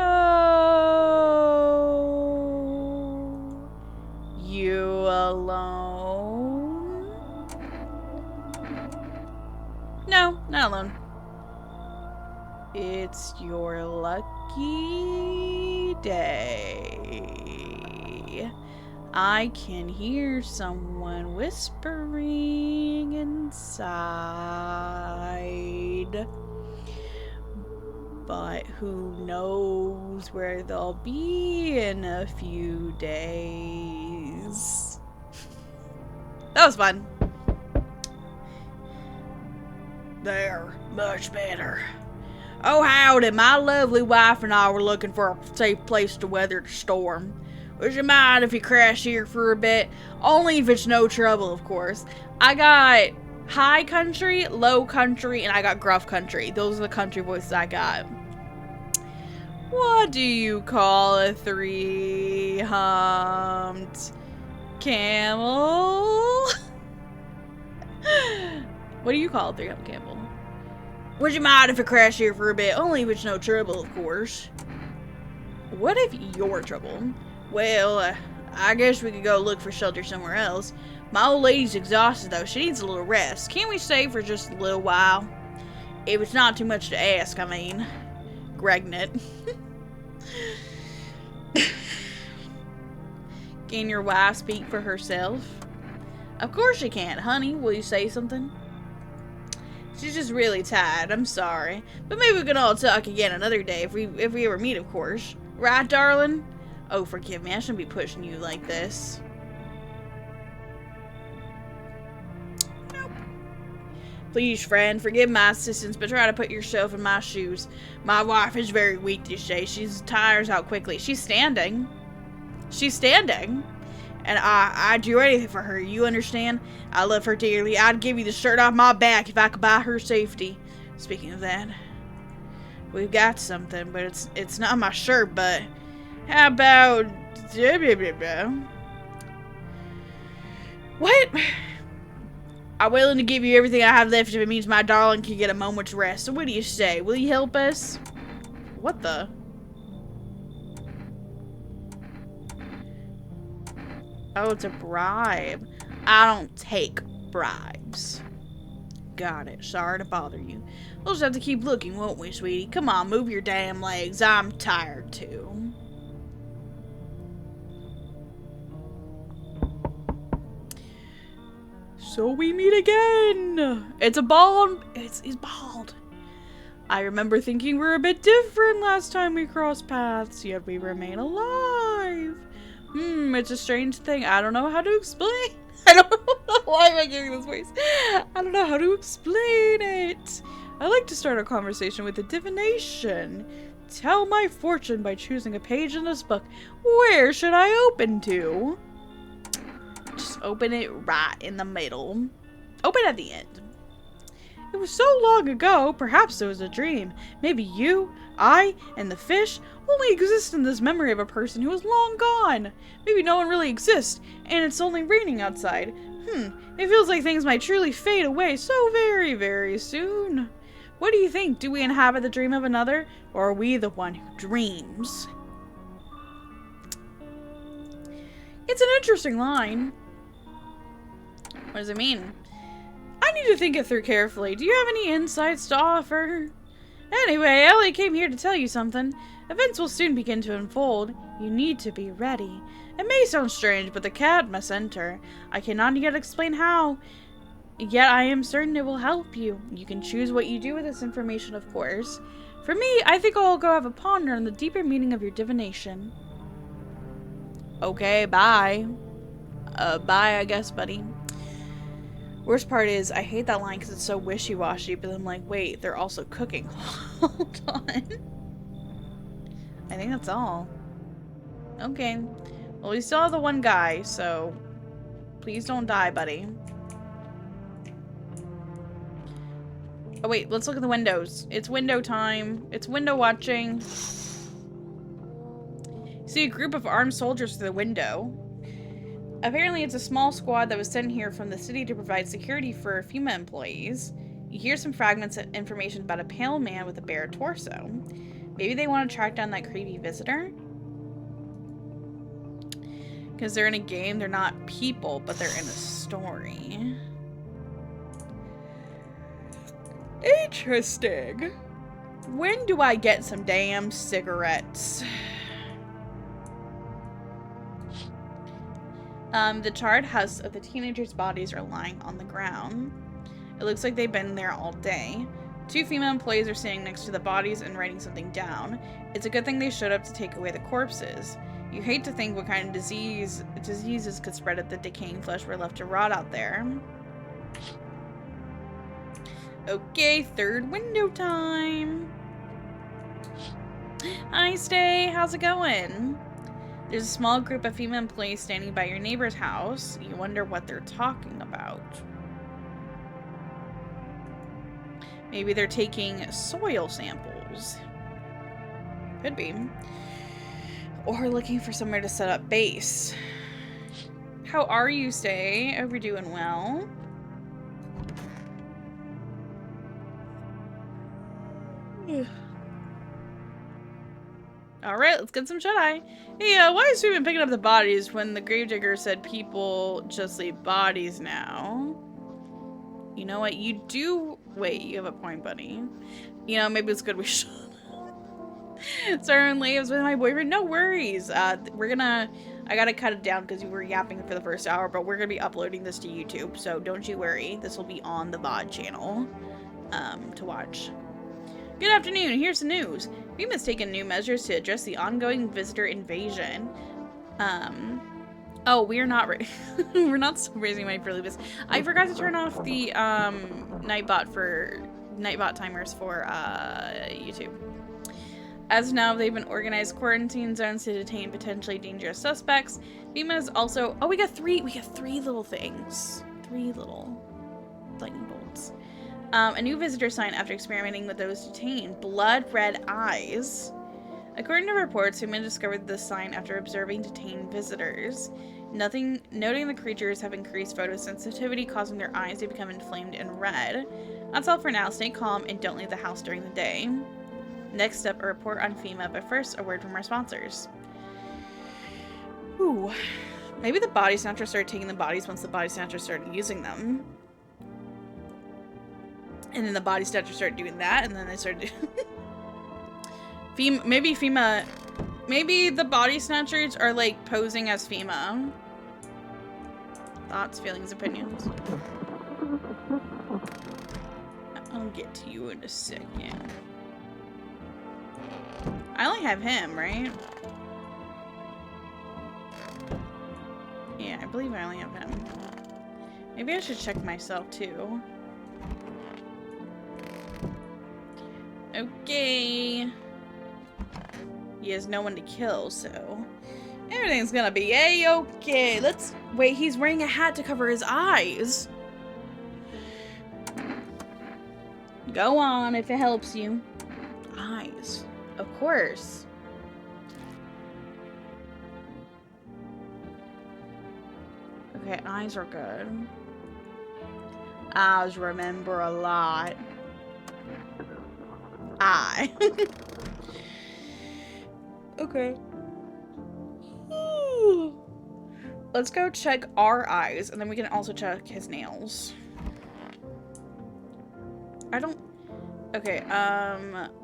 you alone? No, not alone. It's your lucky day. I can hear someone whispering inside. But who knows where they'll be in a few days. That was fun. There, much better. Oh howdy, my lovely wife and I were looking for a safe place to weather the storm. Would you mind if you crash here for a bit? Only if it's no trouble, of course. I got high country, low country, and I got gruff country. Those are the country voices I got. What do you call a 3-humped camel? What do you call a 3-humped camel? Would you mind if I crash here for a bit? Only if it's no trouble, of course. What if you're trouble? Well, I guess we could go look for shelter somewhere else. My old lady's exhausted, though. She needs a little rest. Can't we stay for just a little while? If it's not too much to ask, I mean. Gregnet. Can your wife speak for herself? Of course she can, honey. Will you say something? She's just really tired. I'm sorry. But maybe we can all talk again another day if we ever meet, of course. Right, darling? Oh, forgive me. I shouldn't be pushing you like this. Nope. Please, friend, forgive my assistance, but try to put yourself in my shoes. My wife is very weak this day. She tires out quickly. She's standing. She's standing. And I'd do anything for her, you understand? I love her dearly. I'd give you the shirt off my back if I could buy her safety. Speaking of that, we've got something, but it's not my shirt, but how about... What? I'm willing to give you everything I have left if it means my darling can get a moment's rest. So what do you say? Will you help us? What the... Oh, it's a bribe. I don't take bribes. Got it. Sorry to bother you. We'll just have to keep looking, won't we, sweetie? Come on, move your damn legs. I'm tired, too. So we meet again. It's a bald. He's bald. I remember thinking we were a bit different last time we crossed paths, yet we remain alive. It's a strange thing. I don't know how to explain. I don't know why am I giving this voice. I don't know how to explain it. I like to start a conversation with a divination. tell my fortune by choosing a page in this book. Where should I open to? Just open it right in the middle. Open at the end. It was so long ago, perhaps it was a dream. Maybe you, I, and the fish only exist in this memory of a person who is long gone. Maybe no one really exists, and it's only raining outside. It feels like things might truly fade away so very, very soon. What do you think? Do we inhabit the dream of another, or are we the one who dreams? It's an interesting line. What does it mean? I need to think it through carefully. Do you have any insights to offer? Anyway, Ellie came here to tell you something. Events will soon begin to unfold. You need to be ready. It may sound strange, but the cat must enter. I cannot yet explain how. Yet I am certain it will help you. You can choose what you do with this information, of course. For me, I think I'll go have a ponder on the deeper meaning of your divination. Okay, bye. Bye, I guess, buddy. Worst part is, I hate that line because it's so wishy-washy, but I'm like, wait, they're also cooking. Hold on. I think that's all. Okay. Well, we still have the one guy, so please don't die, buddy. Oh, wait, let's look at the windows. It's window time. It's window watching. See a group of armed soldiers through the window. Apparently, it's a small squad that was sent here from the city to provide security for FEMA employees. You hear some fragments of information about a pale man with a bare torso. Maybe they want to track down that creepy visitor? Because they're in a game, they're not people, but they're in a story. Interesting. When do I get some damn cigarettes? The charred husks of the teenagers' bodies are lying on the ground. It looks like they've been there all day. 2 female employees are standing next to the bodies and writing something down. It's a good thing they showed up to take away the corpses. You hate to think what kind of diseases could spread if the decaying flesh were left to rot out there. Okay, third window time. Hi, Stay. How's it going? There's a small group of female employees standing by your neighbor's house. You wonder what they're talking about. Maybe they're taking soil samples. Could be. Or looking for somewhere to set up base. How are you, Stay? Hope you're doing well. Alright, let's get some shut-eye. Hey, why is Sweetman picking up the bodies when the gravedigger said people just leave bodies now? You know what? You do... Wait, you have a point, buddy. You know, maybe it's good we should. Certain lives with my boyfriend. No worries. We're gonna... I gotta cut it down because you were yapping for the first hour, but we're gonna be uploading this to YouTube, so don't you worry. This will be on the VOD channel to watch. Good afternoon, here's the news. FEMA's taken new measures to address the ongoing visitor invasion. Oh, we're not we're not still raising money for Lupus. I forgot to turn off the Nightbot timers for YouTube. As of now, they've been organized quarantine zones to detain potentially dangerous suspects. FEMA is also we got three little things. 3 little lightning bolts. A new visitor sign after experimenting with those detained. Blood red eyes. According to reports, FEMA discovered this sign after observing detained visitors. Noting the creatures have increased photosensitivity, causing their eyes to become inflamed and red. That's all for now. Stay calm and don't leave the house during the day. Next up, a report on FEMA, but first, a word from our sponsors. Ooh. Maybe the body snatchers started taking the bodies once the body snatchers started using them. And then the body snatchers started doing that, and then they started FEMA, maybe the body snatchers are like posing as FEMA. Thoughts, feelings, opinions. I'll get to you in a second. I only have him, right? Yeah, I believe I only have him. Maybe I should check myself too. Okay. He has no one to kill, so everything's gonna be a-okay. Let's wait. He's wearing a hat to cover his eyes. Go on if it helps you. Eyes, of course. Okay, eyes are good. Eyes remember a lot. Eye. Okay. Let's go check our eyes, and then we can also check his nails. I don't... Okay,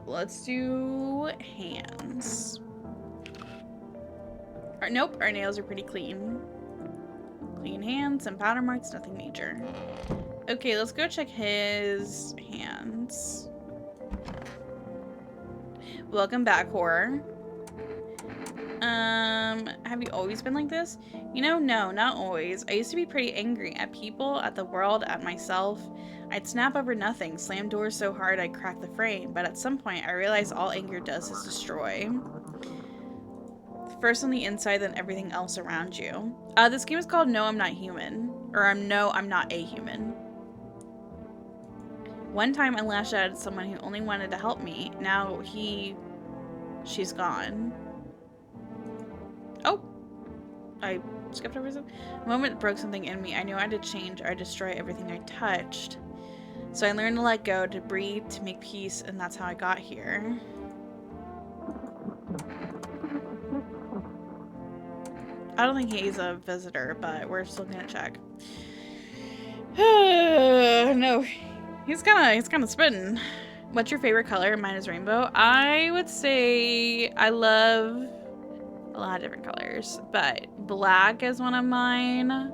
let's do hands. Nope, our nails are pretty clean. Clean hands, some powder marks, nothing major. Okay, let's go check his hands. Welcome back, horror. Have you always been like this? You know, no, not always. I used to be pretty angry at people, at the world, at myself. I'd snap over nothing, slam doors so hard I'd crack the frame, but at some point I realized all anger does is destroy. First on the inside, then everything else around you. This game is called No, I'm Not Human. Or No, I'm Not a Human. One time I lashed out at someone who only wanted to help me. Now she's gone. Oh! I skipped over something. The moment it broke something in me, I knew I had to change or destroy everything I touched. So I learned to let go, to breathe, to make peace, and that's how I got here. I don't think he's a visitor, but we're still gonna check. No, he's kind of spitting. What's your favorite color? Mine is rainbow. I would say I love a lot of different colors, but black is one of mine.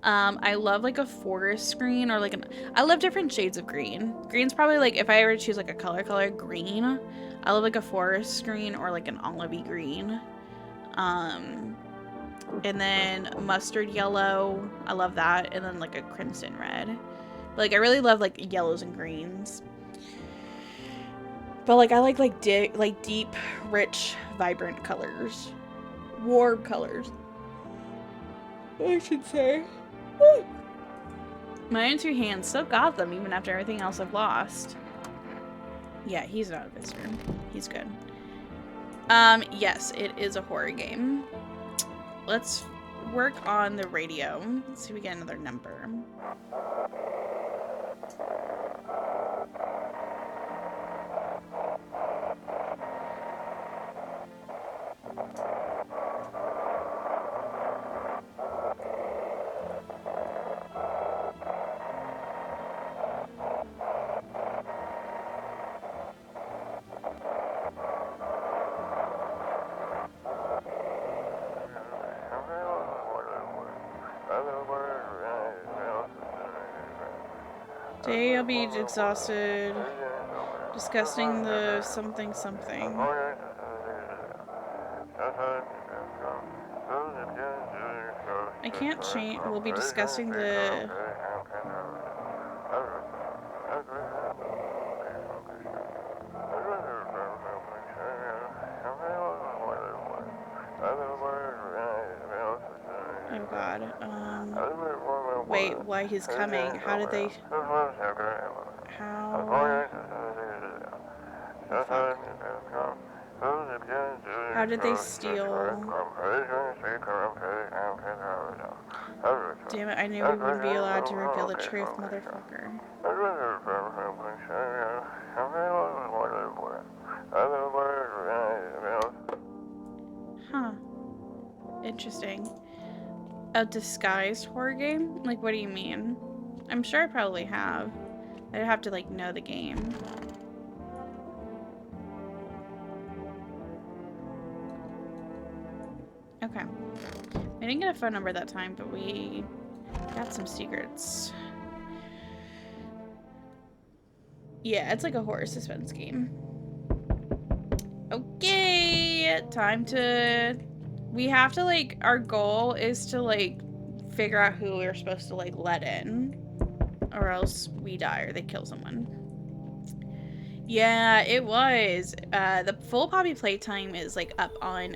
I love like a forest green or like I love different shades of green. Green's probably like, if I ever choose like a color green, I love like a forest green or like an olivey green. And then mustard yellow, I love that. And then like a crimson red. Like I really love like yellows and greens. But like I like deep, rich, vibrant colors. Warm colors, I should say. Woo. My own two hands still got them even after everything else I've lost. Yeah, he's not a visitor. He's good. Yes, it is a horror game. Let's work on the radio. Let's see if we get another number. Today I'll be exhausted, discussing the something. I can't change. We'll be discussing the... Oh god. Wait, why he's coming? How did they... How... Fuck. How did they steal... Damn it, I knew we wouldn't be allowed to reveal the truth, motherfucker. Huh. Interesting. A disguised horror game? Like, what do you mean? I'm sure I probably have. I'd have to, like, know the game. Okay. We didn't get a phone number that time, but we got some secrets. Yeah, it's like a horror suspense game. Okay, time to... We have to, like, our goal is to, like, figure out who we're supposed to, like, let in. Or else we die or they kill someone. Yeah, it was. The full Poppy playtime is like up on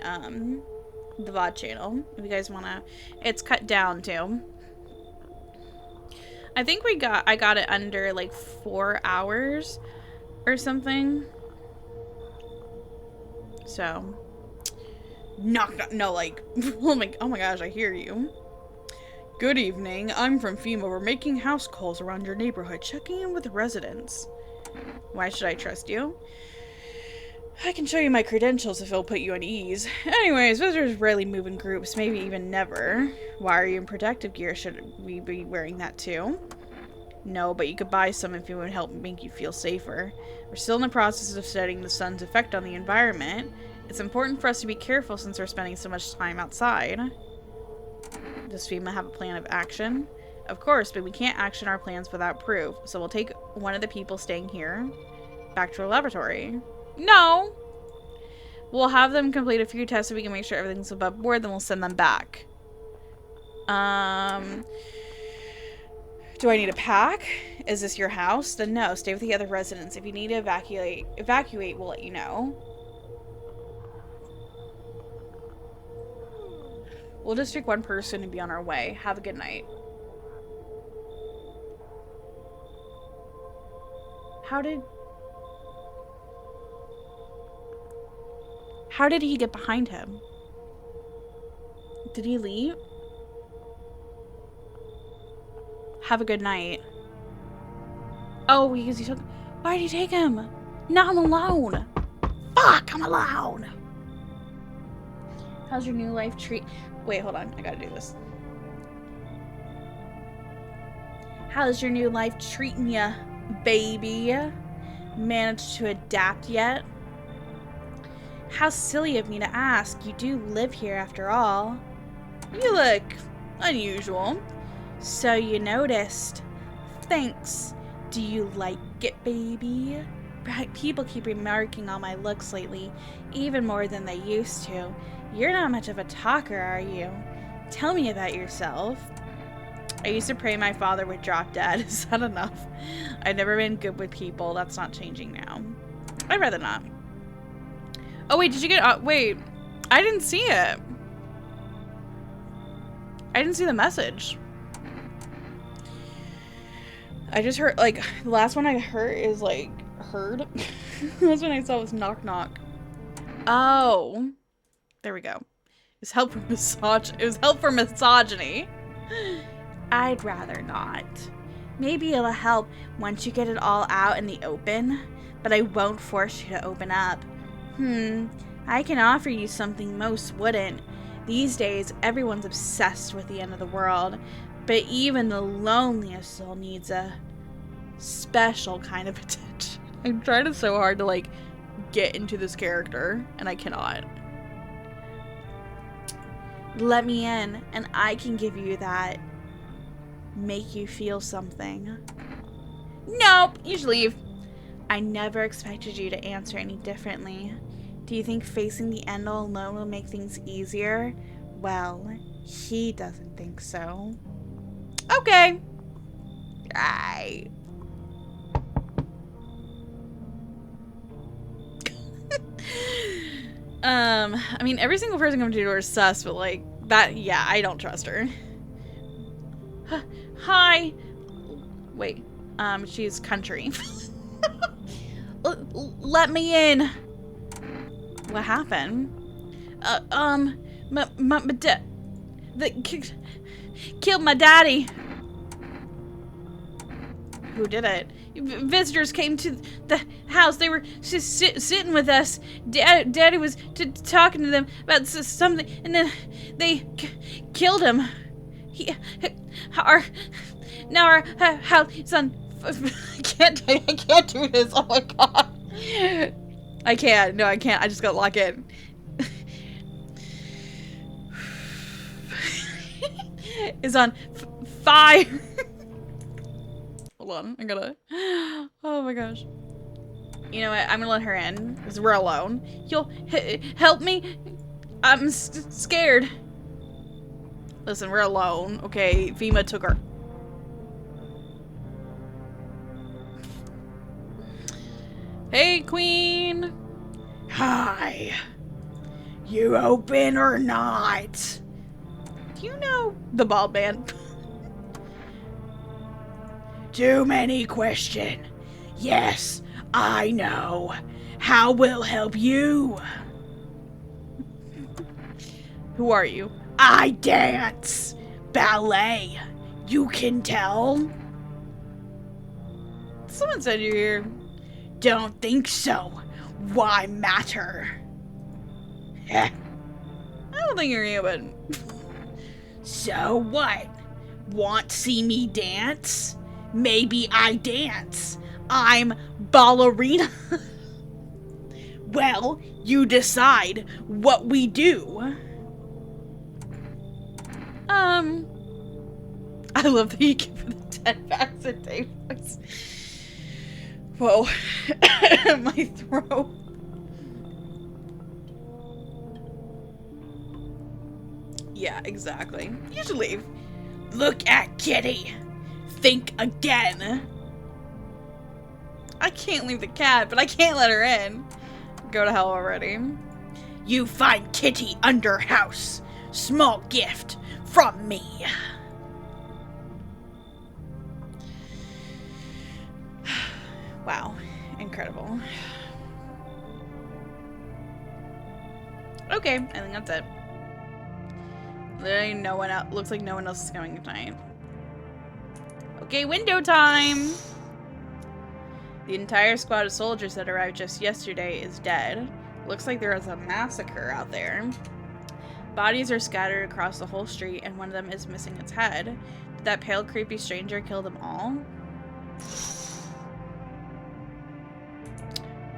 the VOD channel. If you guys wanna, it's cut down too. I think I got it under like 4 hours or something. So, no, like, oh my gosh, I hear you. Good evening. I'm from FEMA. We're making house calls around your neighborhood, checking in with residents. Why should I trust you? I can show you my credentials if it'll put you at ease. Anyways, visitors rarely move in groups, maybe even never. Why are you in protective gear? Should we be wearing that too? No, but you could buy some if it would help make you feel safer. We're still in the process of studying the sun's effect on the environment. It's important for us to be careful since we're spending so much time outside. Does FEMA have a plan of action? Of course, but we can't action our plans without proof, so we'll take one of the people staying here back to a laboratory. No! We'll have them complete a few tests so we can make sure everything's above board, then we'll send them back. Do I need a pack? Is this your house? Then no, stay with the other residents. If you need to evacuate, we'll let you know. We'll just take one person and be on our way. Have a good night. How did he get behind him? Did he leave? Have a good night. Oh, because he took... Why did he take him? Now I'm alone. Fuck, I'm alone. How's your new life treat... Wait, hold on. I gotta do this. How's your new life treating ya, baby? Managed to adapt yet? How silly of me to ask. You do live here after all. You look unusual. So you noticed. Thanks. Do you like it, baby? People keep remarking on my looks lately, even more than they used to. You're not much of a talker, are you? Tell me about yourself. I used to pray my father would drop dead. Is that enough? I've never been good with people. That's not changing now. I'd rather not. Oh, wait, did you get... wait. I didn't see it. I didn't see the message. I just heard, like, the last one I heard is, like, heard. The last one I saw was knock knock. Oh. There we go. It was help for misogyny. I'd rather not. Maybe it'll help once you get it all out in the open, but I won't force you to open up. I can offer you something most wouldn't. These days, everyone's obsessed with the end of the world, but even the loneliest soul needs a special kind of attention. I'm trying so hard to, like, get into this character, and I cannot. Let me in, and I can give you that. Make you feel something. Nope, you should leave. I never expected you to answer any differently. Do you think facing the end all alone will make things easier? Well, he doesn't think so. Okay. Right. I mean, every single person coming to the door is sus, but like, that, yeah, I don't trust her. Hi. Wait, she's country. Let me in. What happened? Killed my daddy. Who did it? Visitors came to the house. They were just sitting with us. Daddy was talking to them about something, and then they killed him. Our house on. I can't do this. Oh my god. I can't. No, I can't. I just gotta lock in. Is on fire. Hold on. I gotta. Oh my gosh. You know what? I'm gonna let her in because we're alone. You'll help me. I'm scared. Listen, we're alone. Okay, FEMA took her. Hey, Queen! Hi. You open or not? Do you know the bald man? Too many question. Yes, I know. How will help you? Who are you? I dance. Ballet. You can tell? Someone said you're here. Don't think so. Why matter? Heh. I don't think you're human. So what? Want see me dance? Maybe I dance. I'm ballerina. Well, you decide what we do. I love that you give her the 10 facts a day voice. Whoa. My throat. Yeah, exactly. You should leave. Look at Kitty. Think again. I can't leave the cat, but I can't let her in. Go to hell already. You find Kitty under house. Small gift from me. Wow. Incredible. Okay, I think that's it. Literally no one else. Looks like no one else is going tonight. Okay, window time! The entire squad of soldiers that arrived just yesterday is dead. Looks like there was a massacre out there. Bodies are scattered across the whole street, and one of them is missing its head. Did that pale, creepy stranger kill them all?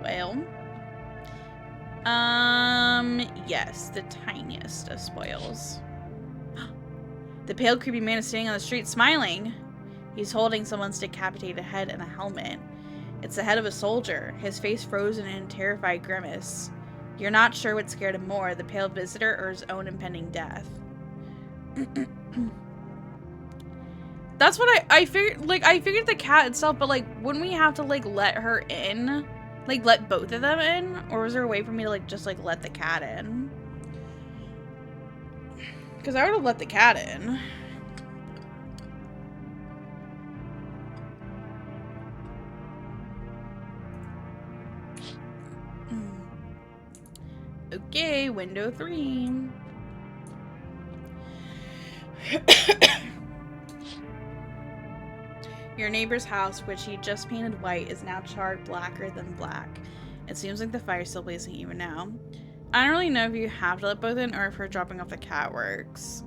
Well. Yes, the tiniest of spoils. The pale, creepy man is standing on the street smiling. He's holding someone's decapitated head and a helmet. It's the head of a soldier, his face frozen in a terrified grimace. You're not sure what scared him more, the pale visitor or his own impending death. That's what I figured. Like, I figured the cat itself, but like, wouldn't we have to like let her in? Like, let both of them in? Or was there a way for me to like just like let the cat in? Because I would have let the cat in. Okay, window 3. Your neighbor's house, which he just painted white, is now charred blacker than black. It seems like the fire's still blazing even now. I don't really know if you have to let both in or if her dropping off the cat works.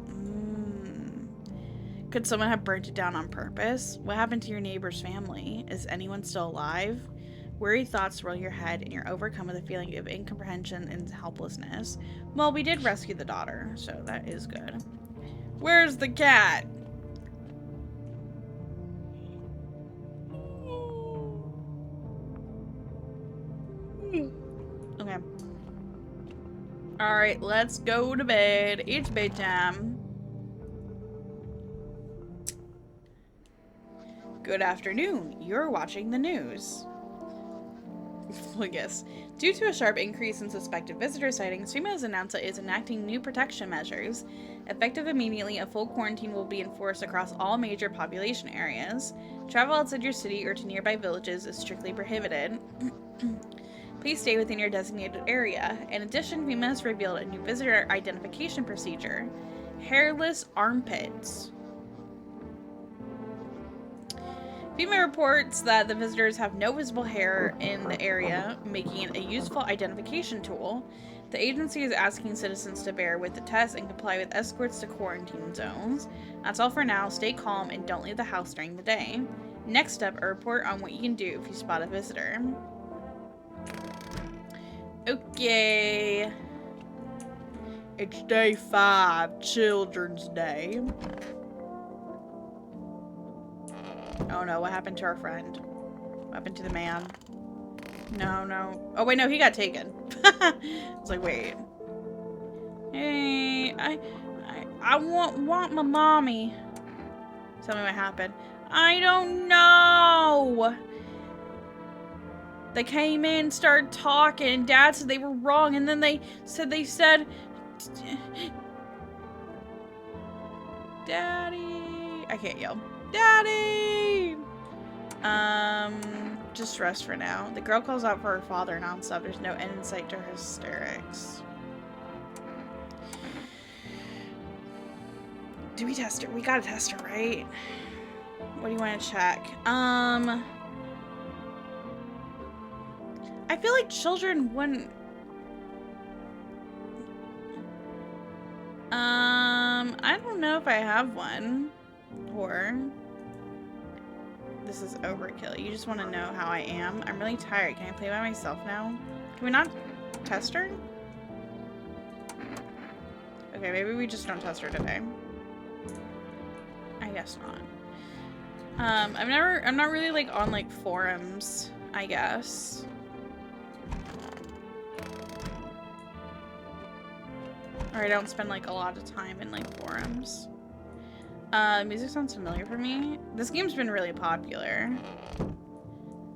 Could someone have burnt it down on purpose? What happened to your neighbor's family? Is anyone still alive? Worried thoughts swirl your head and you're overcome with a feeling of incomprehension and helplessness. Well, we did rescue the daughter, so that is good. Where's the cat? Okay. Alright, let's go to bed. It's bedtime. Good afternoon. You're watching the news. Well, yes. Due to a sharp increase in suspected visitor sightings, FEMA has announced that it is enacting new protection measures. Effective immediately, a full quarantine will be enforced across all major population areas. Travel outside your city or to nearby villages is strictly prohibited. Please stay within your designated area. In addition, FEMA has revealed a new visitor identification procedure. Hairless armpits. FEMA reports that the visitors have no visible hair in the area, making it a useful identification tool. The agency is asking citizens to bear with the test and comply with escorts to quarantine zones. That's all for now. Stay calm and don't leave the house during the day. Next up, a report on what you can do if you spot a visitor. Okay. It's day 5, Children's Day. Oh no, what happened to our friend? What happened to the man? No. Oh wait, no, he got taken. It's like, wait. Hey, I want my mommy. Tell me what happened. I don't know. They came in, started talking, and Dad said they were wrong, and then they said, Daddy, I can't yell. Daddy! Just rest for now. The girl calls out for her father nonstop. There's no end in sight to her hysterics. Do we test her? We gotta test her, right? What do you want to check? I feel like children wouldn't... I don't know if I have one. Or... This is overkill. You just want to know how I am. I'm really tired. Can I play by myself now? Can we not test her? Okay, maybe we just don't test her today. I guess not. I'm not really like on like forums, I guess. Or I don't spend like a lot of time in like forums. Music sounds familiar for me. This game's been really popular.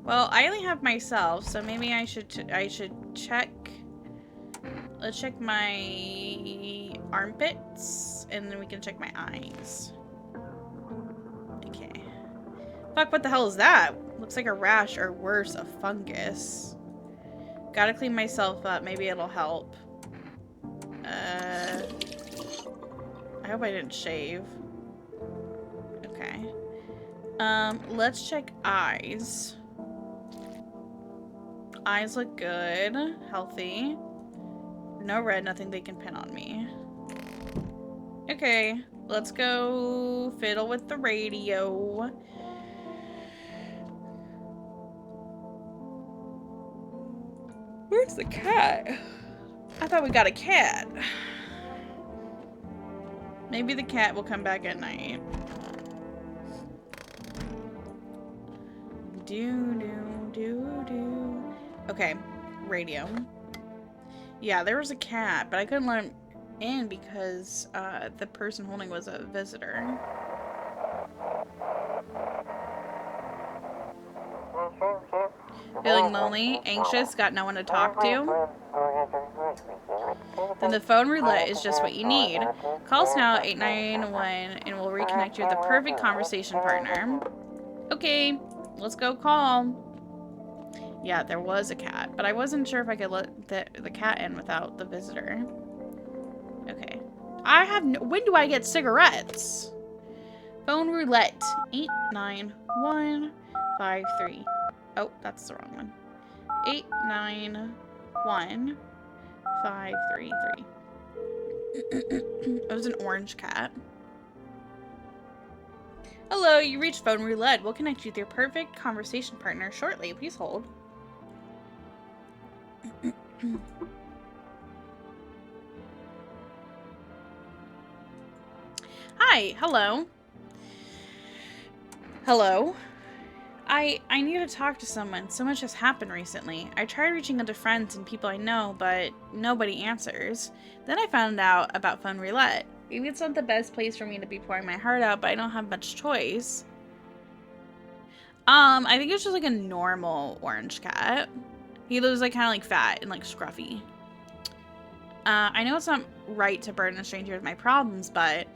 Well, I only have myself, so maybe I should check. Let's check my armpits, and then we can check my eyes. Okay. Fuck, what the hell is that? Looks like a rash, or worse, a fungus. Gotta clean myself up. Maybe it'll help. I hope I didn't shave. Okay. Let's check eyes. Eyes look good. Healthy. No red, nothing they can pin on me. Okay, let's go fiddle with the radio. Where's the cat? I thought we got a cat. Maybe the cat will come back at night. Okay, radio. Yeah, there was a cat, but I couldn't let him in because the person holding was a visitor. Feeling lonely, anxious, got no one to talk to? Then the phone roulette is just what you need. Call us now at 891 and we'll reconnect you with the perfect conversation partner. Okay, let's go call. Yeah, there was a cat, but I wasn't sure if I could let the cat in without the visitor. Okay. I have no... When do I get cigarettes? Phone roulette. 89153. Oh, that's the wrong one. 891533. It was an orange cat. Hello, you reached phone roulette. We'll connect you with your perfect conversation partner shortly. Please hold. Hi, hello. Hello. I need to talk to someone. So much has happened recently. I tried reaching out to friends and people I know, but nobody answers. Then I found out about phone roulette. Maybe it's not the best place for me to be pouring my heart out, but I don't have much choice. I think it's just like a normal orange cat. He was like kind of like fat and like scruffy. I know it's not right to burden a stranger with my problems, but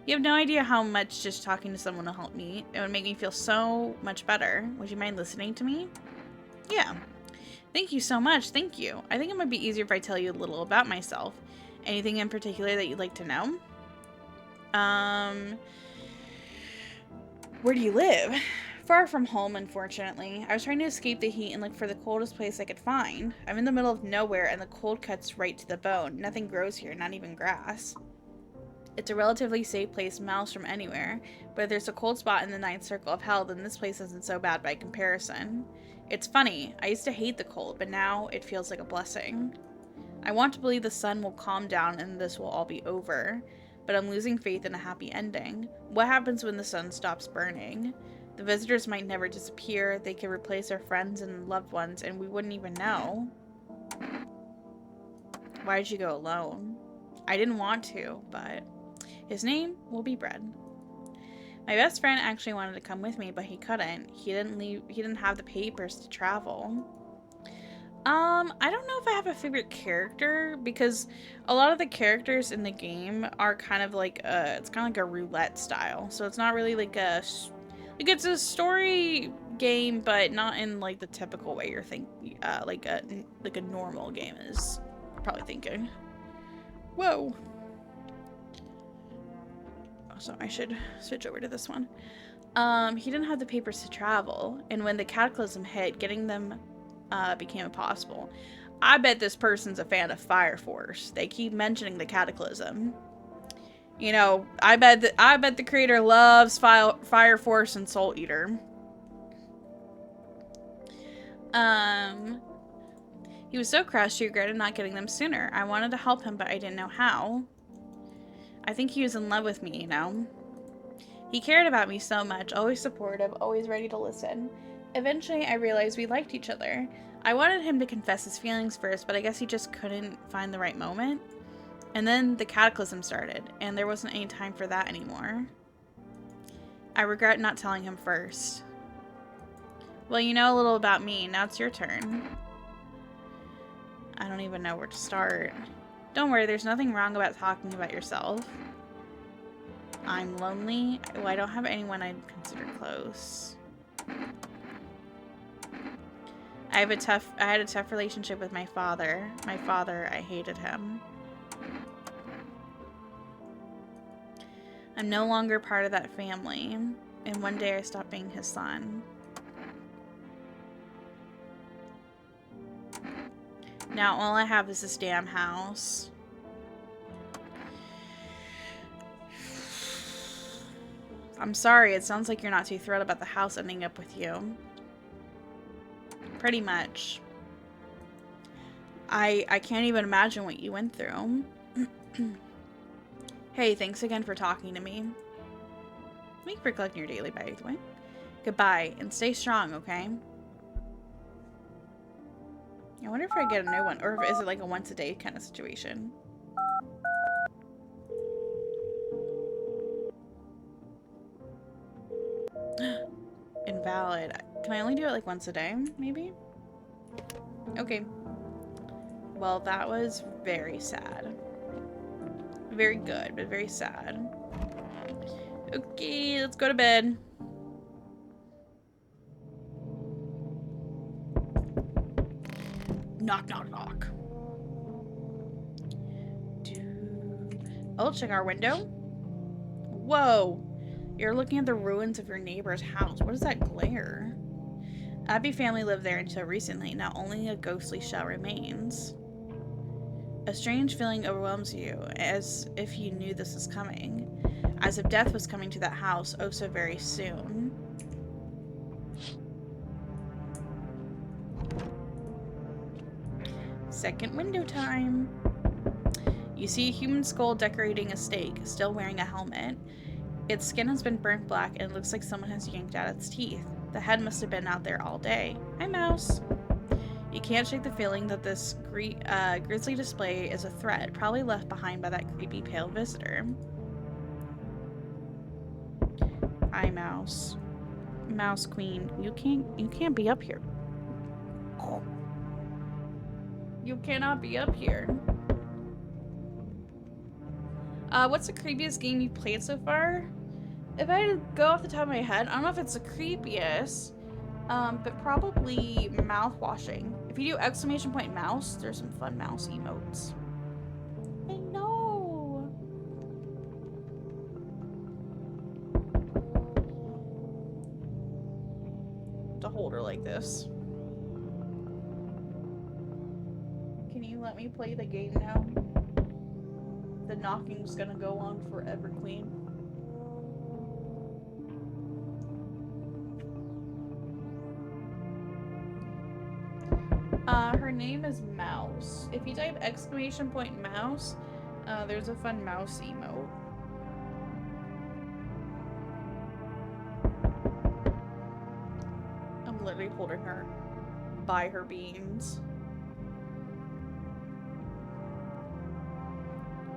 you have no idea how much just talking to someone will help me. It would make me feel so much better. Would you mind listening to me? Yeah. Thank you so much. Thank you. I think it might be easier if I tell you a little about myself. Anything in particular that you'd like to know? Where do you live? Far from home, unfortunately. I was trying to escape the heat and look for the coldest place I could find. I'm in the middle of nowhere and the cold cuts right to the bone. Nothing grows here, not even grass. It's a relatively safe place miles from anywhere, but if there's a cold spot in the ninth circle of hell, then this place isn't so bad by comparison. It's funny, I used to hate the cold, but now it feels like a blessing. I want to believe the sun will calm down and this will all be over, but I'm losing faith in a happy ending. What happens when the sun stops burning? The visitors might never disappear, they could replace our friends and loved ones, and we wouldn't even know. Why did you go alone? I didn't want to, but... His name will be Bread. My best friend actually wanted to come with me, but he couldn't. He didn't have the papers to travel. I don't know if I have a favorite character because a lot of the characters in the game are kind of like it's kind of like a roulette style. So it's not really like like it's a story game, but not in like the typical way you're thinking, like a normal game is probably thinking. Whoa. Oh, so I should switch over to this one. He didn't have the papers to travel, and when the cataclysm hit, getting them became impossible. I bet this person's a fan of Fire Force. They keep mentioning the cataclysm. You know, I bet the creator loves Fire Force and Soul Eater. Um, he was so crushed he regretted not getting them sooner. I wanted to help him, but I didn't know how. I think he was in love with me, you know. He cared about me so much, always supportive, always ready to listen. Eventually, I realized we liked each other. I wanted him to confess his feelings first, but I guess he just couldn't find the right moment. And then the cataclysm started, and there wasn't any time for that anymore. I regret not telling him first. Well, you know a little about me. Now it's your turn. I don't even know where to start. Don't worry, there's nothing wrong about talking about yourself. I'm lonely. Well, I don't have anyone I'd consider close. I had a tough relationship with my father. I hated him. I'm no longer part of that family, and one day I stopped being his son. Now all I have is this damn house. I'm sorry, it sounds like you're not too thrilled about the house ending up with you. Pretty much. I can't even imagine what you went through. Hey, thanks again for talking to me. Thank you for collecting your daily, by the way. Goodbye, and stay strong, okay? I wonder if I get a new one, or is it like a once a day kind of situation? Invalid. Can I only do it like once a day, maybe? Okay. Well, that was very sad. Very good, but very sad. Okay, let's go to bed. Knock, knock, knock. Oh, check our window. Whoa. You're looking at the ruins of your neighbor's house. What is that glare? Abby family lived there until recently. Now only a ghostly shell remains. A strange feeling overwhelms you, as if you knew this was coming. As if death was coming to that house oh so very soon. Second window time. You see a human skull decorating a stake, still wearing a helmet. Its skin has been burnt black and it looks like someone has yanked out its teeth. The head must have been out there all day. Hi, mouse. You can't shake the feeling that this grisly display is a threat, probably left behind by that creepy pale visitor. Hi, mouse. Mouse queen, you can't be up here. You cannot be up here. What's the creepiest game you've played so far? If I had to go off the top of my head, I don't know if it's the creepiest, but probably mouth washing. If you do exclamation point mouse, there's some fun mouse emotes. I know. To hold her like this. Can you let me play the game now? The knocking's gonna go on forever, queen. Her name is Mouse. If you type exclamation point mouse, there's a fun mouse emote. I'm literally holding her by her beans.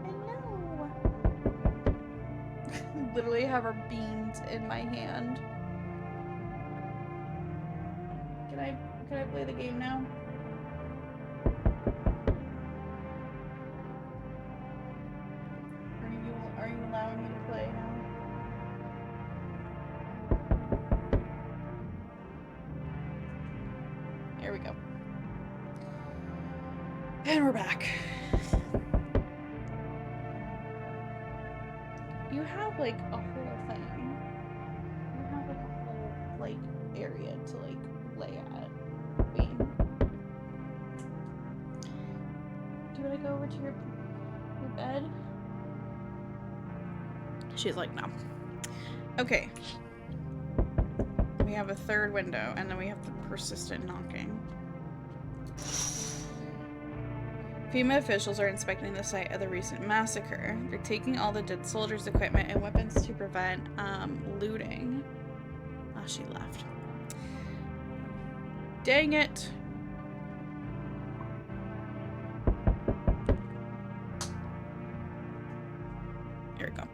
I know. Literally have her beans in my hand. Can I play the game now? And we're back. You have like a whole thing. You have like a whole like area to like lay at. Wait. Do you want to go over to your bed? She's like, no. Okay. We have a third window, and then we have the persistent knocking. FEMA officials are inspecting the site of the recent massacre. They're taking all the dead soldiers' equipment and weapons to prevent looting. Oh, she left. Dang it. Here we go.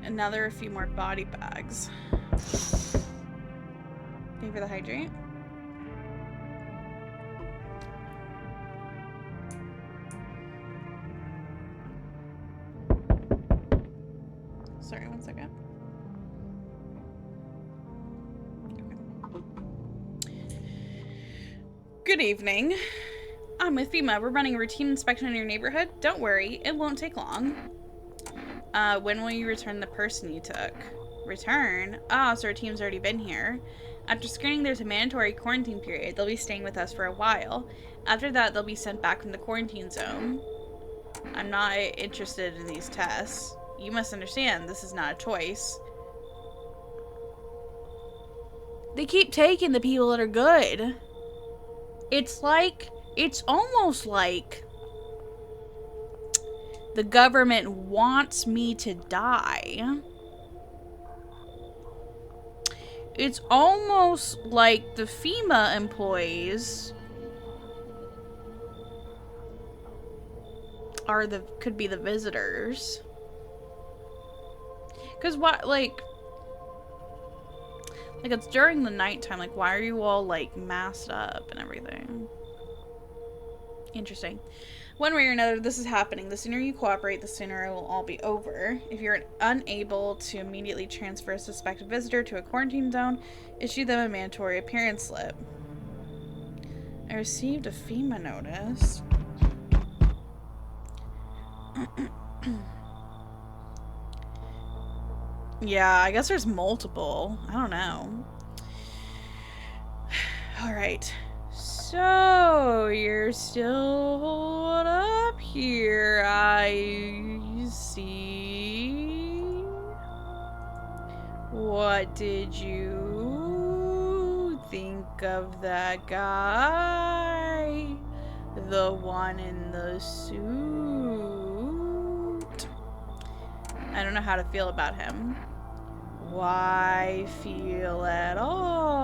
And now there are a few more body bags. Pay for the hydrate. Sorry, one second. Good evening. I'm with FEMA. We're running a routine inspection in your neighborhood. Don't worry, it won't take long. When will you return the person you took? Return? Ah, so our team's already been here. After screening, there's a mandatory quarantine period. They'll be staying with us for a while. After that, they'll be sent back from the quarantine zone. I'm not interested in these tests. You must understand, this is not a choice. They keep taking the people that are good. It's almost like the government wants me to die. It's almost like the FEMA employees could be the visitors. Cause what, like it's during the nighttime. Like, why are you all like masked up and everything? Interesting. One way or another, this is happening. The sooner you cooperate, the sooner it will all be over. If you're unable to immediately transfer a suspected visitor to a quarantine zone, issue them a mandatory appearance slip. I received a FEMA notice. Yeah, I guess there's multiple. I don't know. Alright. So, you're still holed up here, I see. What did you think of that guy? The one in the suit? I don't know how to feel about him. Why feel at all?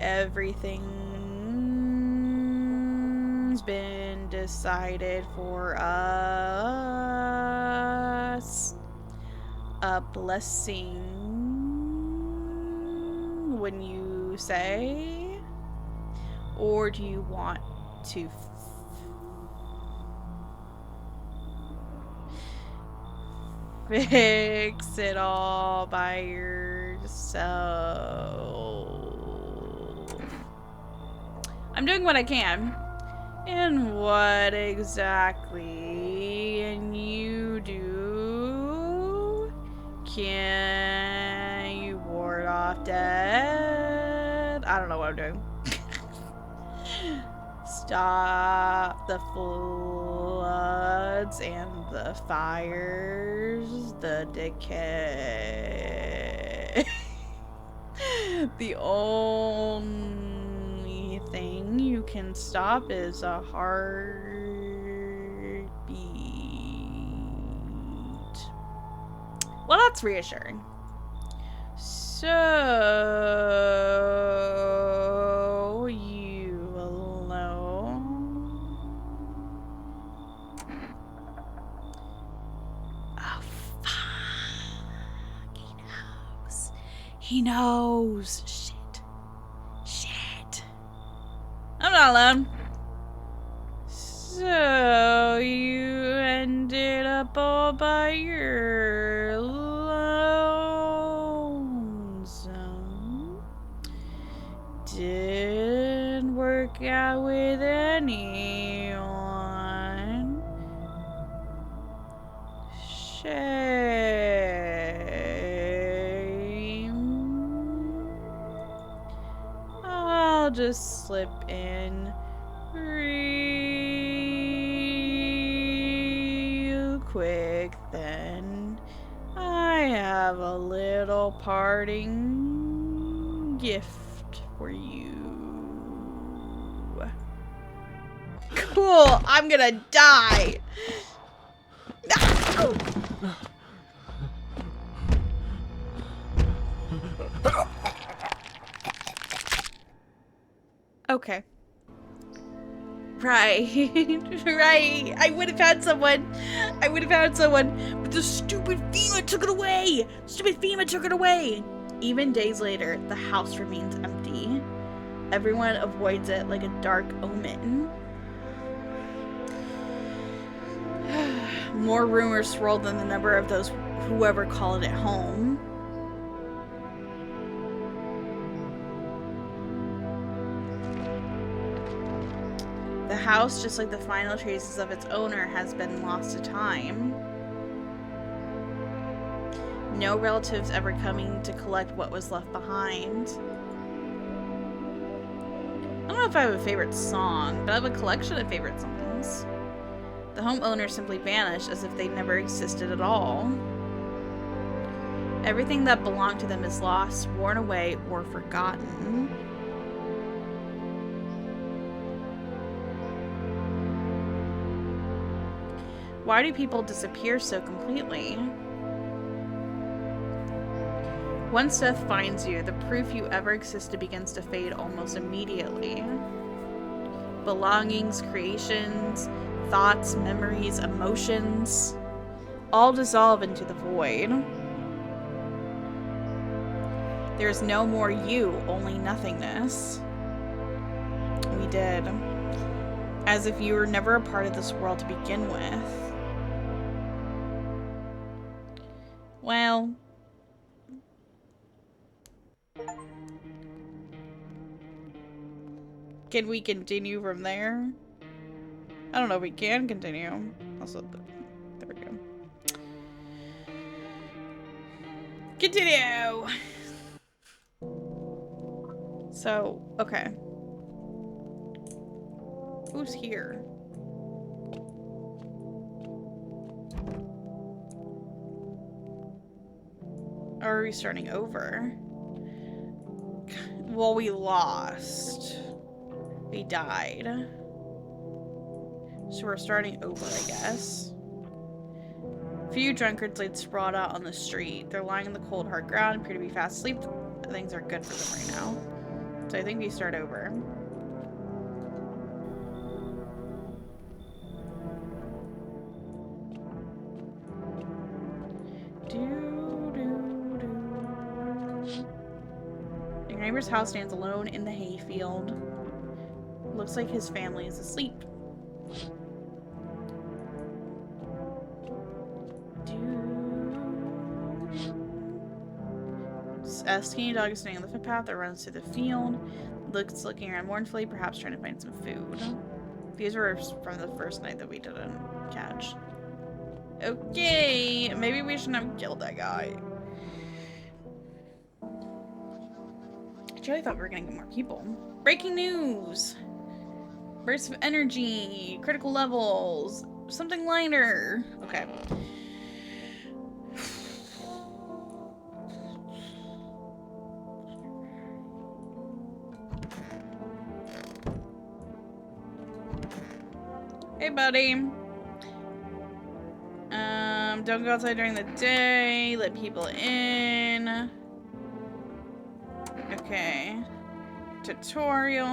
Everything's been decided for us. A blessing, wouldn't you say? Or do you want to fix it all by yourself? I'm doing what I can. And what exactly can you do? Can you ward off death? I don't know what I'm doing. Stop the floods and the fires, the decay. The only thing you can stop is a heartbeat. Well, that's reassuring. So, you alone? Oh, fuck. He knows. He knows. Shit. I'm not alone. So, you ended up all by your lonesome. didn't work out with anyone. Shame. I'll just slip in real quick then. I have a little parting gift for you. Cool, I'm gonna die. No! Okay. Right. Right. I would have had someone. But the stupid FEMA took it away. Even days later, the house remains empty. Everyone avoids it like a dark omen. More rumors swirl than the number of those whoever called it home. The house, just like the final traces of its owner, has been lost to time. No relatives ever coming to collect what was left behind. I don't know if I have a favorite song, but I have a collection of favorite songs. The homeowner simply vanished as if they never existed at all. Everything that belonged to them is lost, worn away, or forgotten. Why do people disappear so completely? Once death finds you, the proof you ever existed begins to fade almost immediately. Belongings, creations, thoughts, memories, emotions, all dissolve into the void. There is no more you, only nothingness. We did. As if you were never a part of this world to begin with. Well... Can we continue from there? I don't know if we can continue. Also, there we go. Continue! So, okay. Who's here? Or are we starting over? Well, we lost. We died. So we're starting over, I guess. Few drunkards laid sprawled out on the street. They're lying on the cold, hard ground, appear to be fast asleep. Things are good for them right now. So I think we start over. Your neighbor's house stands alone in the hayfield. Looks like his family is asleep. A skinny dog is standing on the footpath that runs through the field. Looking around mournfully, perhaps trying to find some food. These were from the first night that we didn't catch. Okay, maybe we shouldn't have killed that guy. I really thought we were gonna get more people. Breaking news! Bursts of energy, critical levels, something lighter. Okay. Hey, buddy. Don't go outside during the day. Let people in. Okay. Tutorial.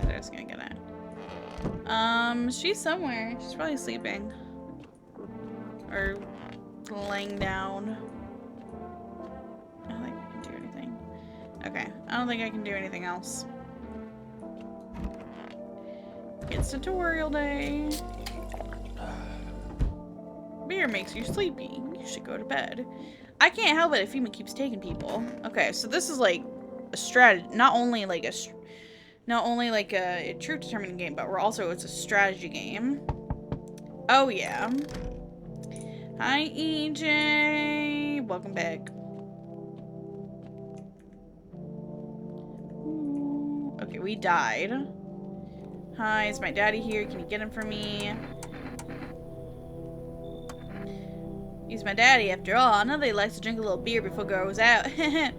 They're just gonna get it. She's somewhere. She's probably sleeping. Or laying down. I don't think I can do anything. Okay, I don't think I can do anything else. It's tutorial day. Beer makes you sleepy. You should go to bed. I can't help it if Fema keeps taking people. Okay, so this is like a strategy, not only like a truth determining game, but it's a strategy game. Oh yeah. Hi EJ, welcome back. Okay, we died. Hi, is my daddy here? Can you get him for me? He's my daddy after all. I know that he likes to drink a little beer before goes out. He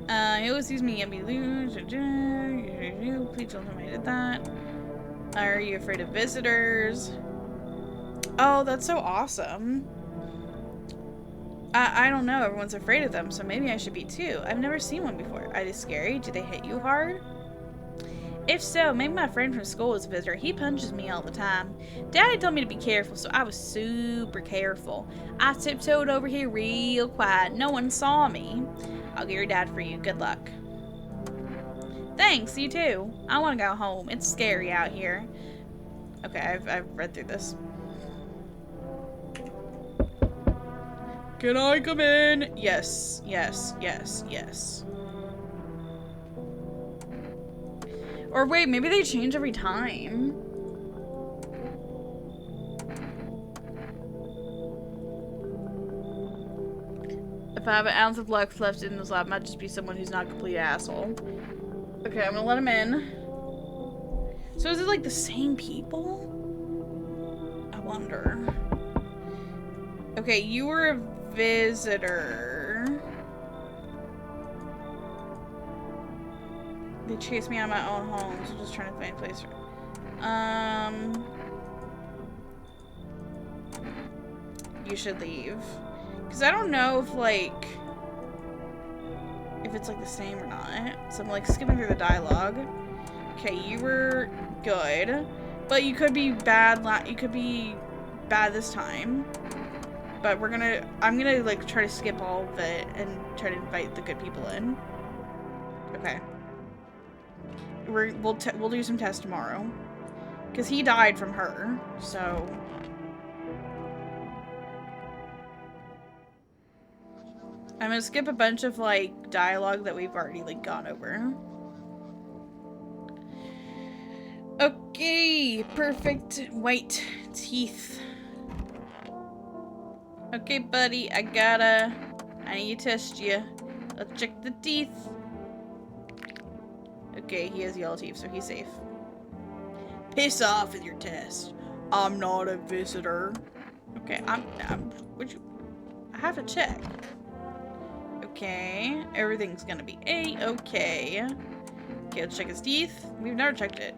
always sees me and be loose. Please don't tell me I did that. Are you afraid of visitors? Oh, that's so awesome. I don't know. Everyone's afraid of them, so maybe I should be too. I've never seen one before. Are they scary? Do they hit you hard? If so, maybe my friend from school is a visitor. He punches me all the time. Daddy told me to be careful, so I was super careful. I tiptoed over here real quiet. No one saw me. I'll get your dad for you. Good luck. Thanks, you too. I want to go home. It's scary out here. Okay, I've read through this. Can I come in? Yes, yes, yes, yes. Or wait, maybe they change every time. If I have an ounce of luck left in this lab, I might just be someone who's not a complete asshole. Okay, I'm gonna let him in. So is it like the same people? I wonder. Okay, you were a visitor. They chased me out of my own home, so just trying to find a place for you should leave. Because I don't know if it's like the same or not. So I'm like skipping through the dialogue. Okay, you were good. But you could be bad you could be bad this time. But I'm gonna like try to skip all of it and try to invite the good people in. Okay. We'll do some tests tomorrow. Because he died from her, so... I'm gonna skip a bunch of, like, dialogue that we've already, like, gone over. Okay, perfect white teeth. Okay, buddy, I need to test you. Let's check the teeth. Okay, he has yellow teeth, so he's safe. Piss off with your test. I'm not a visitor. Okay, I have to check. Okay, everything's gonna be A-okay. Okay, let's check his teeth. We've never checked it.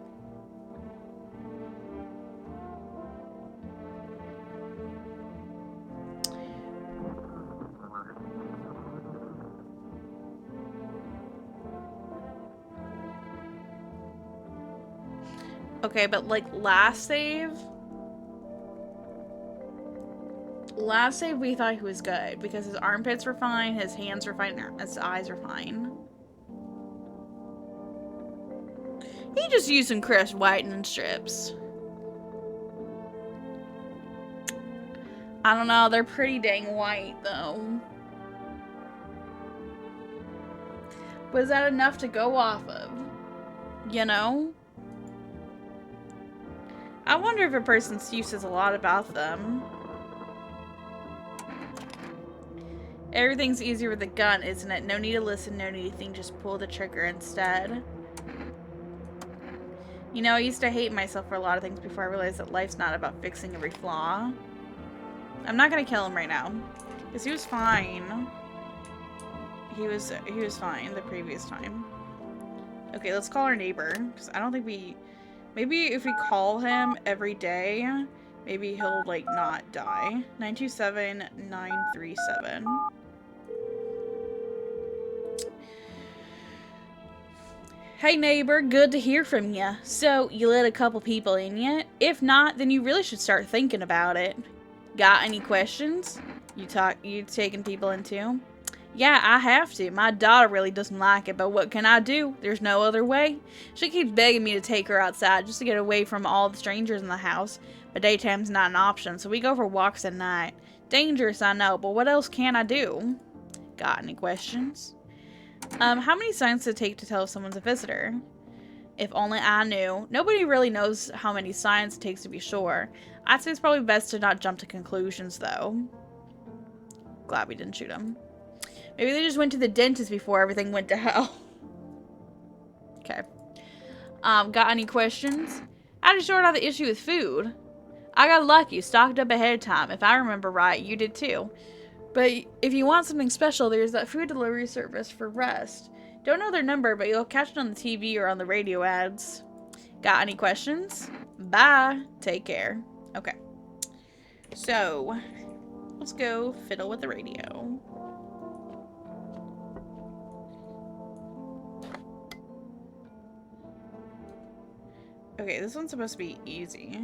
Okay, but like last save we thought he was good because his armpits were fine, his hands were fine, his eyes were fine. He just used some Crest whitening strips. I don't know, they're pretty dang white though. But is that enough to go off of? You know? I wonder if a person's teeth says a lot about them. Everything's easier with a gun, isn't it? No need to listen, no need to think, just pull the trigger instead. You know, I used to hate myself for a lot of things before I realized that life's not about fixing every flaw. I'm not gonna kill him right now. Because he was fine. He was fine the previous time. Okay, let's call our neighbor. Because I don't think maybe if we call him every day, maybe he'll, like, not die. 927-937. Hey neighbor, good to hear from ya. So, you let a couple people in yet? If not, then you really should start thinking about it. Got any questions? You taking people in too? Yeah, I have to. My daughter really doesn't like it, but what can I do? There's no other way. She keeps begging me to take her outside just to get away from all the strangers in the house, but daytime's not an option, so we go for walks at night. Dangerous, I know, but what else can I do? Got any questions? How many signs does it take to tell if someone's a visitor? If only I knew. Nobody really knows how many signs it takes to be sure. I'd say it's probably best to not jump to conclusions, though. Glad we didn't shoot him. Maybe they just went to the dentist before everything went to hell. Okay. Got any questions? How did you sort out the issue with food? I got lucky, stocked up ahead of time. If I remember right, you did too. But if you want something special, there's that food delivery service for Rest. Don't know their number, but you'll catch it on the TV or on the radio ads. Got any questions? Bye. Take care. Okay. So, let's go fiddle with the radio. Okay, this one's supposed to be easy.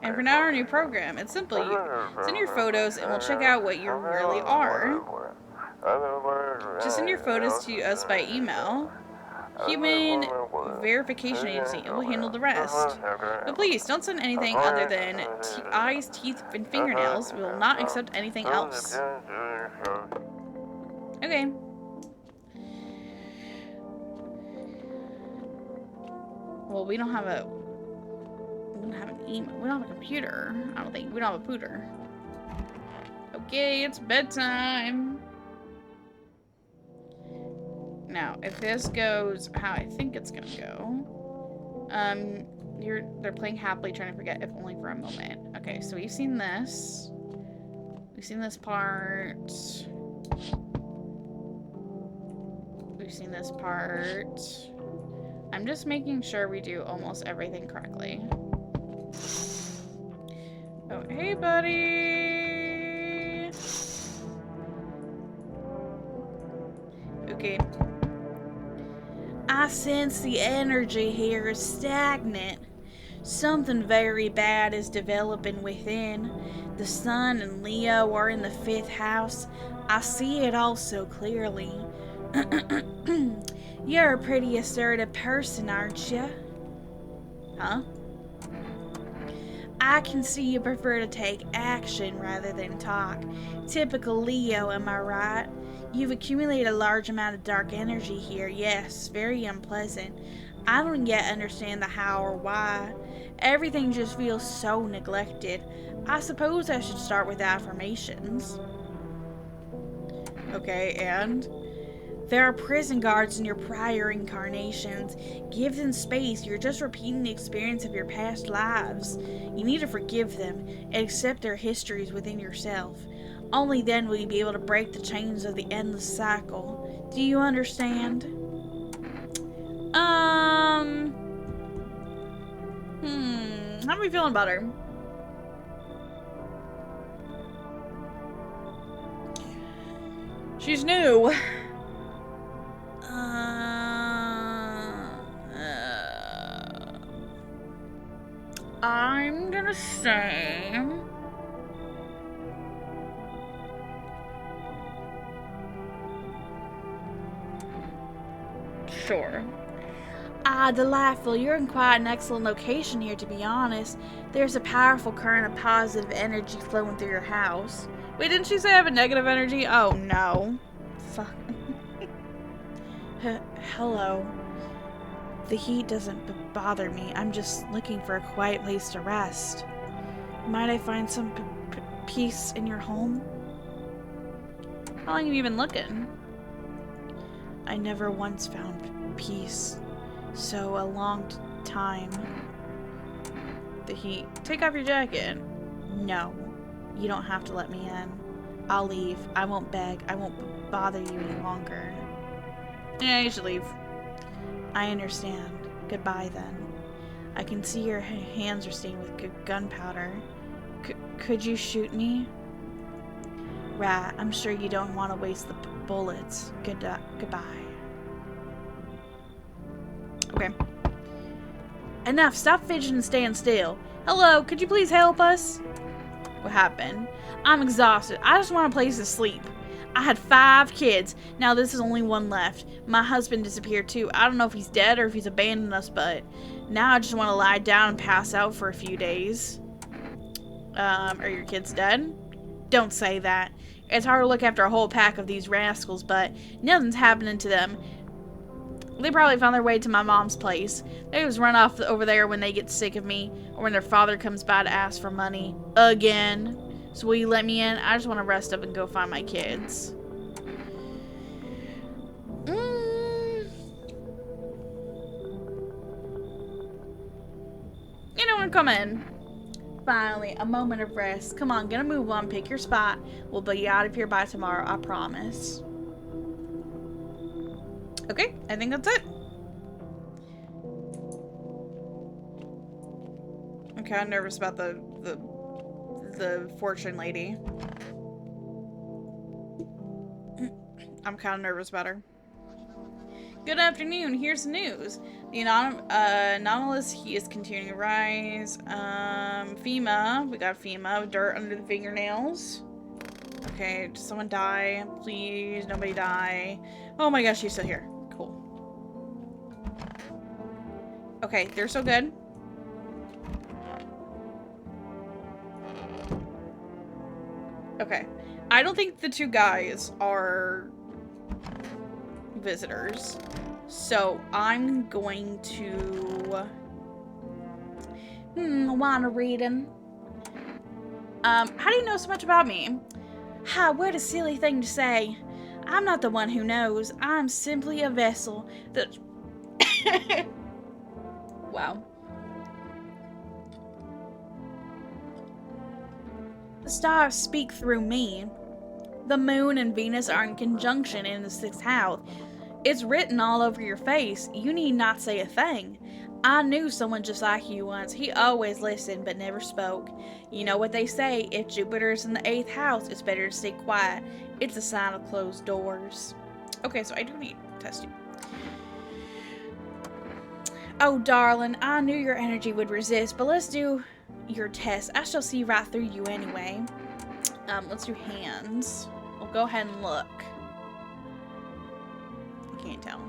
And for now, our new program. It's simple. You send your photos and we'll check out what you really are. Just send your photos to us by email. Human verification agency, and we'll handle the rest. But please, don't send anything other than eyes, teeth, and fingernails. We will not accept anything else. Okay. Well, we don't have an email. We don't have a computer. I don't think. We don't have a pooter. Okay, it's bedtime. Now, if this goes how I think it's gonna go, they're playing happily, trying to forget, if only for a moment. Okay, so we've seen this. We've seen this part. We've seen this part. I'm just making sure we do almost everything correctly. Oh, hey, buddy. Okay. I sense the energy here is stagnant. Something very bad is developing within. The sun and Leo are in the 5th house. I see it all so clearly. You're a pretty assertive person, aren't you? Huh? I can see you prefer to take action rather than talk. Typical Leo, am I right? You've accumulated a large amount of dark energy here, yes, very unpleasant. I don't yet understand the how or why. Everything just feels so neglected. I suppose I should start with affirmations. Okay, and? There are prison guards in your prior incarnations. Give them space. You're just repeating the experience of your past lives. You need to forgive them and accept their histories within yourself. Only then will you be able to break the chains of the endless cycle. Do you understand? How are we feeling about her? She's new. I'm gonna say... Sure. Ah, delightful. You're in quite an excellent location here, to be honest. There's a powerful current of positive energy flowing through your house. Wait, didn't she say I have a negative energy? Oh, no. Fuck. Hello. The heat doesn't bother me. I'm just looking for a quiet place to rest. Might I find some peace in your home? How long have you been looking? I never once found peace. So a long time. The heat. Take off your jacket. No. You don't have to let me in. I'll leave. I won't beg. I won't bother you any longer. Yeah, you should leave. I understand. Goodbye, then. I can see your hands are stained with gunpowder. Could you shoot me? Rat, I'm sure you don't want to waste the bullets. Goodbye. Okay. Enough. Stop fidgeting and stand still. Hello, could you please help us? What happened? I'm exhausted. I just want a place to sleep. I had 5 kids. Now this is only one left. My husband disappeared too. I don't know if he's dead or if he's abandoned us, but now I just want to lie down and pass out for a few days. Are your kids dead? Don't say that. It's hard to look after a whole pack of these rascals, but nothing's happening to them. They probably found their way to my mom's place. They just run off over there when they get sick of me, or when their father comes by to ask for money. Again. So will you let me in? I just want to rest up and go find my kids. You don't want to come in. Finally, a moment of rest. Come on, get a move on, pick your spot. We'll be out of here by tomorrow, I promise. Okay, I think that's it. I'm kind of nervous about the fortune lady. I'm kind of nervous about her. Good afternoon, here's the news. The anomalous heat is continuing to rise. FEMA, we got FEMA, dirt under the fingernails. Okay, did someone die? Please, nobody die. Oh my gosh, she's still here. Cool. Okay, they're so good. Okay. I don't think the 2 guys are visitors. So I'm going to wanna read him. How do you know so much about me? Ha, what a silly thing to say. I'm not the one who knows. I'm simply a vessel that wow. The stars speak through me. The moon and Venus are in conjunction in the 6th house. It's written all over your face. You need not say a thing. I knew someone just like you once. He always listened but never spoke. You know what they say, if Jupiter is in the 8th house, it's better to stay quiet. It's a sign of closed doors. Okay, so I do need to test you. Oh, darling, I knew your energy would resist, but let's do your test. I shall see right through you anyway. Let's do hands. We'll go ahead and look. I can't tell.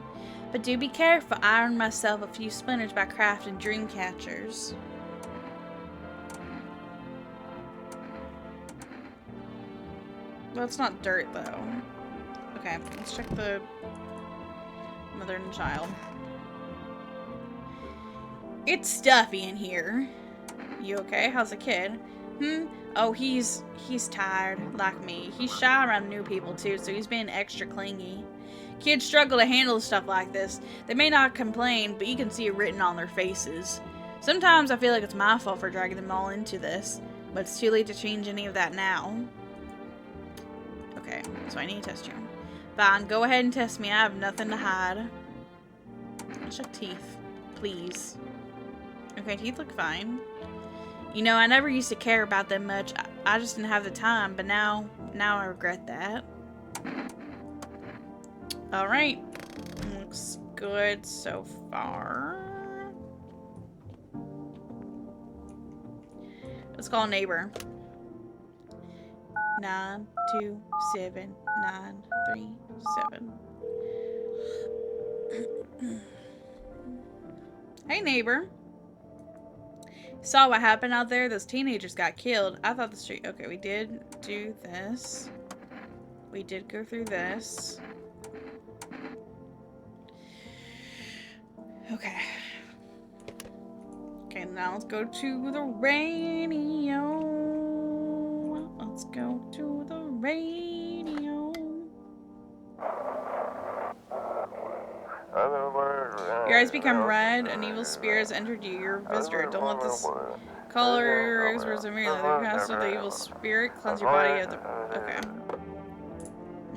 But do be careful. I earned myself a few splinters by crafting dream catchers. Well, it's not dirt, though. Okay, let's check the mother and child. It's stuffy in here. You okay? How's the kid? Oh, he's tired, like me. He's shy around new people, too, so he's being extra clingy. Kids struggle to handle stuff like this. They may not complain, but you can see it written on their faces. Sometimes I feel like it's my fault for dragging them all into this, but it's too late to change any of that now. Okay, so I need to test you. Fine, go ahead and test me. I have nothing to hide. Let's check teeth, please. Okay, teeth look fine. You know, I never used to care about them much. I just didn't have the time, but now I regret that. Alright. Looks good so far. Let's call a neighbor. 927-937. Hey, neighbor. Saw what happened out there? Those teenagers got killed. I thought the street... Okay, we did do this. We did go through this. Okay. Okay, now let's go to the radio. Let's go to the radio. Your eyes become red. An evil spirit has entered you. You're a visitor. Don't let this color rose words immediately. The cast of the evil spirit cleanse your body of the... Okay.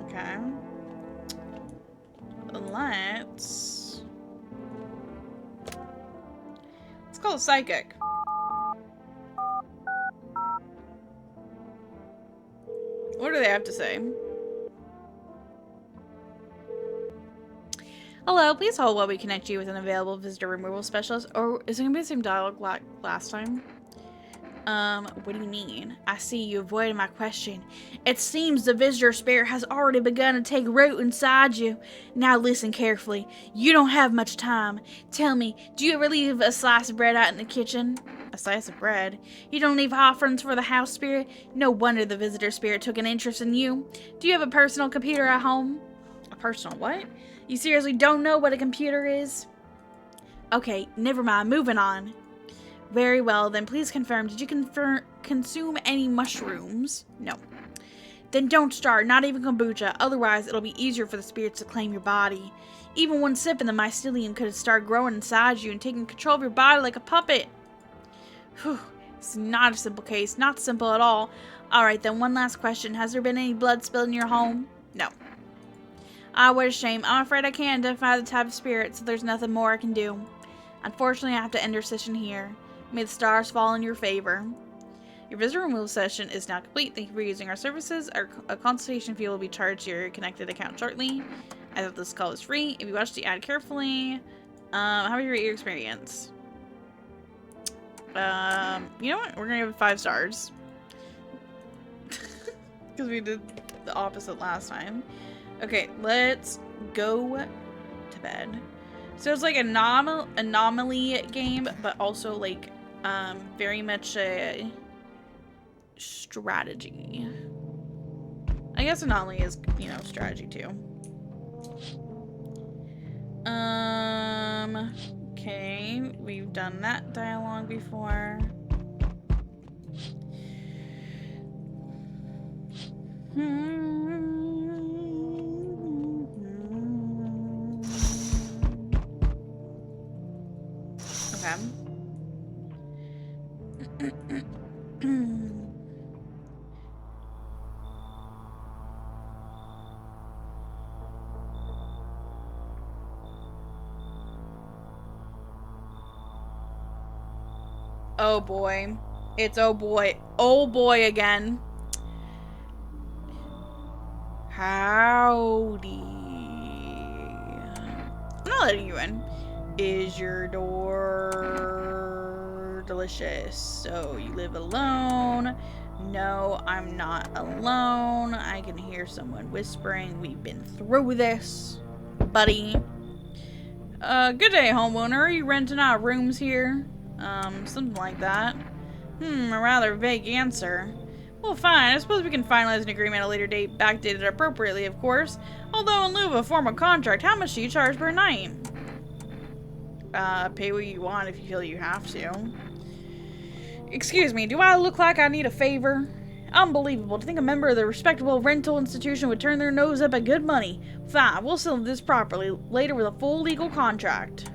Okay. Let's call a psychic. What do they have to say? Hello, please hold while we connect you with an available visitor removal specialist. Or is it going to be the same dialogue like last time? What do you mean? I see you avoided my question. It seems the visitor spirit has already begun to take root inside you. Now listen carefully. You don't have much time. Tell me, do you ever leave a slice of bread out in the kitchen? A slice of bread? You don't leave offerings for the house spirit? No wonder the visitor spirit took an interest in you. Do you have a personal computer at home? A personal what? You seriously don't know what a computer is? Okay, never mind. Moving on. Very well, then please confirm. Did you consume any mushrooms? No. Then don't start, not even kombucha. Otherwise, it'll be easier for the spirits to claim your body. Even one sip and the mycelium could start growing inside you and taking control of your body like a puppet. Whew. It's not a simple case. Not simple at all. Alright, then one last question. Has there been any blood spilled in your home? No. Ah, what a shame. I'm afraid I can't identify the type of spirit, so there's nothing more I can do. Unfortunately, I have to end our session here. May the stars fall in your favor. Your visitor removal session is now complete. Thank you for using our services. A consultation fee will be charged to your connected account shortly. I thought this call was free. If you watch the ad carefully, how would you rate your experience? You know what? We're gonna give it 5 stars. Because we did the opposite last time. Okay, let's go to bed. So it's like an anomaly game, but also like very much a strategy. I guess anomaly is, you know, strategy too. Okay, we've done that dialogue before. Okay. Oh boy. It's oh boy. Oh boy again. Howdy. I'm not letting you in. Is your door delicious? So you live alone? No, I'm not alone. I can hear someone whispering. We've been through this, buddy. Good day, homeowner. Are you renting out rooms here? Something like that. A rather vague answer. Well, fine. I suppose we can finalize an agreement at a later date, backdated appropriately, of course. Although, in lieu of a formal contract, how much do you charge per night? Pay what you want if you feel you have to. Excuse me, do I look like I need a favor? Unbelievable. To think a member of the respectable rental institution would turn their nose up at good money. Fine, we'll settle this properly later with a full legal contract.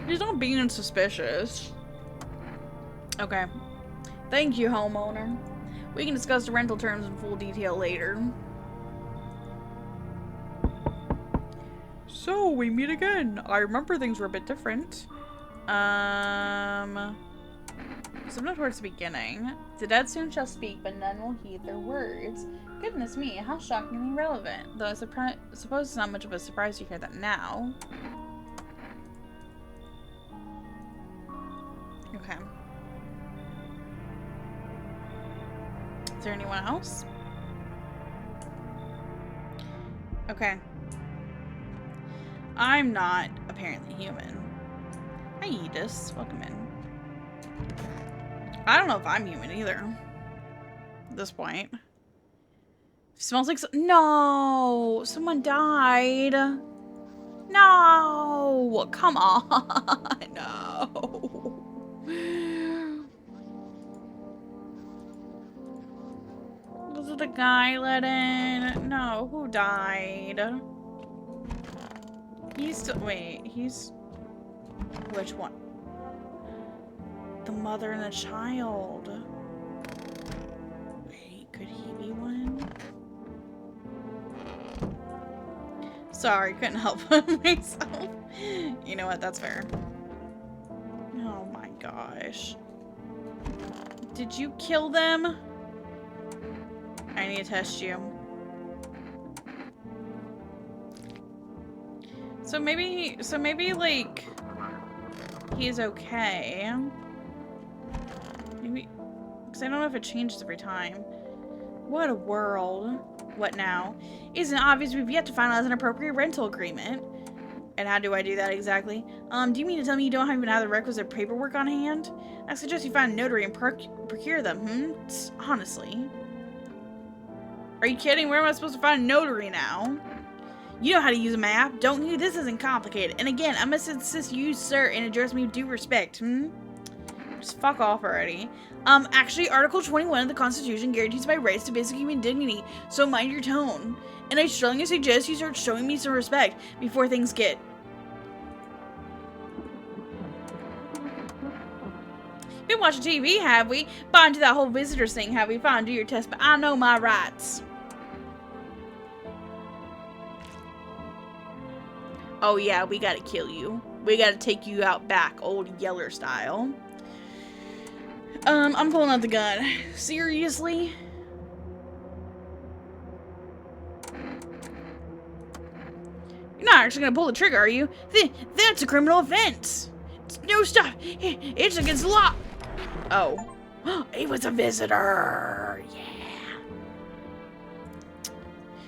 He's not being suspicious. Okay. Thank you, homeowner. We can discuss the rental terms in full detail later. So, we meet again. I remember things were a bit different. Sometime towards the beginning. The dead soon shall speak, but none will heed their words. Goodness me, how shockingly relevant. Though I suppose it's not much of a surprise to hear that now. Okay. Is there anyone else? Okay. I'm not apparently human. Hi, Edis. Welcome in. I don't know if I'm human either. At this point. Smells like no! Someone died. No! Come on! No! Was it a guy let in? No, who died? Wait, he's... Which one? The mother and the child. Wait, could he be one? Sorry, couldn't help myself. You know what, that's fair. Oh my gosh. Did you kill them? I need to test you. So maybe, like, he's okay. Maybe, because I don't know if it changes every time. What a world. What now? Isn't it obvious we've yet to finalize an appropriate rental agreement? And how do I do that exactly? Do you mean to tell me you don't even have the requisite paperwork on hand? I suggest you find a notary and procure them, honestly. Are you kidding? Where am I supposed to find a notary now? You know how to use a map, don't you? This isn't complicated. And again, I must insist you use sir and address me with due respect, Just fuck off already. Actually, Article 21 of the Constitution guarantees my rights to basic human dignity, so mind your tone. And I strongly suggest you start showing me some respect before things get... Been watching TV, have we? Bought into that whole visitors thing, have we? Fine, do your test, but I know my rights. Oh yeah, we gotta kill you. We gotta take you out back, old Yeller style. I'm pulling out the gun. Seriously? You're not actually gonna pull the trigger, are you? That's a criminal offense. No, stop. It's against the law. Oh. He was a visitor. Yeah.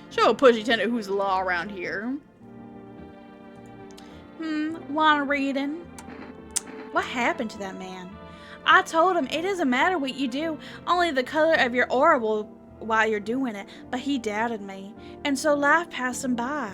Show a pushy tenant who's the law around here. Want a reading? What happened to that man? I told him it doesn't matter what you do, only the color of your aura will while you're doing it, but he doubted me, and so life passed him by.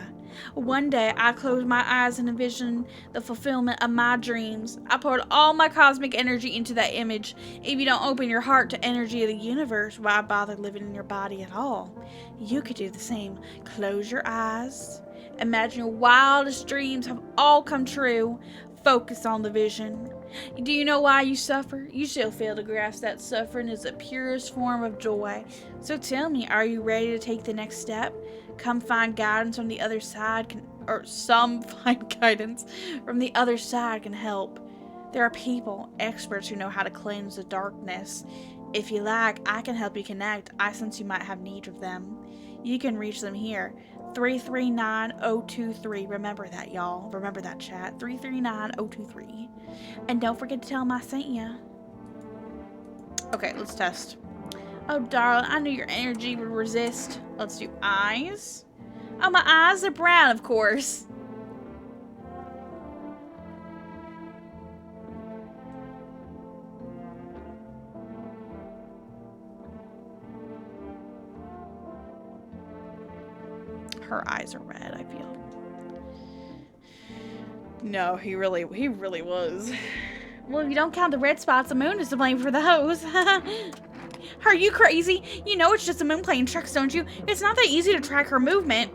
One day, I closed my eyes and envisioned the fulfillment of my dreams. I poured all my cosmic energy into that image. If you don't open your heart to energy of the universe, why bother living in your body at all? You could do the same. Close your eyes. Imagine your wildest dreams have all come true. Focus on the vision. Do you know why you suffer? You still fail to grasp that suffering is the purest form of joy. So tell me, are you ready to take the next step? Come find guidance from the other side some find guidance from the other side can help. There are people, experts who know how to cleanse the darkness. If you like, I can help you connect. I sense you might have need of them. You can reach them here. 339-023. Remember that, y'all. Remember that, chat. 339-023. And don't forget to tell them I sent ya. Okay, let's test. Oh, darling, I knew your energy would resist. Let's do eyes. Oh, my eyes are brown, of course. Her eyes are red, I feel. No, he really was. Well, if you don't count the red spots, the moon is to blame for those. Are you crazy? You know it's just a moon playing tricks, don't you? It's not that easy to track her movement.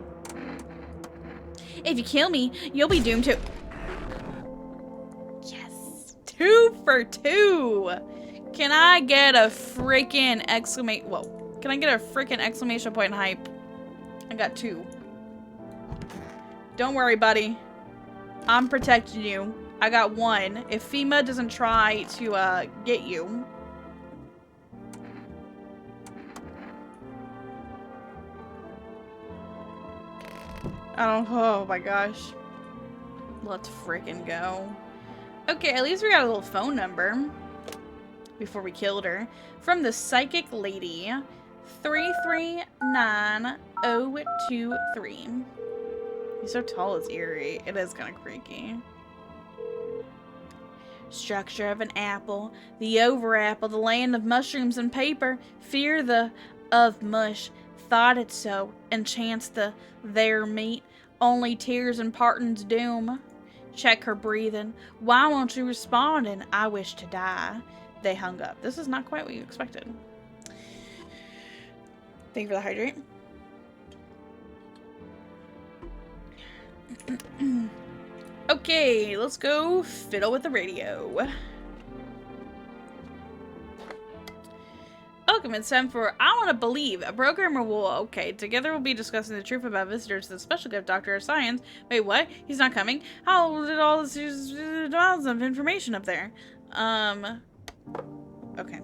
If you kill me, you'll be doomed to... Yes! 2 for 2! Can I get a freaking exclamation... Whoa. Can I get a freaking exclamation point hype? I got 2. Don't worry, buddy. I'm protecting you. I got 1. If FEMA doesn't try to, get you... Oh my gosh. Let's freaking go. Okay, at least we got a little phone number before we killed her. From the psychic lady. 339023. He's so tall, it's eerie. It is kind of creaky. Structure of an apple. The over apple, the land of mushrooms and paper. Fear the of mush. Thought it so, and chance the there meet. Only tears and parting's doom. Check her breathing. Why won't you respond? And I wish to die. They hung up. This is not quite what you expected. Thank you for the hydrate. Okay, let's go fiddle with the radio. Welcome, it's time for I Want to Believe. A programmer will... Okay, together we'll be discussing the truth about visitors to the special gift doctor of science. Wait, what? He's not coming? How did all this miles of information up there? Okay.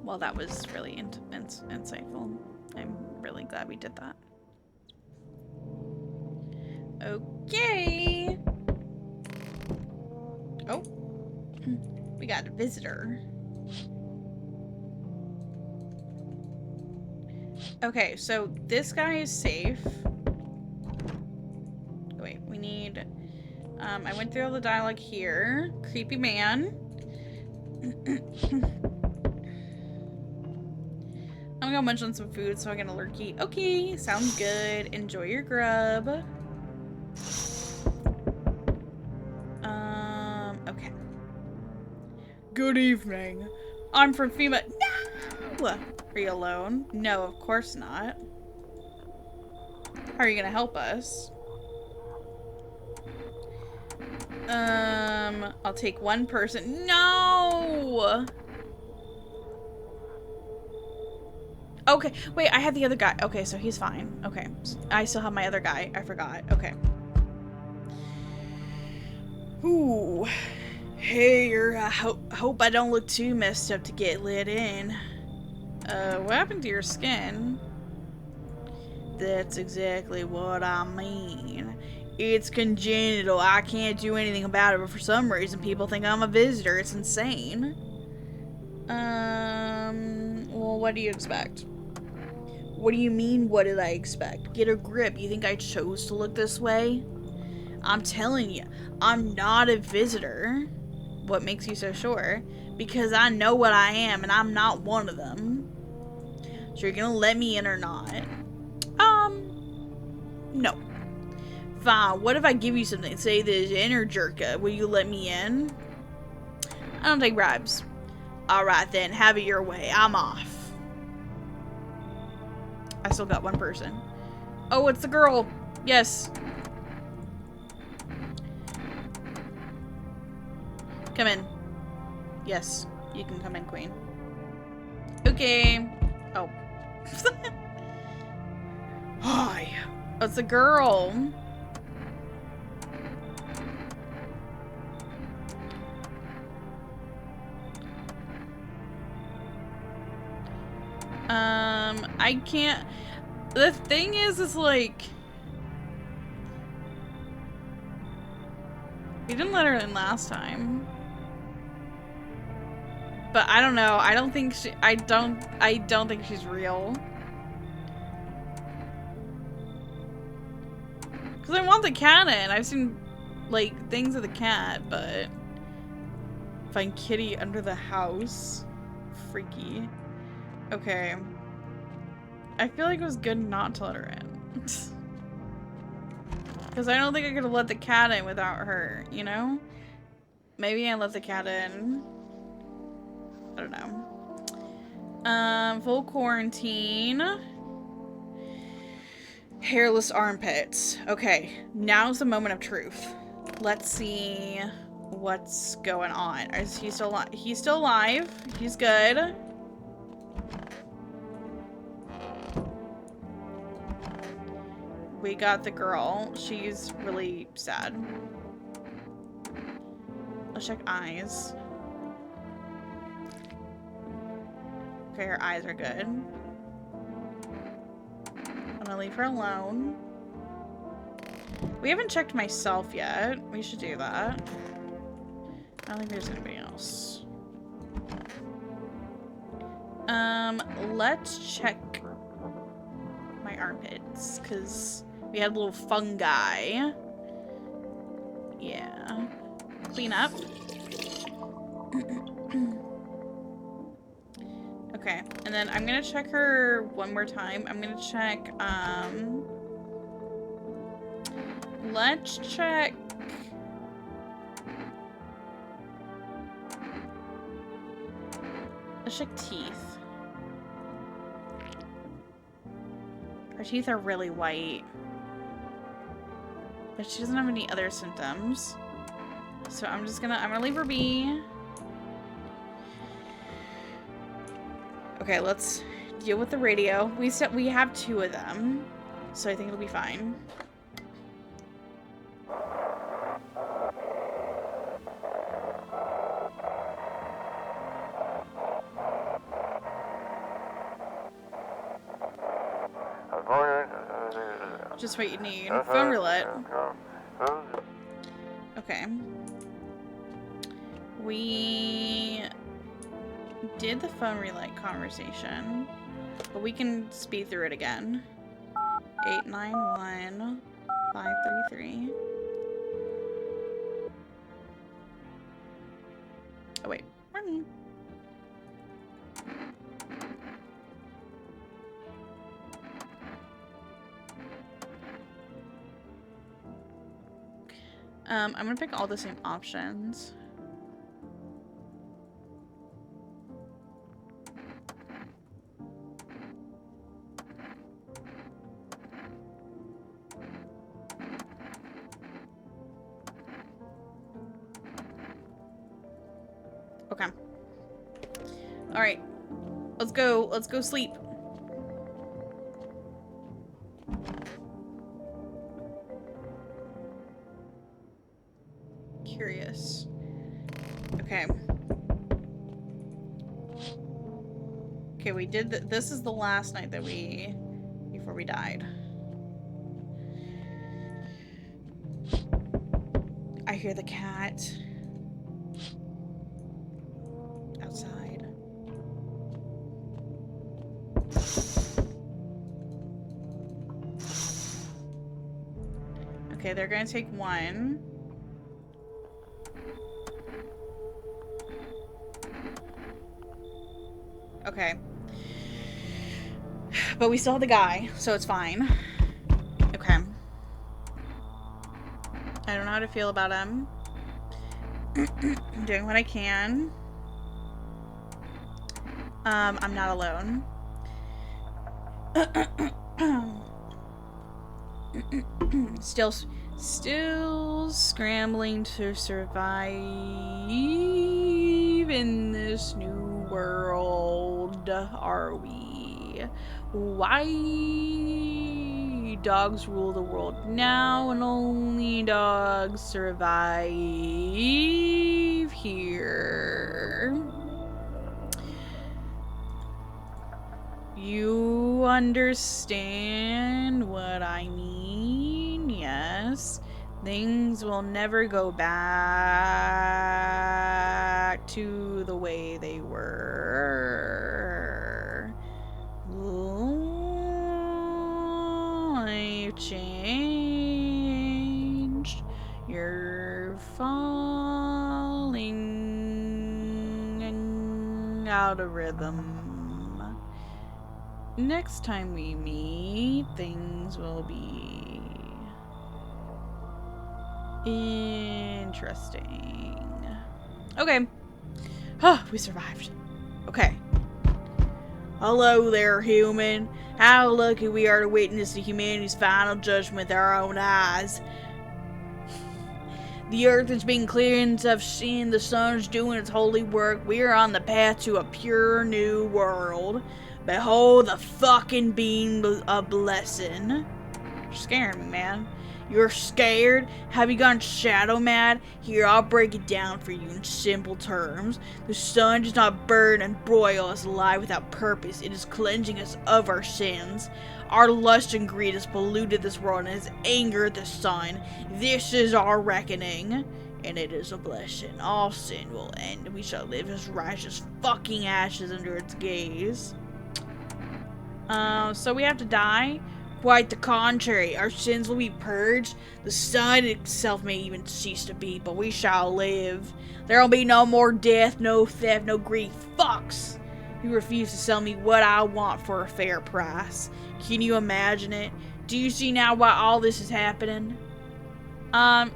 Well, that was really insightful. I'm really glad we did that. Okay. visitor. Okay, so this guy is safe. Wait, we need... I went through all the dialogue here. Creepy man. I'm gonna munch on some food so I get a lurky. Okay, sounds good. Enjoy your grub. Okay. Good evening. I'm from FEMA. No! Are you alone? No, of course not. How are you gonna help us? I'll take one person. No! Okay, wait, I had the other guy. Okay, so he's fine. Okay, I still have my other guy. I forgot. Okay. Ooh. Hey, hope I don't look too messed up to get lit in. What happened to your skin? That's exactly what I mean. It's congenital. I can't do anything about it, but for some reason people think I'm a visitor. It's insane. Well, what do you expect? What do you mean, what did I expect? Get a grip. You think I chose to look this way? I'm telling you, I'm not a visitor. What makes you so sure? Because I know what I am, and I'm not one of them. So you're gonna let me in or not? No. Fine, what if I give you something? Say this inner jerka. Will you let me in? I don't take bribes. Alright then, have it your way. I'm off. I still got one person. Oh, it's the girl. Yes. Come in. Yes, you can come in, queen. Okay. Oh. Hi. Oh, it's a girl. I can't... The thing is like... We didn't let her in last time. But I don't know. I don't think she... I don't think she's real. Because I want the cat in. I've seen, like, things of the cat, but... Find kitty under the house. Freaky. Okay. I feel like it was good not to let her in. Because I don't think I could have let the cat in without her, you know? Maybe I let the cat in. I don't know. Full quarantine. Hairless armpits. Okay, now's the moment of truth. Let's see what's going on. Is he still alive? He's still alive. He's good. We got the girl. She's really sad. Let's check eyes. Okay, her eyes are good. I'm gonna leave her alone. We haven't checked myself yet. We should do that. I don't think there's anybody else. Let's check my armpits, because we had a little fungi. Yeah. Clean up. Okay, and then I'm gonna check her one more time. I'm gonna check, let's check... Let's check teeth. Her teeth are really white. But she doesn't have any other symptoms. So I'm gonna leave her be. Okay, let's deal with the radio. We have 2 of them, so I think it'll be fine. Just what you need. Phone roulette. Okay. We did the phone relay conversation, but we can speed through it again. 891 533. Oh wait. I'm gonna pick all the same options. Okay. All right. Let's go. Let's go sleep. Curious. Okay. Okay, we did this is the last night that before we died. I hear the cat outside. Okay, they're gonna take one. Okay. But we still have the guy, so it's fine. Okay. I don't know how to feel about him. I'm doing what I can. I'm not alone. Still scrambling to survive in this new world, are we? Why dogs rule the world now and only dogs survive here? You understand what I mean? Yes. Things will never go back to the way they were. Life changed. You're falling out of rhythm. Next time we meet, things will be interesting. Okay. Oh, we survived. Okay. Hello there, human. How lucky we are to witness the humanity's final judgment with our own eyes. The earth is being cleansed of sin. The sun is doing its holy work. We are on the path to a pure new world. Behold the fucking being of blessing. You're scaring me, man. You're scared? Have you gone shadow mad? Here, I'll break it down for you in simple terms. The sun does not burn and broil us alive without purpose. It is cleansing us of our sins. Our lust and greed has polluted this world and has angered the sun. This is our reckoning. And it is a blessing. All sin will end, and we shall live as righteous fucking ashes under its gaze. So we have to die? Quite the contrary. Our sins will be purged. The sun itself may even cease to be, but we shall live. There will be no more death, no theft, no greed. Fucks! You refuse to sell me what I want for a fair price. Can you imagine it? Do you see now why all this is happening?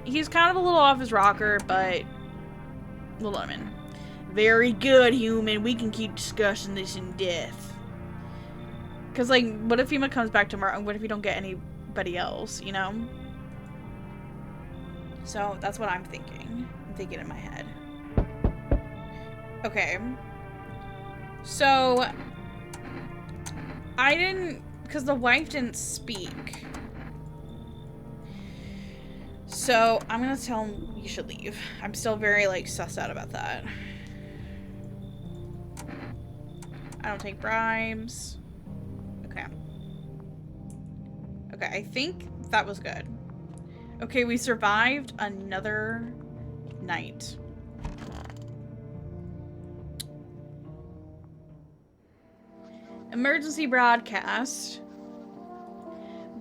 He's kind of a little off his rocker, but we'll let him in. Very good, human. We can keep discussing this in depth. Because, like, what if Fema comes back tomorrow, and what if you don't get anybody else, you know? So, that's what I'm thinking. I'm thinking in my head. Okay. So, I didn't... Because the wife didn't speak. So, I'm gonna tell him you should leave. I'm still very, like, sussed out about that. I don't take bribes. Okay. Okay, I think that was good. Okay, we survived another night. Emergency broadcast.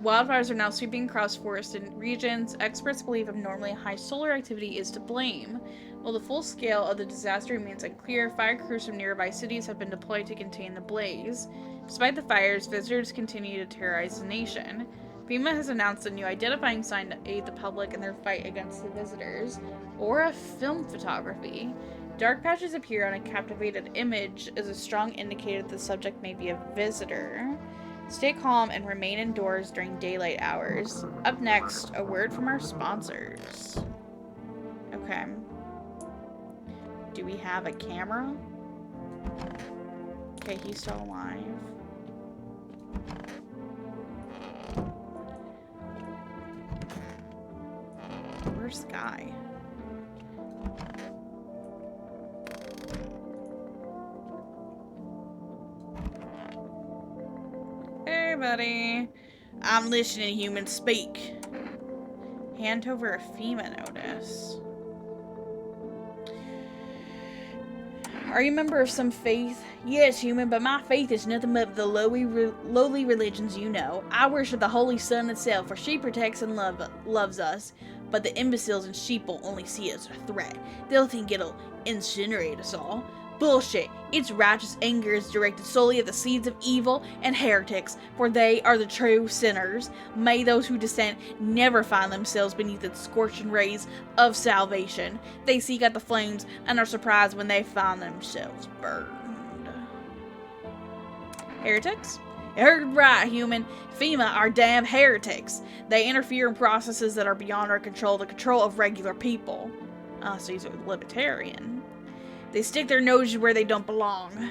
Wildfires are now sweeping across forested regions. Experts believe abnormally high solar activity is to blame. While the full scale of the disaster remains unclear, fire crews from nearby cities have been deployed to contain the blaze. Despite the fires, visitors continue to terrorize the nation. FEMA has announced a new identifying sign to aid the public in their fight against the visitors. Aura film photography. Dark patches appear on a captivated image as a strong indicator that the subject may be a visitor. Stay calm and remain indoors during daylight hours. Up next, a word from our sponsors. Okay. Do we have a camera? Okay, he's still alive. Where's the guy? Hey, buddy. I'm listening, human. Speak. Hand over a FEMA notice. Are you a member of some faith? Yes, human, but my faith is nothing but the lowly religions you know. I worship the Holy Sun itself, for she protects and loves us. But the imbeciles and sheeple only see us as a threat. They'll think it'll incinerate us all. Bullshit. Its righteous anger is directed solely at the seeds of evil and heretics, for they are the true sinners. May those who dissent never find themselves beneath its scorching rays of salvation. They seek out the flames and are surprised when they find themselves burned. Heretics? You heard right, human. FEMA are damn heretics. They interfere in processes that are beyond our control, the control of regular people. So he's a libertarian. They stick their noses where they don't belong.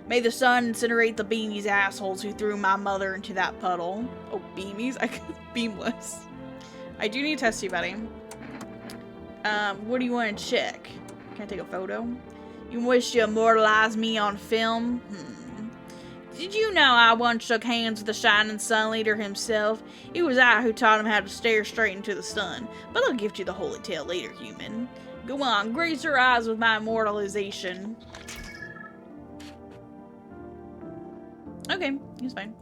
May the sun incinerate the beamies assholes who threw my mother into that puddle. Oh, beamies? I could beamless. I do need to test you, buddy. What do you want to check? Can I take a photo? You wish to immortalize me on film? Did you know I once shook hands with the shining sun leader himself? It was I who taught him how to stare straight into the sun. But I'll give you the holy tale later, human. Go on, grace your eyes with my immortalization. Okay, he's fine.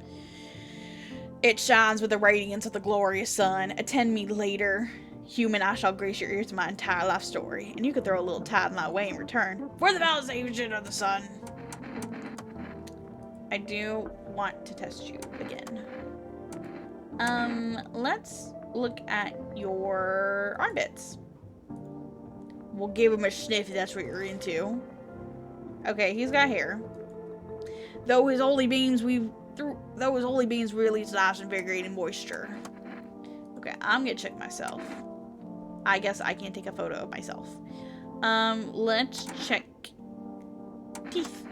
It shines with the radiance of the glorious sun. Attend me later. Human, I shall grace your ears to my entire life story, and you could throw a little tithe my way in return. For the validation of the sun. I do want to test you again. Let's look at your armpits. We'll give him a sniff if that's what you're into. Okay, he's got hair. Though his holy beams release nice invigorating moisture. Okay, I'm gonna check myself. I guess I can't take a photo of myself. Let's check teeth.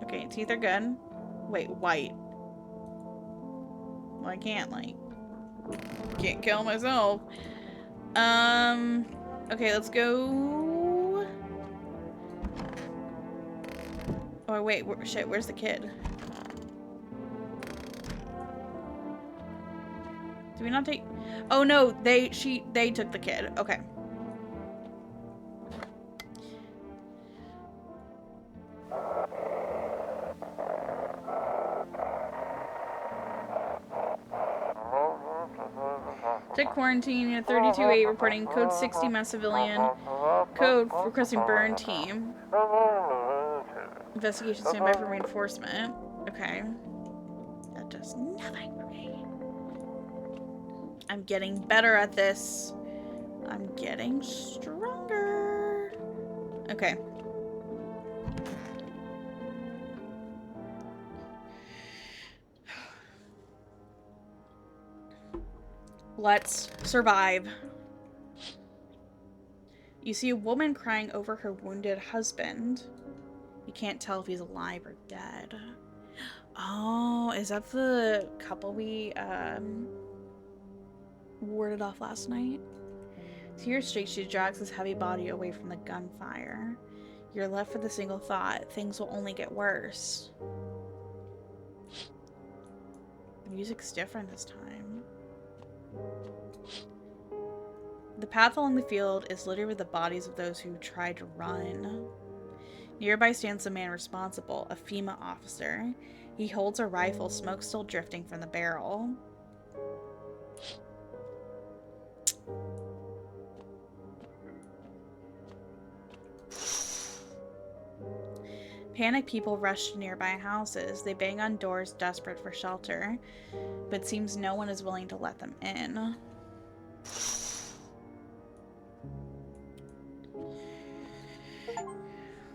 Okay, teeth are good. Wait, white. Well, I can't kill myself. Okay, let's go. Oh, wait, shit, where's the kid? Did we not take... Oh, no, they took the kid. Okay. Check quarantine, unit 32-8 reporting code 60 mass civilian. Code requesting burn team. Investigation standby for reinforcement. Okay. That does nothing for me. I'm getting better at this. I'm getting stronger. Okay. Let's survive. You see a woman crying over her wounded husband. You can't tell if he's alive or dead. Oh, is that the couple we warded off last night? Tears streak, she drags his heavy body away from the gunfire. You're left with a single thought. Things will only get worse. The music's different this time. The path along the field is littered with the bodies of those who tried to run. Nearby stands the man responsible, a FEMA officer. He holds a rifle, smoke still drifting from the barrel. Panicked people rush to nearby houses. They bang on doors, desperate for shelter, but seems no one is willing to let them in.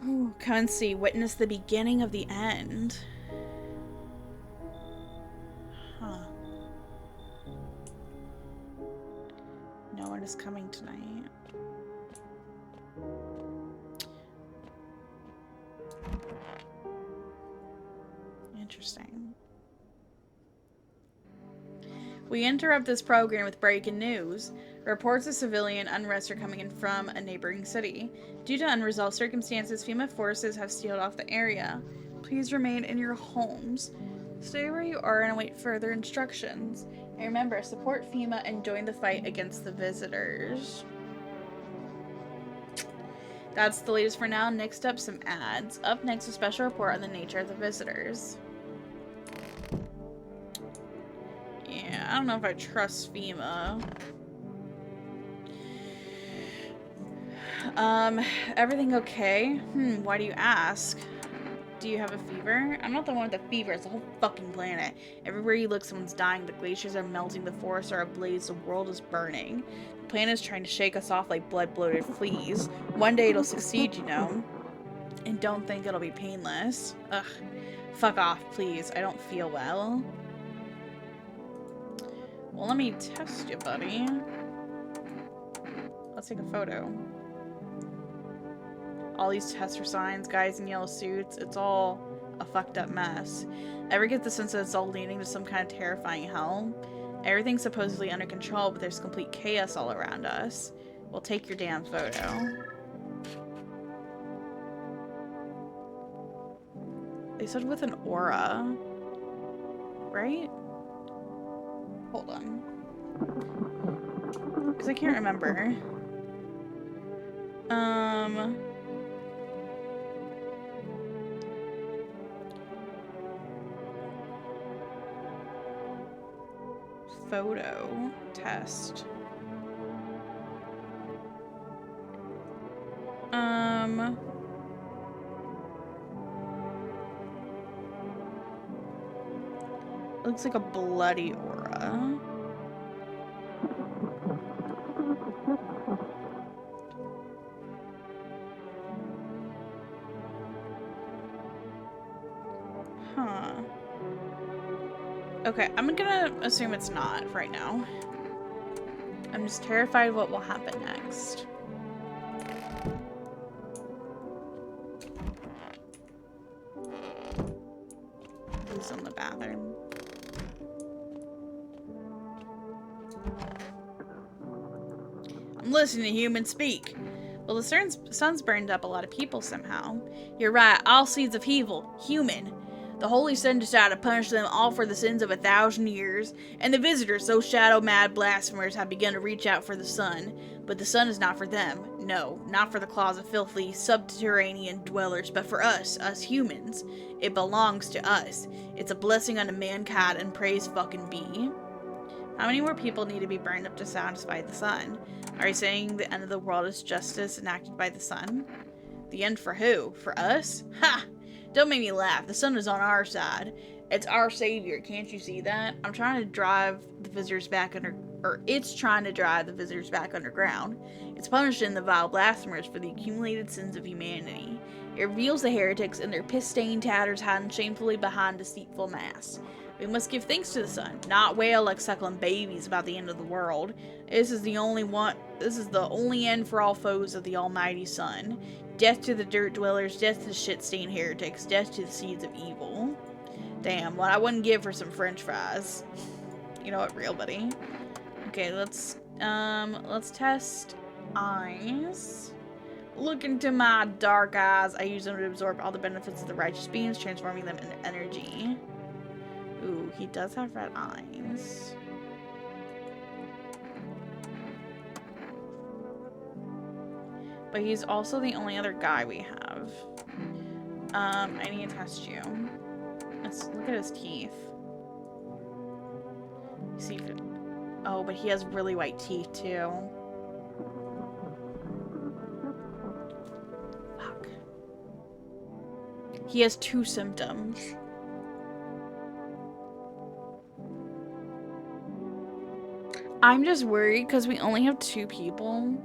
Ooh, come and see. Witness the beginning of the end. Huh. No one is coming tonight. Interesting. We interrupt this program with breaking news. Reports of civilian unrest are coming in from a neighboring city. Due to unresolved circumstances, FEMA forces have sealed off the area. Please remain in your homes. Stay where you are and await further instructions. And remember, support FEMA and join the fight against the visitors. That's the latest for now. Next up, some ads. Up next, a special report on the nature of the visitors. Yeah, I don't know if I trust FEMA. Everything okay? Why do you ask? Do you have a fever? I'm not the one with the fever, it's the whole fucking planet. Everywhere you look, someone's dying. The glaciers are melting, the forests are ablaze, the world is burning. The planet is trying to shake us off like blood-bloated fleas. One day it'll succeed, you know. And don't think it'll be painless. Ugh. Fuck off, please. I don't feel well. Well, let me test you, buddy. Let's take a photo. All these tests for signs, guys in yellow suits, it's all a fucked up mess. Ever get the sense that it's all leading to some kind of terrifying hell? Everything's supposedly under control, but there's complete chaos all around us. Well, take your damn photo. They said with an aura. Right? Hold on. Because I can't remember. Photo test. Looks like a bloody aura. Huh. Okay, I'm gonna assume it's not right now. I'm just terrified what will happen next. Who's in the bathroom? I'm listening to humans speak. Well, the sun's burned up a lot of people somehow. You're right, all seeds of evil, human. The Holy Sun decided to punish them all for the sins of 1,000 years, and the visitors, those shadow-mad blasphemers, have begun to reach out for the sun. But the sun is not for them. No, not for the claws of filthy, subterranean dwellers, but for us humans. It belongs to us. It's a blessing unto mankind, and praise fucking be. How many more people need to be burned up to satisfy the sun? Are you saying the end of the world is justice enacted by the sun? The end for who? For us? Ha! Don't make me laugh. The sun is on our side. It's our savior. Can't you see that? I'm trying to drive the visitors back it's trying to drive the visitors back underground. It's punishing the vile blasphemers for the accumulated sins of humanity. It reveals the heretics and their piss-stained tatters hiding shamefully behind deceitful masks. We must give thanks to the sun, not wail like suckling babies about the end of the world. This is the only end for all foes of the almighty sun. Death to the dirt dwellers, death to the shit-stained heretics, death to the seeds of evil. Damn, what I wouldn't give for some french fries. You know what, real buddy? Okay, let's test eyes. Look into my dark eyes. I use them to absorb all the benefits of the righteous beams, transforming them into energy. Ooh, he does have red eyes. But he's also the only other guy we have. I need to test you. Let's look at his teeth. See if it... Oh, but he has really white teeth too. Fuck. He has 2 symptoms. I'm just worried because we only have 2 people.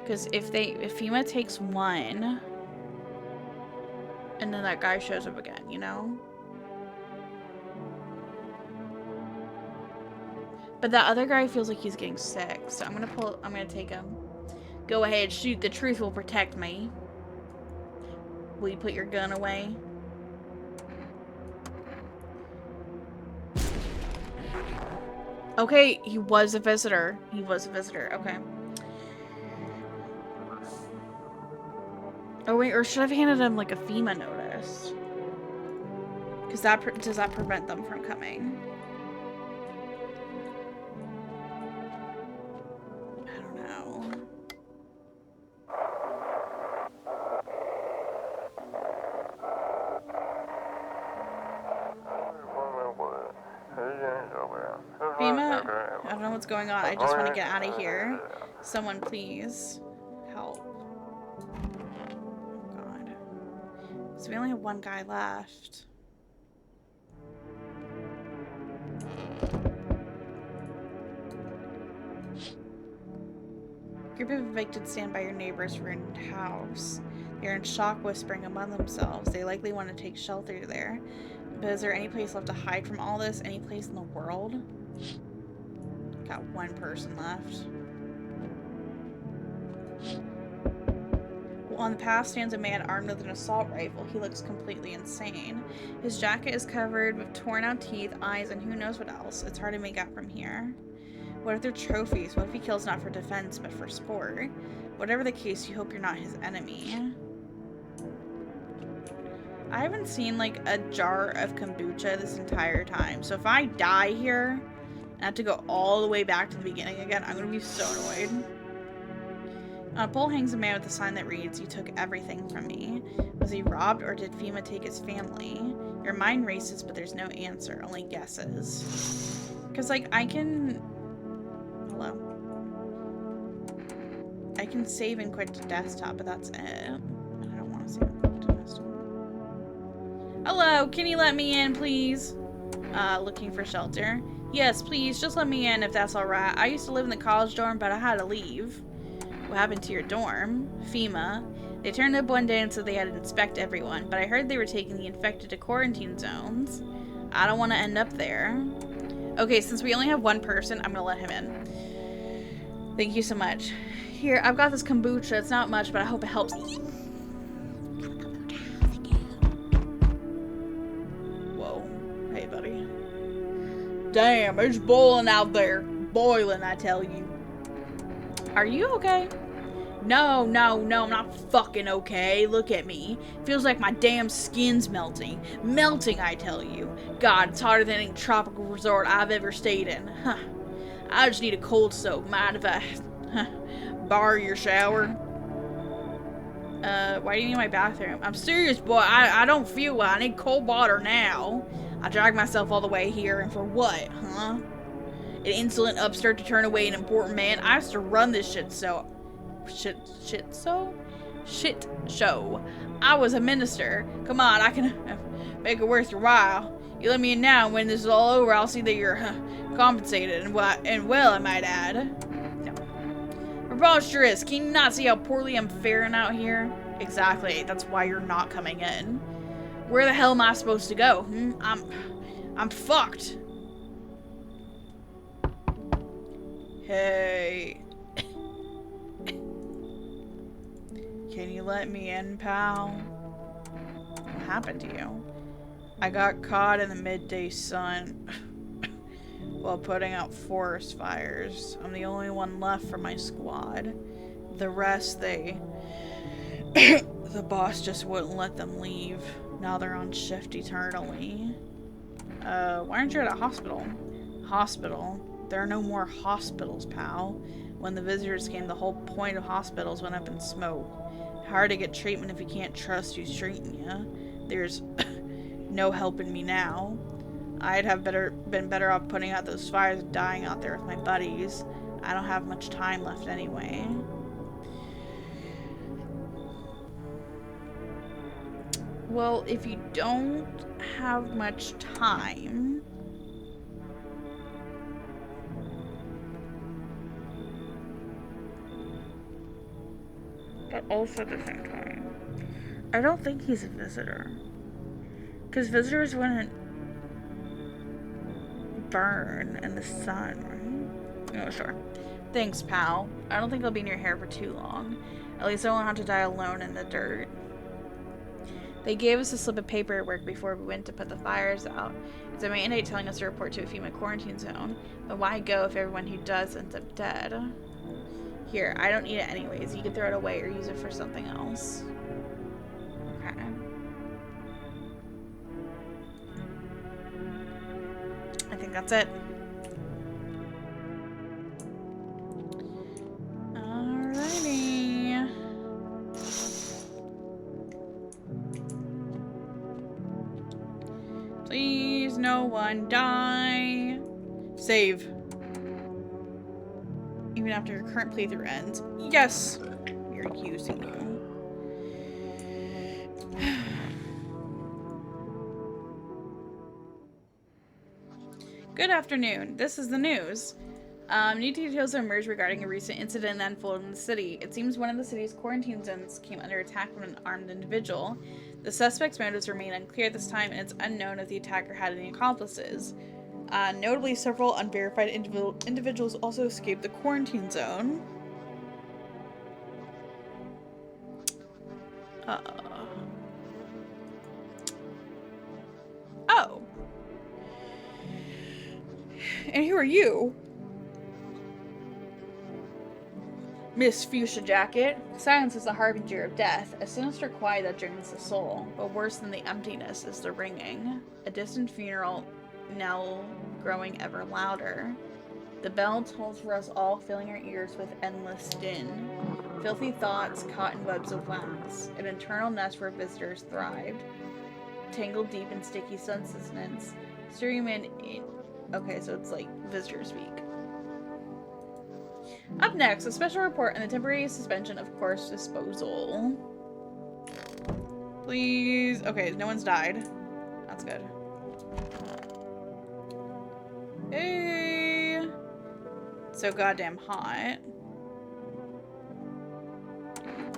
Because if FEMA takes 1, and then that guy shows up again, you know? But that other guy feels like he's getting sick, so I'm gonna take him. Go ahead, shoot. The truth will protect me. Will you put your gun away? Okay, he was a visitor. He was a visitor. Okay. Oh wait, or should I have handed him like a FEMA notice? Because does that prevent them from coming? I don't know. FEMA? I don't know what's going on. I just want to get out of here. Someone please help. Oh god. So we only have 1 guy left. Group of evicted stand by your neighbor's ruined house. They're in shock, whispering among themselves. They likely want to take shelter there. But is there any place left to hide from all this? Any place in the world? Got 1 person left. Well, on the path stands a man armed with an assault rifle. He looks completely insane. His jacket is covered with torn out teeth, eyes, and who knows what else. It's hard to make out from here. What if they're trophies? What if he kills not for defense, but for sport? Whatever the case, you hope you're not his enemy. I haven't seen, like, a jar of kombucha this entire time. So if I die here and have to go all the way back to the beginning again, I'm gonna be so annoyed. On a pole hangs a man with a sign that reads, "You took everything from me." Was he robbed or did FEMA take his family? Your mind races, but there's no answer, only guesses. Because, like, I can... Hello. I can save and quit to desktop, but that's it. And I don't want to save and quit to desktop. Hello, can you let me in, please? Looking for shelter. Yes, please, just let me in if that's alright. I used to live in the college dorm, but I had to leave. What happened to your dorm? FEMA. They turned up one day and said they had to inspect everyone, but I heard they were taking the infected to quarantine zones. I don't want to end up there. Okay, since we only have 1 person, I'm gonna let him in. Thank you so much. Here, I've got this kombucha. It's not much, but I hope it helps. Whoa. Hey, buddy. Damn, it's boiling out there. Boiling, I tell you. Are you okay? No, I'm not fucking okay. Look at me. Feels like my damn skin's melting. Melting, I tell you. God, it's hotter than any tropical resort I've ever stayed in. Huh. I just need a cold soak. Mind if I borrow your shower? Why do you need my bathroom? I'm serious, boy. I don't feel well. I need cold water now. I dragged myself all the way here, and for what, huh? An insolent upstart to turn away an important man? I used to run this shit show. I was a minister. Come on, I can make it worth your while. You let me in now, and when this is all over, I'll see that you're compensated, and well, I might add. No. Preposterous. Can you not see how poorly I'm faring out here? Exactly. That's why you're not coming in. Where the hell am I supposed to go? I'm fucked. Hey. Can you let me in, pal? What happened to you? I got caught in the midday sun while putting out forest fires. I'm the only one left from my squad. The rest, the boss just wouldn't let them leave. Now they're on shift eternally. Why aren't you at a hospital? Hospital? There are no more hospitals, pal. When the visitors came, the whole point of hospitals went up in smoke. Hard to get treatment if you can't trust who's treating you. There's no helping me now. I'd have been better off putting out those fires and dying out there with my buddies. I don't have much time left anyway. Well, if you don't have much time... But also at the same time, I don't think he's a visitor. Because visitors wouldn't burn in the sun, right? Oh, sure. Thanks, pal. I don't think I'll be in your hair for too long. At least I won't have to die alone in the dirt. They gave us a slip of paperwork before we went to put the fires out. It's a mandate telling us to report to a FEMA quarantine zone. But why go if everyone who does ends up dead? Here, I don't need it anyways. You can throw it away or use it for something else. Okay. I think that's it. Alrighty. Please, no one die. Save. Even after your current playthrough ends. Yes! We're using you. Good afternoon. This is the news. New details have emerged regarding a recent incident that unfolded in the city. It seems one of the city's quarantine zones came under attack from an armed individual. The suspect's motives remain unclear at this time, and it's unknown if the attacker had any accomplices. Notably, several unverified individuals also escaped the quarantine zone. Oh. And who are you? Miss Fuchsia Jacket. Silence is the harbinger of death, a sinister quiet that drains the soul. But worse than the emptiness is the ringing. A distant funeral knell growing ever louder. The bell tolls for us all, filling our ears with endless din. Filthy thoughts caught in webs of wax. An eternal nest where visitors thrived. Tangled deep in sticky sustenance. Steering in... Okay, so it's like visitor speak. Up next, a special report on the temporary suspension of course disposal. Please. Okay, no one's died. That's good. Hey. It's so goddamn hot.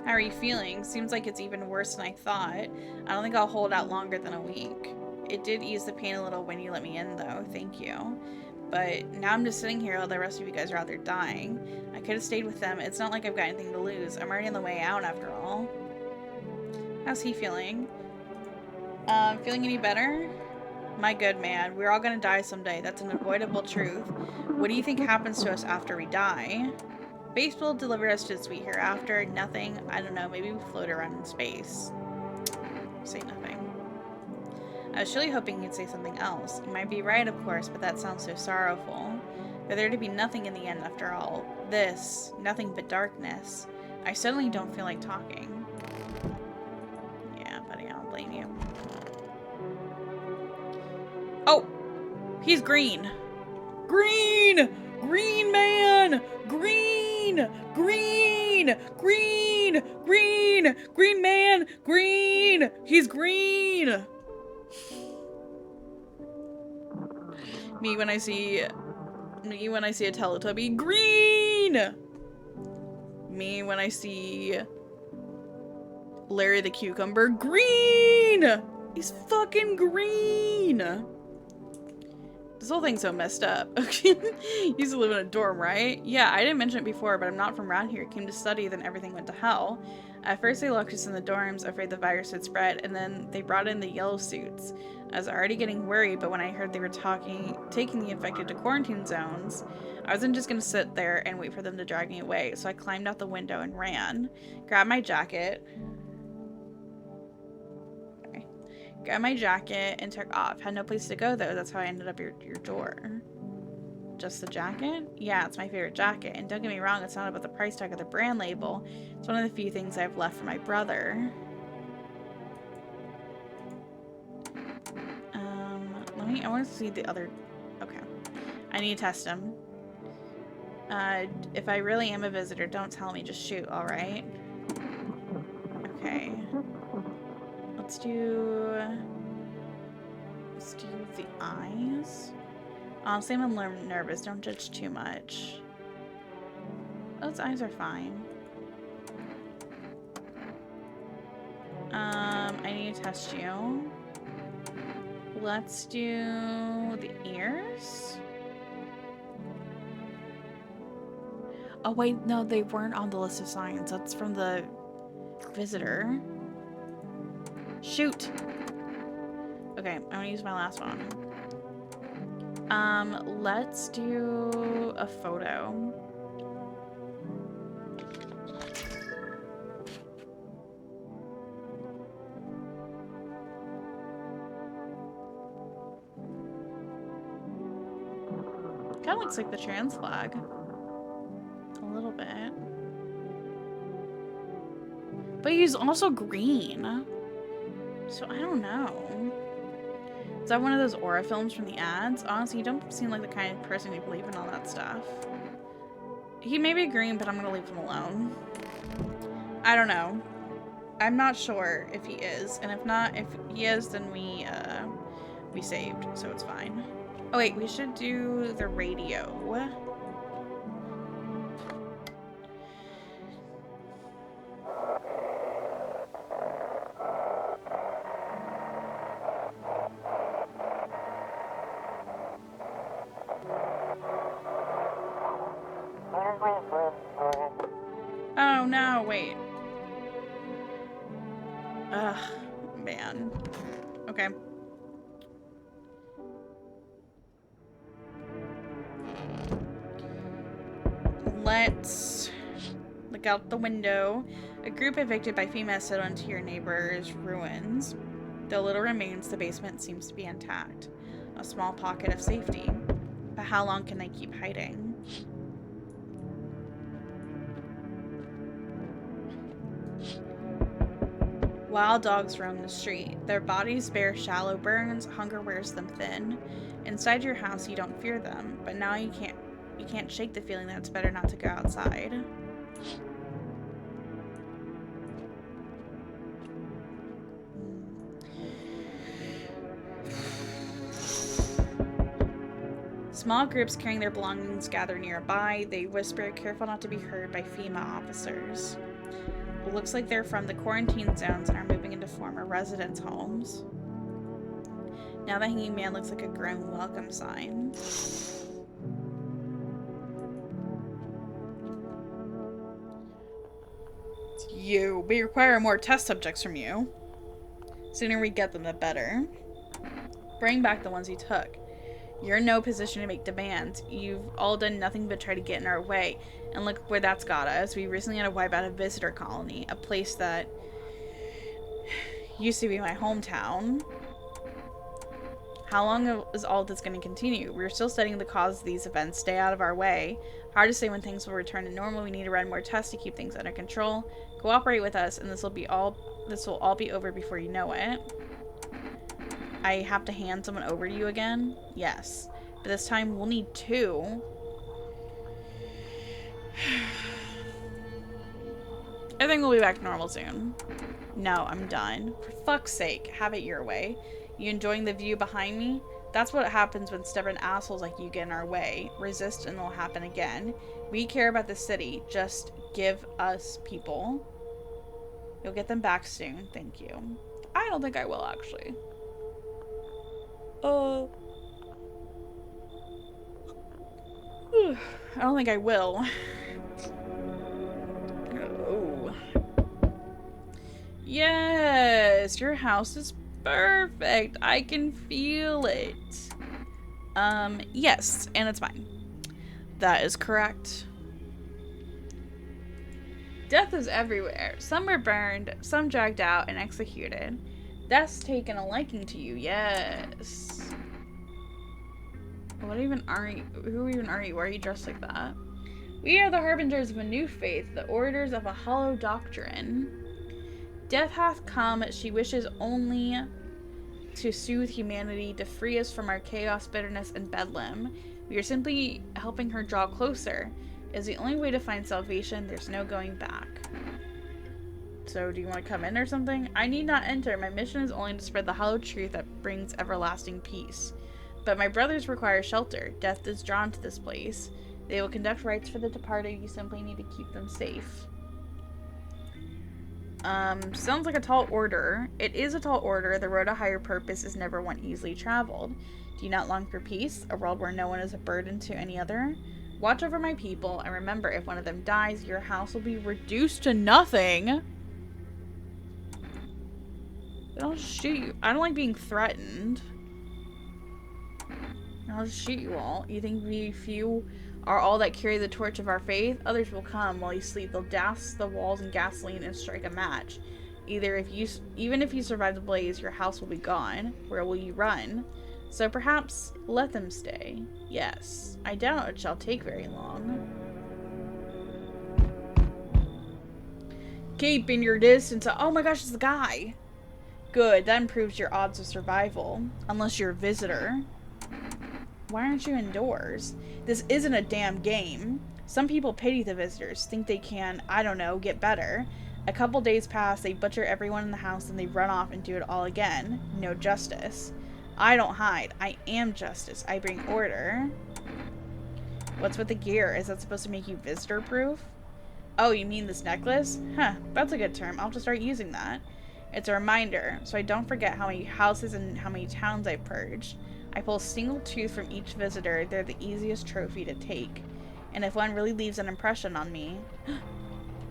How are you feeling? Seems like it's even worse than I thought. I don't think I'll hold out longer than a week. It did ease the pain a little when you let me in, though. Thank you. But now I'm just sitting here while the rest of you guys are out there dying. I could have stayed with them. It's not like I've got anything to lose. I'm already on the way out, after all. How's he feeling? Feeling any better? My good man. We're all gonna die someday. That's an avoidable truth. What do you think happens to us after we die? Space will deliver us to the sweet hereafter. Nothing. I don't know. Maybe we float around in space. Say nothing. I was really hoping you'd say something else. You might be right, of course, but that sounds so sorrowful. For there to be nothing in the end after all. This. Nothing but darkness. I suddenly don't feel like talking. Yeah, buddy, I don't blame you. Oh! He's green! Green! Green man! Green! Green! Green! Green! Green man! Green! He's green! Me when I see a Teletubby. Green! Me when I see Larry the Cucumber. Green! He's fucking green! This whole thing's so messed up. You used to live in a dorm, right? Yeah, I didn't mention it before, but I'm not from around here. Came to study, then everything went to hell. At first they locked us in the dorms, afraid the virus would spread, and then they brought in the yellow suits. I was already getting worried, but when I heard they were taking the infected to quarantine zones, I wasn't just gonna sit there and wait for them to drag me away, so I climbed out the window and ran. Grabbed my jacket and took off. Had no place to go though, that's how I ended up your door. Just the jacket? Yeah, it's my favorite jacket. And don't get me wrong, it's not about the price tag or the brand label. It's one of the few things I've left for my brother. I want to see the other... Okay. I need to test him. If I really am a visitor, don't tell me. Just shoot, alright? Okay. Let's do the eyes. Honestly, I'm a little nervous. Don't judge too much. Those eyes are fine. I need to test you. Let's do the ears. Oh wait, no, they weren't on the list of signs. That's from the visitor. Shoot. Okay, I'm gonna use my last one. Let's do a photo. Kinda looks like the trans flag. A little bit. But he's also green. So I don't know. Is that one of those aura films from the ads? Honestly, you don't seem like the kind of person who believe in all that stuff. He may be green, but I'm gonna leave him alone. I don't know. I'm not sure if he is, and if not, if he is, then we saved, so it's fine. Oh wait, we should do the radio. Oh no, wait. Ugh, man. Okay. Let's look out the window. A group evicted by FEMA settled into your neighbor's ruins. Though little remains, the basement seems to be intact. A small pocket of safety. But how long can they keep hiding? Wild dogs roam the street. Their bodies bear shallow burns, hunger wears them thin. Inside your house you don't fear them, but now you can't shake the feeling that it's better not to go outside. Small groups carrying their belongings gather nearby. They whisper, careful not to be heard by FEMA officers. It looks like they're from the quarantine zones and are moving into former residence homes. Now the hanging man looks like a grim welcome sign. It's you. We require more test subjects from you. The sooner we get them, the better. Bring back the ones you took. You're in no position to make demands. You've all done nothing but try to get in our way. And look where that's got us. We recently had to wipe out a visitor colony. A place that used to be my hometown. How long is all this going to continue? We're still studying the cause of these events. Stay out of our way. Hard to say when things will return to normal. We need to run more tests to keep things under control. Cooperate with us, and this will all be over before you know it. I have to hand someone over to you again? Yes. But this time we'll need two. I think we'll be back to normal soon. No, I'm done. For fuck's sake, have it your way. You enjoying the view behind me? That's what happens when stubborn assholes like you get in our way. Resist and it'll happen again. We care about the city. Just give us people. You'll get them back soon. Thank you. I don't think I will, actually. I don't think I will. Oh. Yes, your house is perfect. I can feel it. Yes, and it's mine. That is correct. Death is everywhere. Some were burned, some dragged out and executed. Death's taken a liking to you, yes. What even are you? Who even are you? Why are you dressed like that? We are the harbingers of a new faith, the orators of a hollow doctrine. Death hath come, she wishes only to soothe humanity, to free us from our chaos, bitterness, and bedlam. We are simply helping her draw closer. It is the only way to find salvation, there's no going back. So, do you want to come in or something? I need not enter. My mission is only to spread the hollow truth that brings everlasting peace. But my brothers require shelter. Death is drawn to this place. They will conduct rites for the departed. You simply need to keep them safe. Sounds like a tall order. It is a tall order. The road to higher purpose is never one easily traveled. Do you not long for peace? A world where no one is a burden to any other? Watch over my people, and remember, if one of them dies, your house will be reduced to nothing. I'll shoot you. I don't like being threatened. I'll just shoot you all. You think we few are all that carry the torch of our faith? Others will come while you sleep. They'll douse the walls in gasoline and strike a match. Even if you survive the blaze, your house will be gone. Where will you run? So perhaps let them stay. Yes, I doubt it shall take very long. Keeping your distance. Oh my gosh, it's the guy. Good, that improves your odds of survival. Unless you're a visitor. Why aren't you indoors? This isn't a damn game. Some people pity the visitors, think they can, I don't know, get better. A couple days pass, they butcher everyone in the house, and they run off and do it all again. No justice. I don't hide. I am justice. I bring order. What's with the gear? Is that supposed to make you visitor proof? Oh, you mean this necklace? Huh, that's a good term. I'll have to start using that. It's a reminder, so I don't forget how many houses and how many towns I've purged. I pull a single tooth from each visitor. They're the easiest trophy to take. And if one really leaves an impression on me...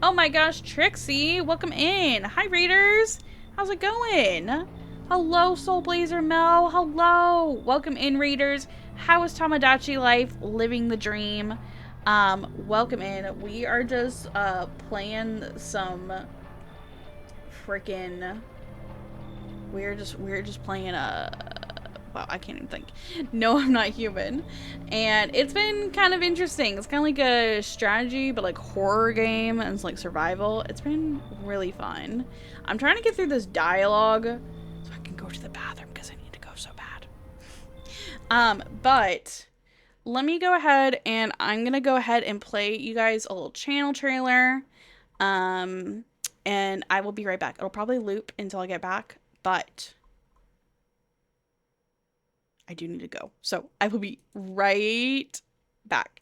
Oh my gosh, Trixie! Welcome in! Hi, Raiders! How's it going? Hello, Soul Blazer Mel! Hello! Welcome in, Raiders! How is Tamagotchi life? Living the dream. Welcome in. We are just, playing some freaking... We're just playing, wow, I can't even think. No, I'm not human. And it's been kind of interesting. It's kind of like a strategy, but like horror game, and it's like survival. It's been really fun. I'm trying to get through this dialogue so I can go to the bathroom because I need to go so bad. But let me go ahead and I'm gonna go ahead and play you guys a little channel trailer. Um, and I will be right back. It'll probably loop until I get back, but I do need to go. So I will be right back.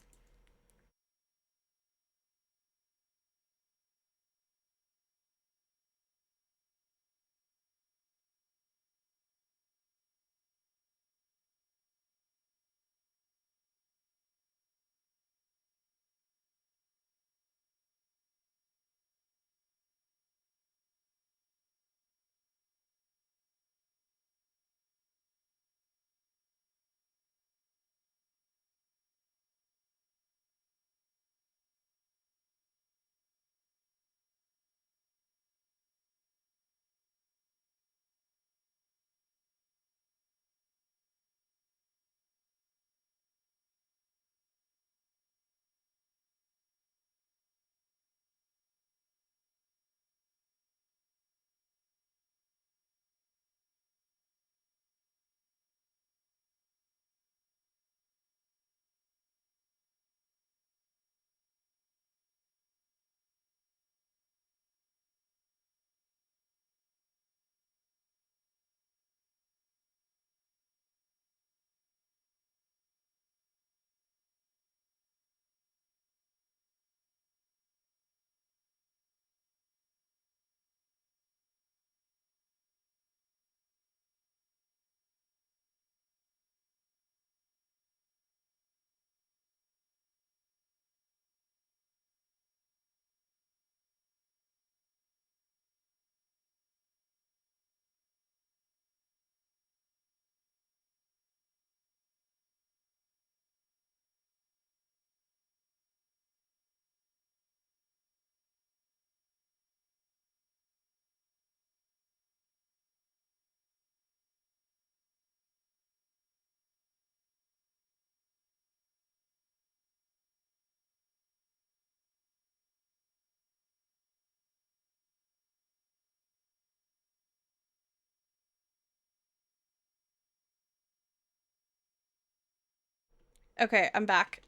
Okay, I'm back.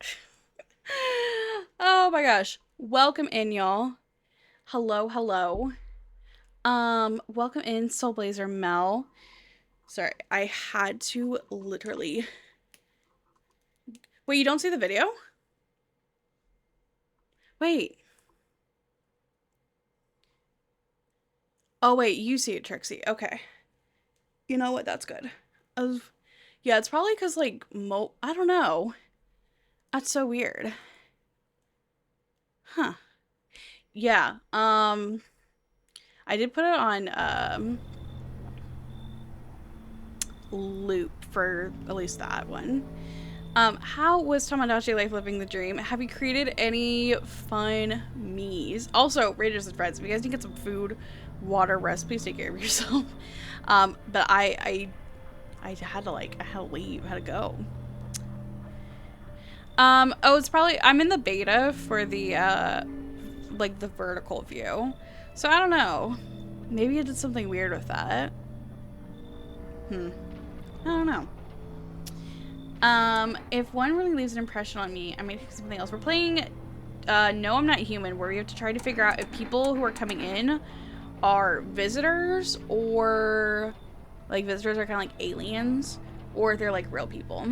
Oh my gosh. Welcome in, y'all. Hello, hello. Welcome in, Soulblazer Mel. Sorry, I had to literally. Wait, you don't see the video? Wait. Oh wait, you see it, Trixie. Okay. You know what? That's good. Uh, yeah, it's probably because like I don't know. That's so weird. Huh. Yeah. I did put it on loop for at least that one. How was Tomodachi Life living the dream? Have you created any fun me's? Also, Raiders and Friends, if you guys need to get some food, water, rest, please take care of yourself. But I had to I had to leave, I had to go. Oh, it's probably I'm in the beta for the like the vertical view. So I don't know. Maybe I did something weird with that. I don't know. If one really leaves an impression on me, I might pick something else. We're playing No, I'm Not Human, where we have to try to figure out if people who are coming in are visitors or like visitors are kind of like aliens or if they're like real people.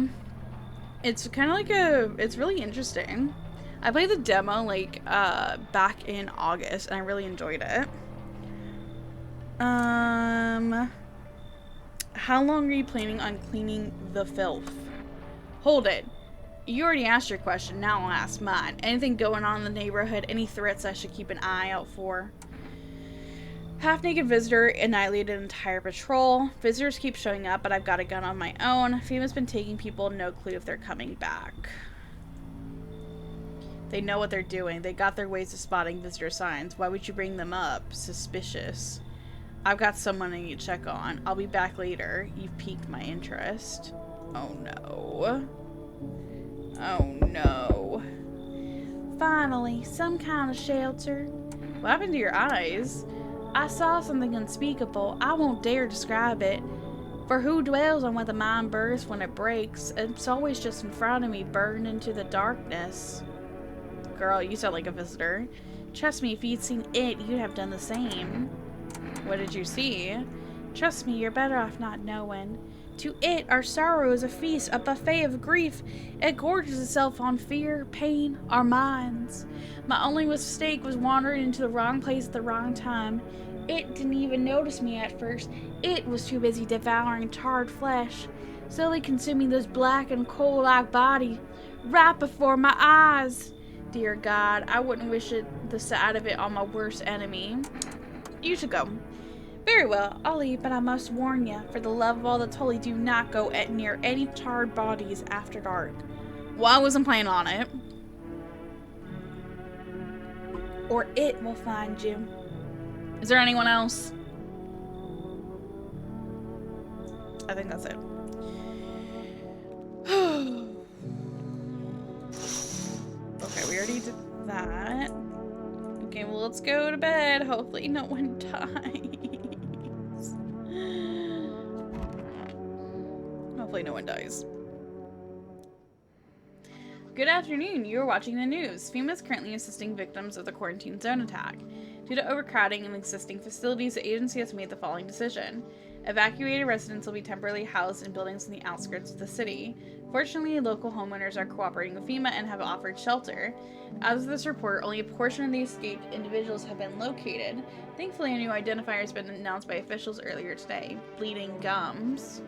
It's kind of like it's really interesting. I played the demo back in August and I really enjoyed it. How long are you planning on cleaning the filth? Hold it. You already asked your question, now I'll ask mine. Anything going on in the neighborhood? Any threats I should keep an eye out for? Half-naked visitor annihilated an entire patrol. Visitors keep showing up, but I've got a gun on my own. FEMA's been taking people, no clue if they're coming back. They know what they're doing. They got their ways of spotting visitor signs. Why would you bring them up? Suspicious. I've got someone I need to check on. I'll be back later. You've piqued my interest. Oh no. Oh no. Finally, some kind of shelter. What happened to your eyes? I saw something unspeakable. I won't dare describe it. For who dwells on where the mind bursts when it breaks? It's always just in front of me, burned into the darkness. Girl, you sound like a visitor. Trust me, if you'd seen it, you'd have done the same. What did you see? Trust me, you're better off not knowing. To it, our sorrow is a feast, a buffet of grief. It gorges itself on fear, pain, our minds. My only mistake was wandering into the wrong place at the wrong time. It didn't even notice me at first. It was too busy devouring charred flesh, slowly consuming this black and coal-like body, right before my eyes. Dear God, I wouldn't wish the sight of it on my worst enemy. You should go. Very well, I'll leave, but I must warn you, for the love of all that's holy, do not go near any charred bodies after dark. Well, I wasn't planning on it. Or it will find you. Is there anyone else? I think that's it. Okay, we already did that. Okay, well, let's go to bed. Hopefully no one dies. Hopefully no one dies. Good afternoon. You are watching the news. FEMA is currently assisting victims of the quarantine zone attack. Due to overcrowding in existing facilities, the agency has made the following decision. Evacuated residents will be temporarily housed in buildings in the outskirts of the city. Fortunately, local homeowners are cooperating with FEMA and have offered shelter. As of this report, only a portion of the escaped individuals have been located. Thankfully, a new identifier has been announced by officials earlier today. Bleeding gums.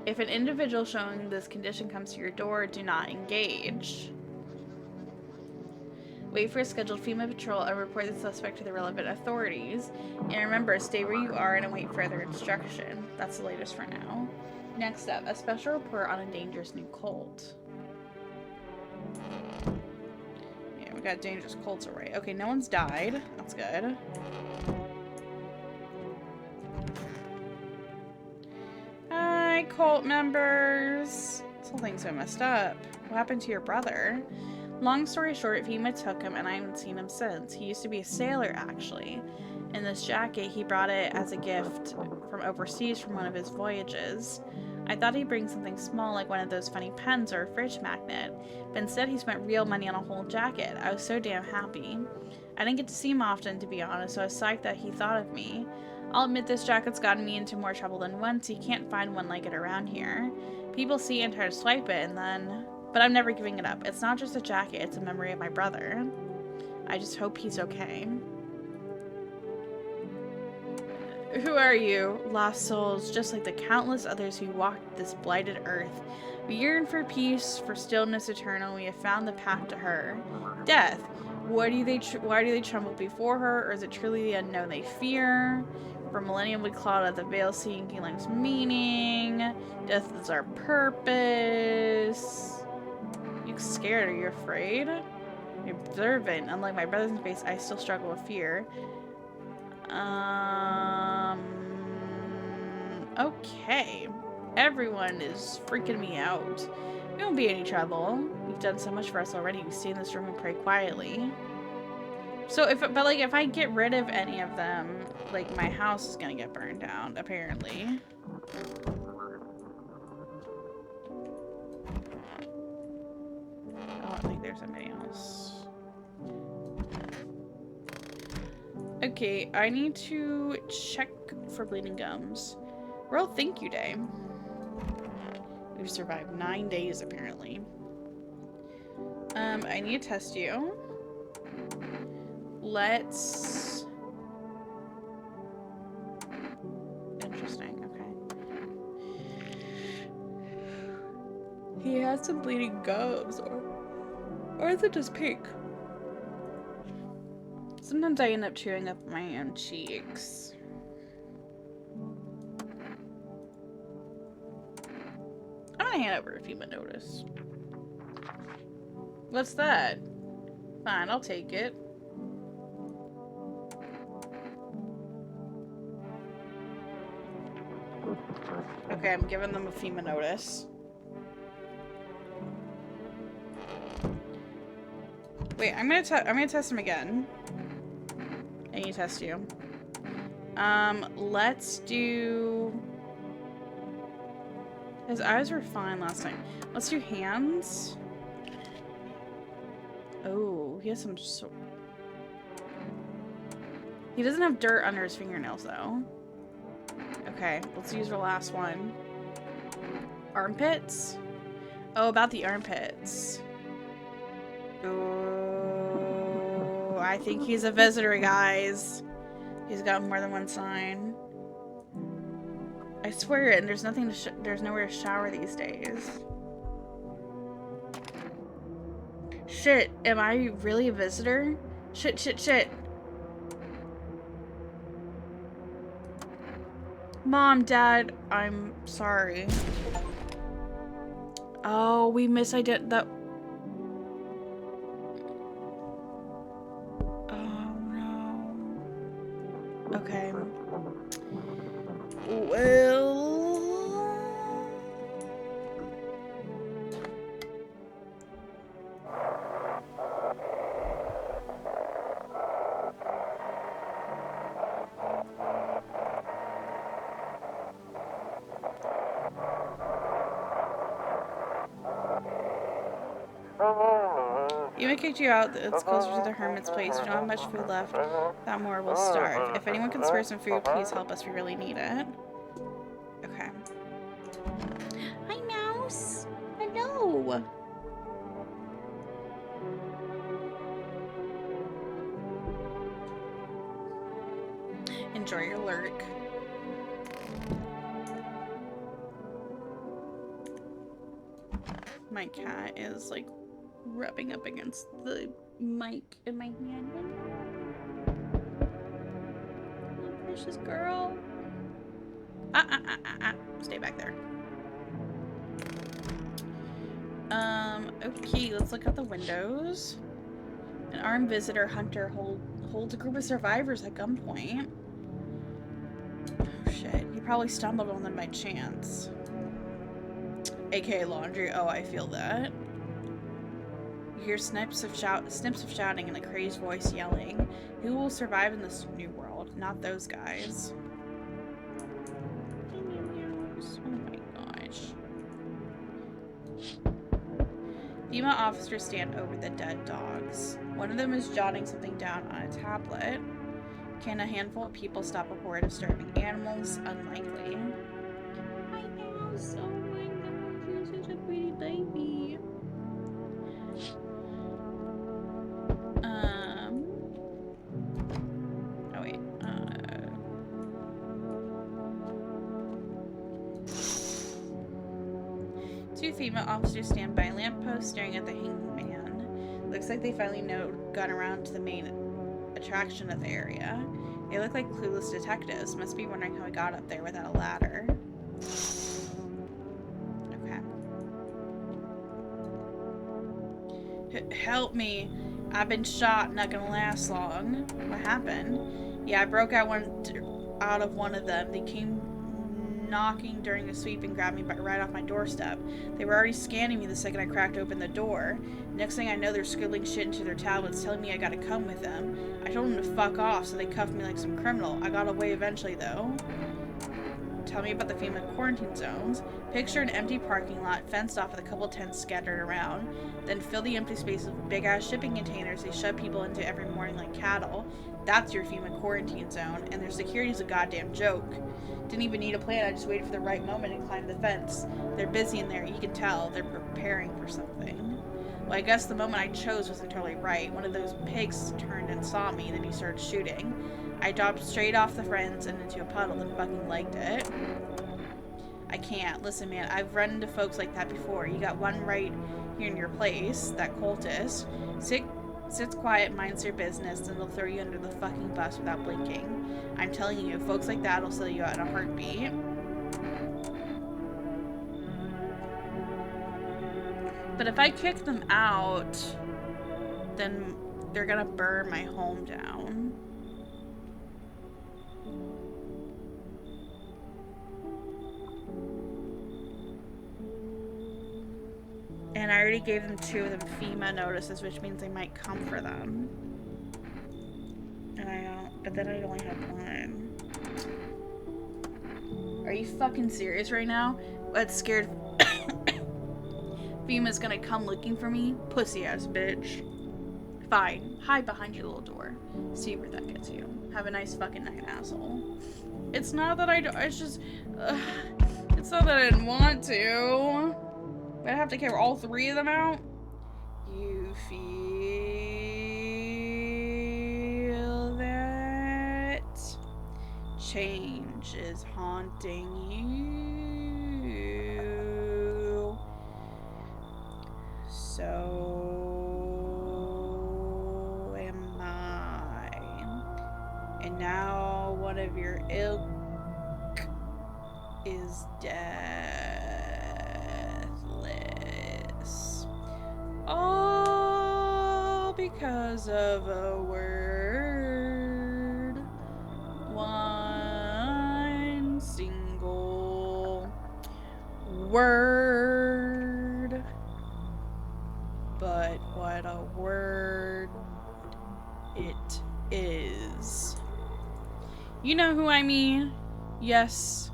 If an individual showing this condition comes to your door, do not engage. Wait for a scheduled FEMA patrol and report the suspect to the relevant authorities. And remember, stay where you are and await further instruction. That's the latest for now. Next up, a special report on a dangerous new cult. Yeah, we got dangerous cults already. Okay, no one's died. That's good. Hi, cult members. This whole thing's so messed up. What happened to your brother? Long story short, FEMA took him and I haven't seen him since. He used to be a sailor, actually. In this jacket, he brought it as a gift from overseas from one of his voyages. I thought he'd bring something small like one of those funny pens or a fridge magnet, but instead he spent real money on a whole jacket. I was so damn happy. I didn't get to see him often, to be honest, so I was psyched that he thought of me. I'll admit this jacket's gotten me into more trouble than once. You can't find one like it around here. People see it and try to swipe it, and then... But I'm never giving it up. It's not just a jacket, it's a memory of my brother. I just hope he's okay. Who are you? Lost souls, just like the countless others who walked this blighted earth. We yearn for peace, for stillness eternal. We have found the path to her. Death. Why do they tremble before her? Or is it truly the unknown they fear? For millennium we clawed at the veil, seeking life's meaning. Death is our purpose. You scared? Are you afraid? You're observant. Unlike my brother's face, I still struggle with fear. Okay. Everyone is freaking me out. We won't be any trouble. You've done so much for us already. We stay in this room and pray quietly. So if I get rid of any of them, like, my house is gonna get burned down, apparently. Oh, I think there's somebody else. Okay, I need to check for bleeding gums. World Thank You Day. We've survived 9 days, apparently. I need to test you. Let's... Interesting, okay. He has some bleeding gums, or is it just pink? Sometimes I end up chewing up my own cheeks. I'm gonna hand over a few minute notice. What's that? Fine, I'll take it. Okay, I'm giving them a FEMA notice. Wait, I'm gonna test him again. I need to test you. Let's do... His eyes were fine last time. Let's do hands. Oh, he has some He doesn't have dirt under his fingernails, though. Okay, let's use our last one. Armpits? Oh, about the armpits. Oh, I think he's a visitor, guys. He's got more than one sign. I swear it, and there's nothing to there's nowhere to shower these days. Shit, am I really a visitor? Shit, shit, shit. Mom, Dad, I'm sorry. Oh, we misidentified that. Oh no. Okay. Well. Yuma kicked you out. It's closer to the hermit's place. We don't have much food left. That more will starve. If anyone can spare some food, please help us. We really need it. Okay. Hi, Mouse. Hello. Enjoy your lurk. My cat is like rubbing up against the mic in my hand. Oh, precious girl. Stay back there. Okay, let's look out the windows. An armed visitor hunter holds a group of survivors at gunpoint. Oh shit, he probably stumbled on them by chance. AKA laundry. Oh, I feel that. You hear snips of shouting and a crazed voice yelling. Who will survive in this new world? not those guys. Oh my gosh. Female officers stand over the dead dogs. One of them is jotting something down on a tablet. Can a handful of people stop a horde of starving animals? Unlikely. My mouse, oh my gosh, you're such a pretty baby. Oh wait, two female officers stand by a lamppost staring at the hanging man. Looks like they finally got around to the main attraction of the area. They look like clueless detectives. Must be wondering how I got up there without a ladder. Okay. Help me. I've been shot, not gonna last long. What happened? Yeah, I broke out of one of them. They came knocking during a sweep and grabbed me right off my doorstep. They were already scanning me the second I cracked open the door. Next thing I know, they're scribbling shit into their tablets telling me I gotta come with them. I told them to fuck off, so they cuffed me like some criminal. I got away eventually, though. Tell me about the FEMA quarantine zones. Picture an empty parking lot, fenced off with a couple tents scattered around. Then fill the empty spaces with big-ass shipping containers they shove people into every morning like cattle. That's your FEMA quarantine zone, and their security's a goddamn joke. Didn't even need a plan, I just waited for the right moment and climbed the fence. They're busy in there, you can tell. They're preparing for something. Well, I guess the moment I chose wasn't totally right. One of those pigs turned and saw me, then he started shooting. I dropped straight off the fence and into a puddle and fucking liked it. I can't. Listen, man, I've run into folks like that before. You got one right here in your place, that cultist. Sits quiet, minds their business, and they'll throw you under the fucking bus without blinking. I'm telling you, folks like that will sell you out in a heartbeat. But if I kick them out, then they're gonna burn my home down. And I already gave them 2 of them FEMA notices, which means they might come for them. But then I only have 1. Are you fucking serious right now? What, scared FEMA's gonna come looking for me? Pussy ass bitch. Fine. Hide behind your little door. See where that gets you. Have a nice fucking night, asshole. It's not that it's just... it's not that I didn't want to. But I have to carry all 3 of them out? You feel that? Change is haunting you. So am I. And now one of your ilk is deathless. All because of a word. One single word. But what a word it is. You know who I mean? Yes.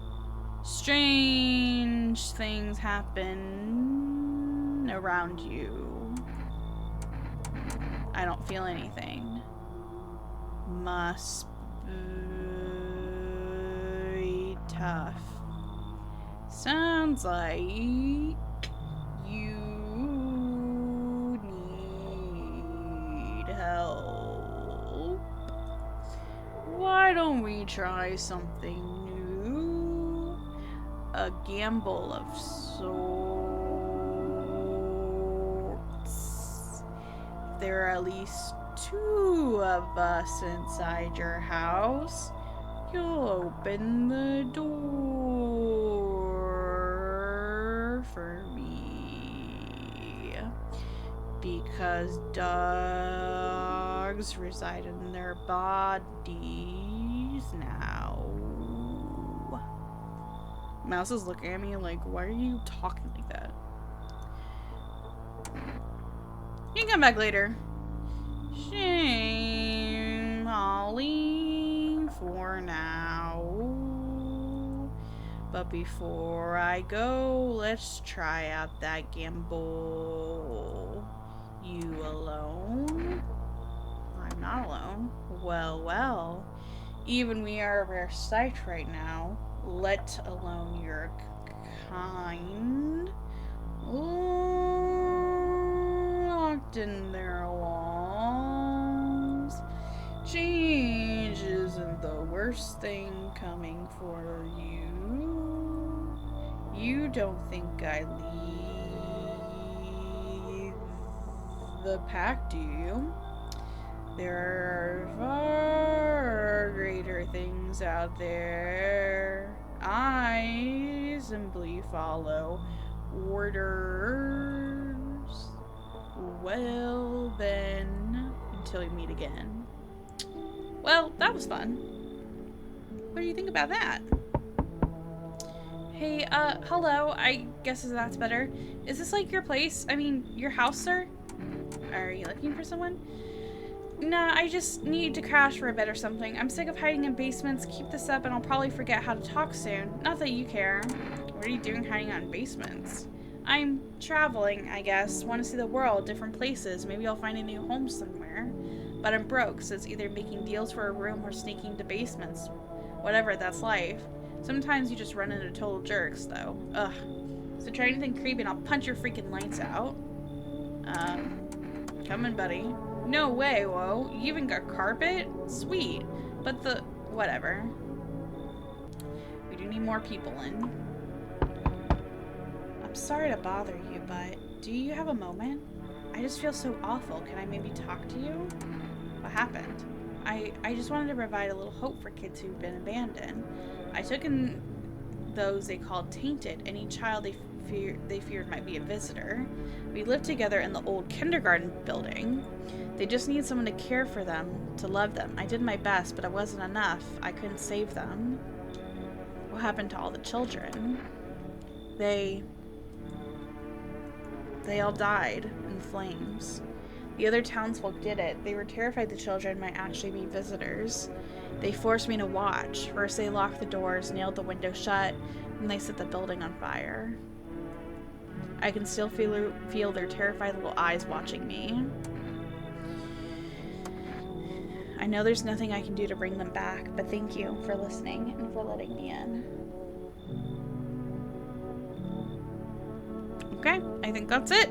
Strange things happen around you. I don't feel anything. Must be tough. Sounds like you need help. Why don't we try something new? A gamble of sorts. There are at least 2 of us inside your house. You'll open the door for me. Because dogs reside in their bodies now. Mouse is looking at me like, why are you talking like that? You can come back later. Shame, Holly. for now. But before I go, let's try out that gamble. You alone? I'm not alone. Well, well. Even we are a rare sight right now, let alone your kind. Locked in their walls. Change isn't the worst thing coming for you. You don't think I leave the pack, do you? There are far greater things out there. I simply follow orders. Well, then, until we meet again. Well, that was fun. What do you think about that? Hey, hello. I guess that's better. Is this like your place? I mean, your house, sir? Are you looking for someone? Nah, I just need to crash for a bit or something. I'm sick of hiding in basements. Keep this up and I'll probably forget how to talk soon. Not that you care. What are you doing hiding out in basements? I'm traveling, I guess. Want to see the world, different places. Maybe I'll find a new home somewhere. But I'm broke, so it's either making deals for a room or sneaking into basements. Whatever, that's life. Sometimes you just run into total jerks, though. Ugh. So try anything creepy and I'll punch your freaking lights out. Coming, buddy. No way, whoa. You even got carpet? Sweet. But the... whatever. We do need more people in. I'm sorry to bother you, but do you have a moment? I just feel so awful. Can I maybe talk to you? What happened? I just wanted to provide a little hope for kids who've been abandoned. I took in those they called tainted. Any child they feared might be a visitor. We lived together in the old kindergarten building. They just need someone to care for them, to love them. I did my best, but it wasn't enough. I couldn't save them. What happened to all the children? They all died in flames. The other townsfolk did it. They were terrified the children might actually be visitors. They forced me to watch. First they locked the doors, nailed the window shut, and they set the building on fire. I can still feel their terrified little eyes watching me. I know there's nothing I can do to bring them back, but thank you for listening and for letting me in. Okay, I think that's it.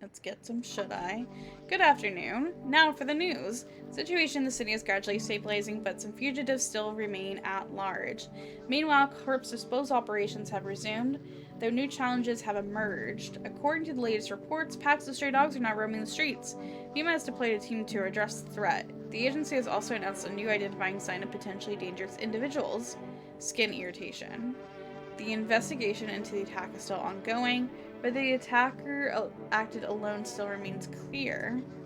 Let's get some should I. Good afternoon. Now for the news. Situation in the city is gradually stabilizing, but some fugitives still remain at large. Meanwhile, corpse disposal operations have resumed, though new challenges have emerged. According to the latest reports, packs of stray dogs are now roaming the streets. FEMA has deployed a team to address the threat. The agency has also announced a new identifying sign of potentially dangerous individuals: skin irritation. The investigation into the attack is still ongoing, but the attacker acted alone still remains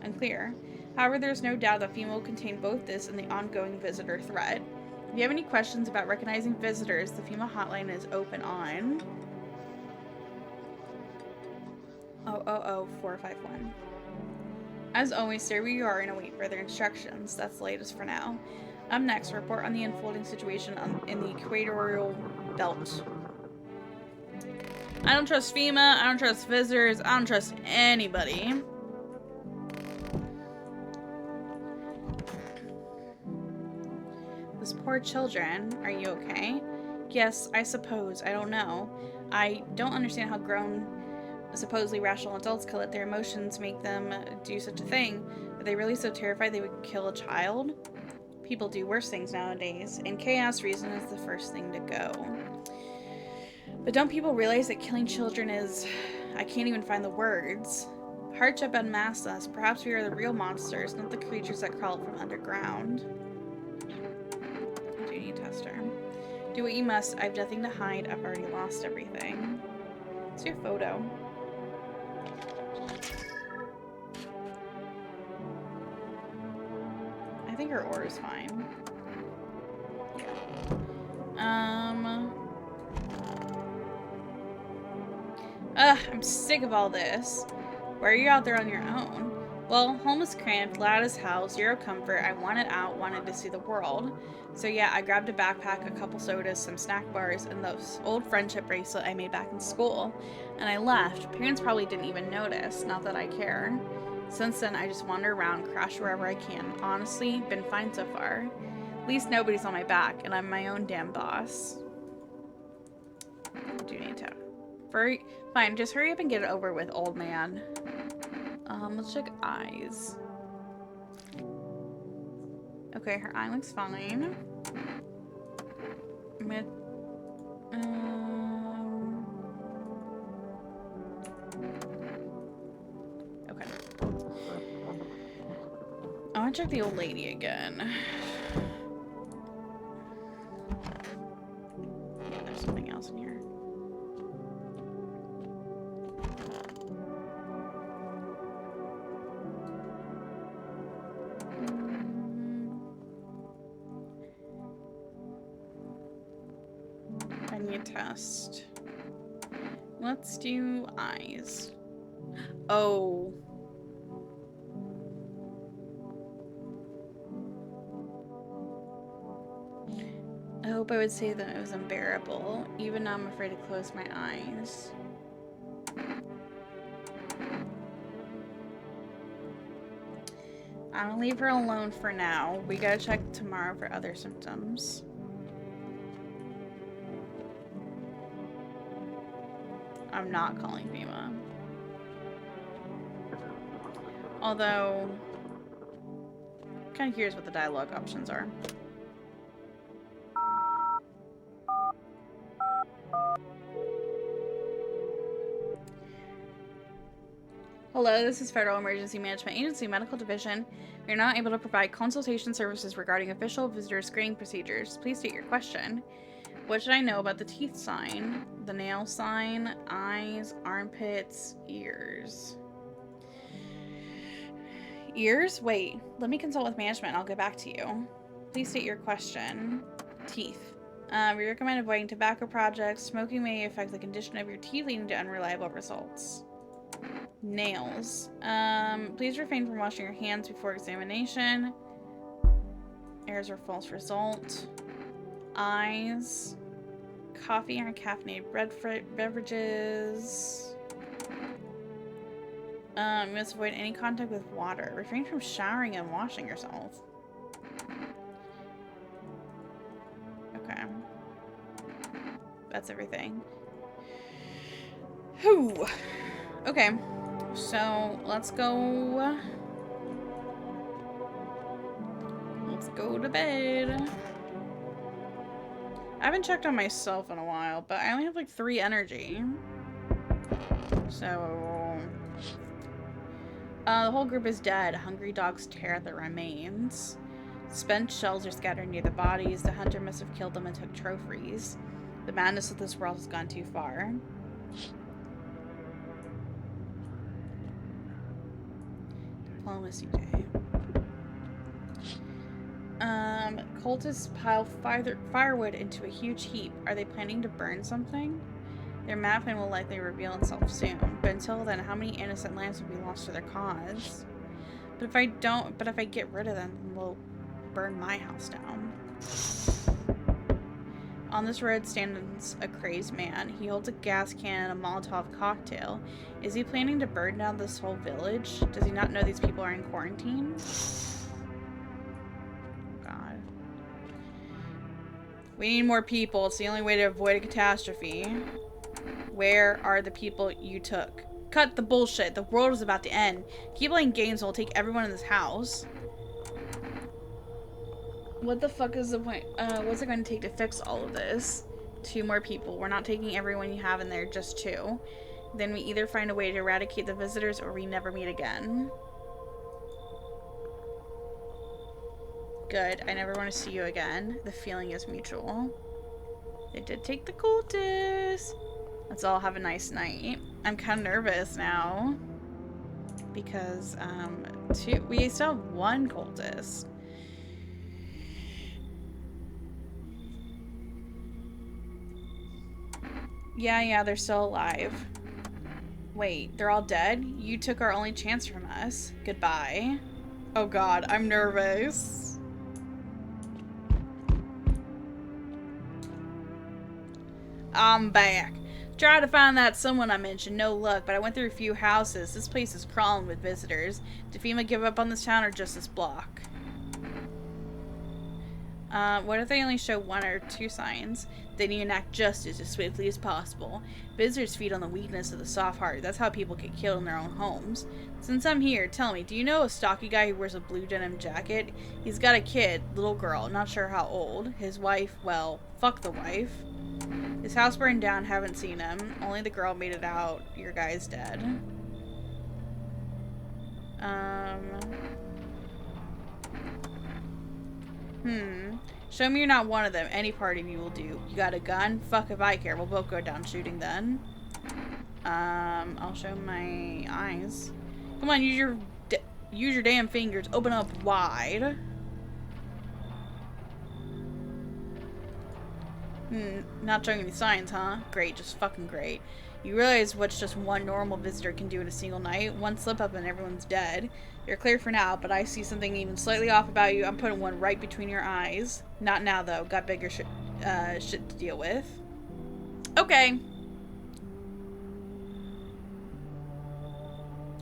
unclear. However, there's no doubt that FEMA will contain both this and the ongoing visitor threat. If you have any questions about recognizing visitors, the FEMA hotline is open on 451. As always, there we are and await further instructions. That's the latest for now. Up next, a report on the unfolding situation in the equatorial belt. I don't trust FEMA, I don't trust visitors, I don't trust anybody. Those poor children, are you okay? Yes, I suppose, I don't know. I don't understand how grown, supposedly rational adults could let their emotions make them do such a thing. Are they really so terrified they would kill a child? People do worse things nowadays, and chaos reason is the first thing to go. But don't people realize that killing children is... I can't even find the words. Hardship unmasked us. Perhaps we are the real monsters, not the creatures that crawl from underground. I do need tester. Do what you must. I have nothing to hide. I've already lost everything. What's your photo? I think her ore is fine. Yeah. Ugh, I'm sick of all this. Why are you out there on your own? Well, home is cramped, loud as hell, zero comfort. I wanted out, wanted to see the world. So yeah, I grabbed a backpack, a couple sodas, some snack bars, and this old friendship bracelet I made back in school. And I left. Parents probably didn't even notice, not that I care. Since then, I just wander around, crash wherever I can. Honestly, been fine so far. At least nobody's on my back, and I'm my own damn boss. I do need to. Fine, just hurry up and get it over with, old man. Let's check eyes. Okay, her eye looks fine. I'm gonna, okay. I wanna check the old lady again. Yeah, there's something else in here. I need a test. Let's do eyes. Oh. I hope I would say that it was unbearable. Even now I'm afraid to close my eyes. I'm gonna leave her alone for now. We gotta check tomorrow for other symptoms. I'm not calling FEMA. Although, I'm kind of curious what the dialogue options are. Hello, this is Federal Emergency Management Agency Medical Division. We are not able to provide consultation services regarding official visitor screening procedures. Please state your question. What should I know about the teeth sign, the nail sign, eyes, armpits, ears? Ears? Wait, let me consult with management. I'll get back to you. Please state your question. Teeth. We recommend avoiding tobacco projects. Smoking may affect the condition of your teeth, leading to unreliable results. Nails. Please refrain from washing your hands before examination. Errors or false result. Eyes. Coffee and caffeinated beverages. You must avoid any contact with water. Refrain from showering and washing yourself. Okay. That's everything. Whew. Okay. So, let's go. Let's go to bed. I haven't checked on myself in a while, but I only have like 3 energy. So, the whole group is dead. Hungry dogs tear at the remains. Spent shells are scattered near the bodies. The hunter must have killed them and took trophies. The madness of this world has gone too far. Diplomacy day. Cultists pile firewood into a huge heap. Are they planning to burn something? Their mad plan will likely reveal itself soon. But until then, how many innocent lives will be lost to their cause? But if I get rid of them, they'll burn my house down. On this road stands a crazed man. He holds a gas can and a Molotov cocktail. Is he planning to burn down this whole village? Does he not know these people are in quarantine? God. We need more people. It's the only way to avoid a catastrophe. Where are the people you took? Cut the bullshit. The world is about to end. Keep playing games and we'll take everyone in this house. What the fuck is the point? What's it going to take to fix all of this? 2 more people. We're not taking everyone you have in there, just 2. Then we either find a way to eradicate the visitors or we never meet again. Good. I never want to see you again. The feeling is mutual. They did take the cultists. Let's all have a nice night. I'm kind of nervous now. Because, we still have 1 cultist. Yeah, they're still alive. Wait, they're all dead? You took our only chance from us. Goodbye. Oh god, I'm nervous. I'm back. Tried to find that someone I mentioned, no luck, but I went through a few houses. This place is crawling with visitors. Did FEMA give up on this town or just this block? What if they only show one or two signs? They need to enact justice as swiftly as possible. Visitors feed on the weakness of the soft heart. That's how people get killed in their own homes. Since I'm here, tell me, do you know a stocky guy who wears a blue denim jacket? He's got a kid, little girl, not sure how old. His wife, well, fuck the wife. His house burned down, haven't seen him. Only the girl made it out. Your guy's dead. Show me you're not one of them. Any part of you will do. You got a gun? Fuck if I care. We'll both go down shooting then. I'll show my eyes. Come on, use your damn fingers. Open up wide. Not showing any signs, huh? Great, just fucking great. You realize what's just one normal visitor can do in a single night? One slip up and everyone's dead. You're clear for now, but I see something even slightly off about you. I'm putting one right between your eyes. Not now, though. Got bigger shit to deal with. Okay.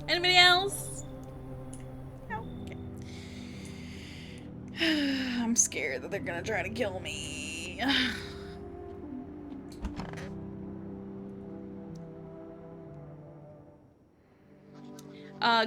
Anybody else? No. Okay. I'm scared that they're gonna try to kill me.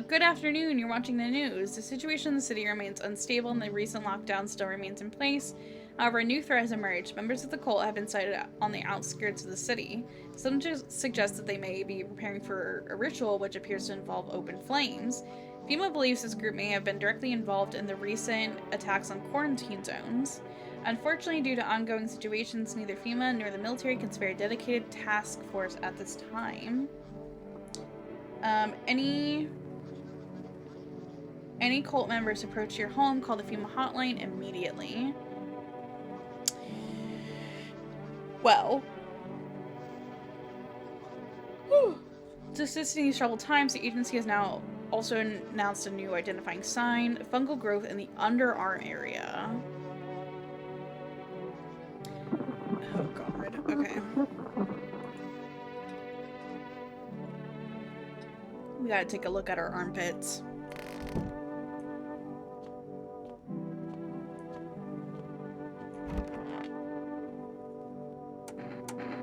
Good afternoon, you're watching the news. The situation in the city remains unstable and the recent lockdown still remains in place. However, a new threat has emerged. Members of the cult have been sighted on the outskirts of the city. Some suggest that they may be preparing for a ritual which appears to involve open flames. FEMA believes this group may have been directly involved in the recent attacks on quarantine zones. Unfortunately, due to ongoing situations, neither FEMA nor the military can spare a dedicated task force at this time. Any cult members approach your home, call the FEMA hotline immediately. Well. To assist in these troubled times, the agency has now also announced a new identifying sign, fungal growth in the underarm area. Oh god, okay. We gotta take a look at our armpits.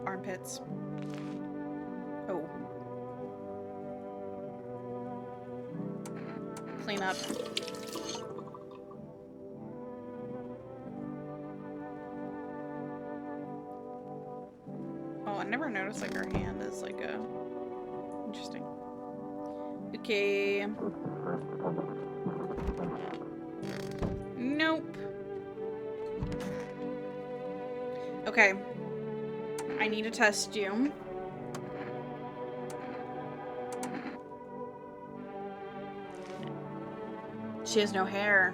Armpits. Oh. Clean up. Oh, I never noticed like her hand is like a... Interesting. Okay. Nope. Okay. I need to test you. She has no hair.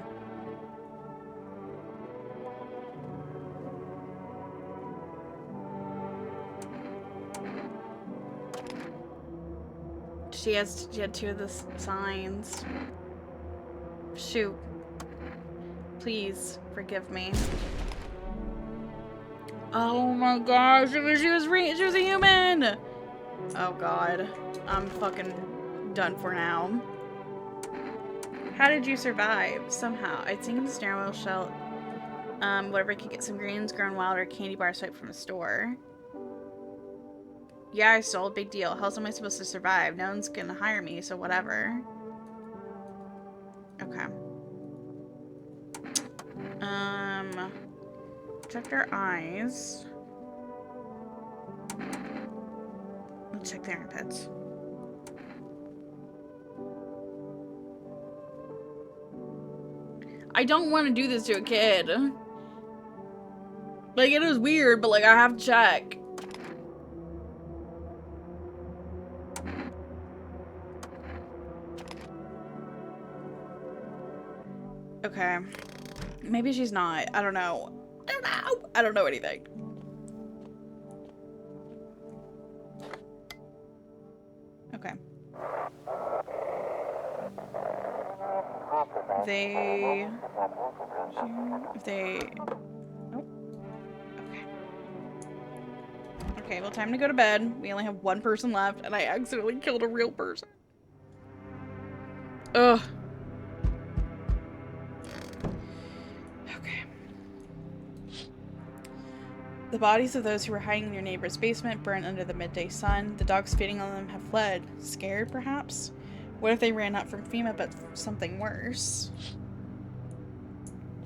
She had two of the signs. Shoot. Please forgive me. Oh my gosh, she was a human! Oh god. I'm fucking done for now. How did you survive? Somehow. I'd sink in the stairwell shell. Whatever could get some greens grown wild or candy bar swipe from a store. Yeah, I sold. Big deal. How else am I supposed to survive? No one's gonna hire me, so whatever. Okay. Check their eyes. Let's check their armpits. I don't want to do this to a kid. Like, it is weird, but like, I have to check. Okay. Maybe she's not. I don't know. I don't know. I don't know anything. Okay. Okay. They... If they... Nope. Okay. Okay, well, time to go to bed. We only have one person left, and I accidentally killed a real person. Ugh. Okay. The bodies of those who were hiding in your neighbor's basement burned under the midday sun. The dogs feeding on them have fled. Scared, perhaps? What if they ran up from FEMA, but something worse?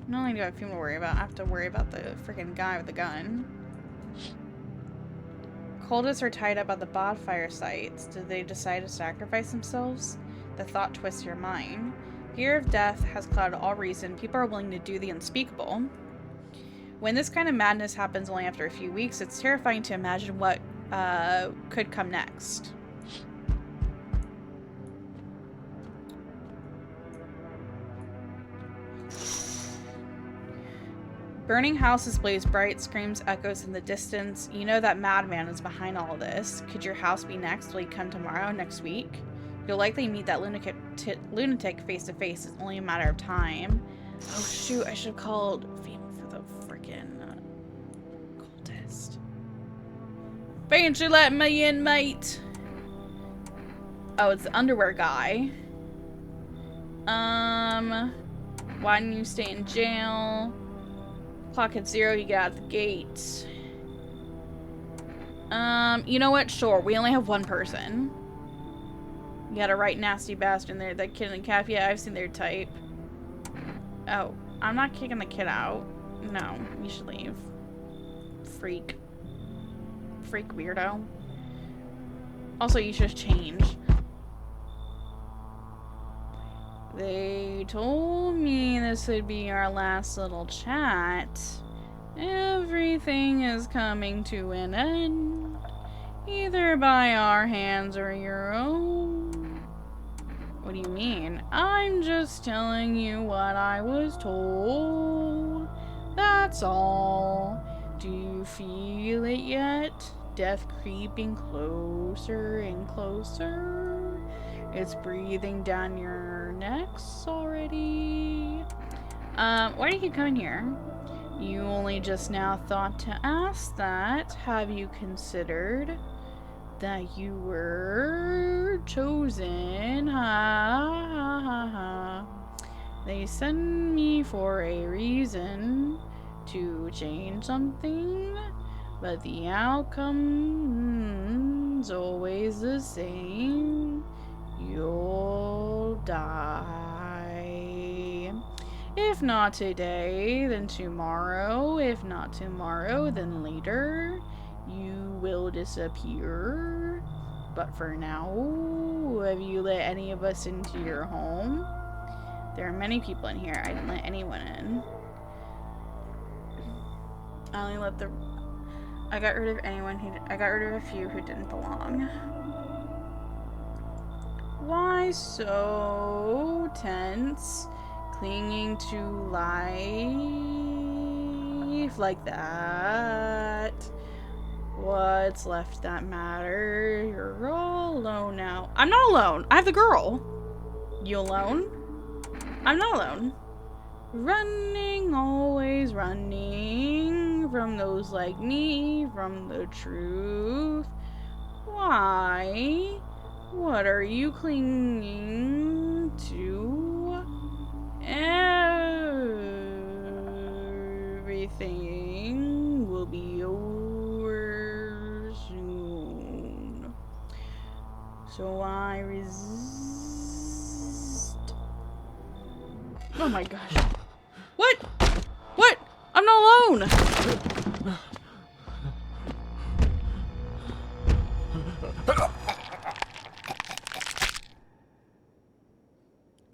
Not only do I have FEMA to worry about, I have to worry about the freaking guy with the gun. Cultists are tied up at the bonfire sites. Did they decide to sacrifice themselves? The thought twists your mind. Fear of death has clouded all reason. People are willing to do the unspeakable. When this kind of madness happens only after a few weeks, it's terrifying to imagine what could come next. Burning houses blaze bright, screams echoes in the distance. You know that madman is behind all of this. Could your house be next? Will he come tomorrow, next week? You'll likely meet that lunatic face to face. It's only a matter of time. Oh shoot, I should have called FEMA for the frickin' cultist. Ain't you let me in, mate? Oh, it's the underwear guy. Why didn't you stay in jail? Clock at 0, you get out the gate. You know what? Sure, we only have one person. You got a right nasty bastard in there. That kid in the cafe, yeah, I've seen their type. Oh, I'm not kicking the kid out. No, you should leave. Freak. Freak weirdo. Also, you should change. They told me this would be our last little chat. Everything is coming to an end. Either by our hands or your own. What do you mean? I'm just telling you what I was told. That's all. Do you feel it yet? Death creeping closer and closer. It's breathing down your necks already. Why do you keep coming here? You only just now thought to ask that. Have you considered that you were chosen? Ha ha ha ha. They send me for a reason to change something, but the outcome's always the same. You'll die. If not today, then tomorrow. If not tomorrow, then later. You will disappear. But for now, have you let any of us into your home? There are many people in here. I didn't let anyone in. I got rid of I got rid of a few who didn't belong. Why so tense? Clinging to life like that? What's left that matter? You're all alone now. I'm not alone. I have the girl. You alone? I'm not alone. Running, always running from those like me, from the truth. Why? What are you clinging to? Everything will be over soon. So I resist. Oh my gosh. What? What? I'm not alone!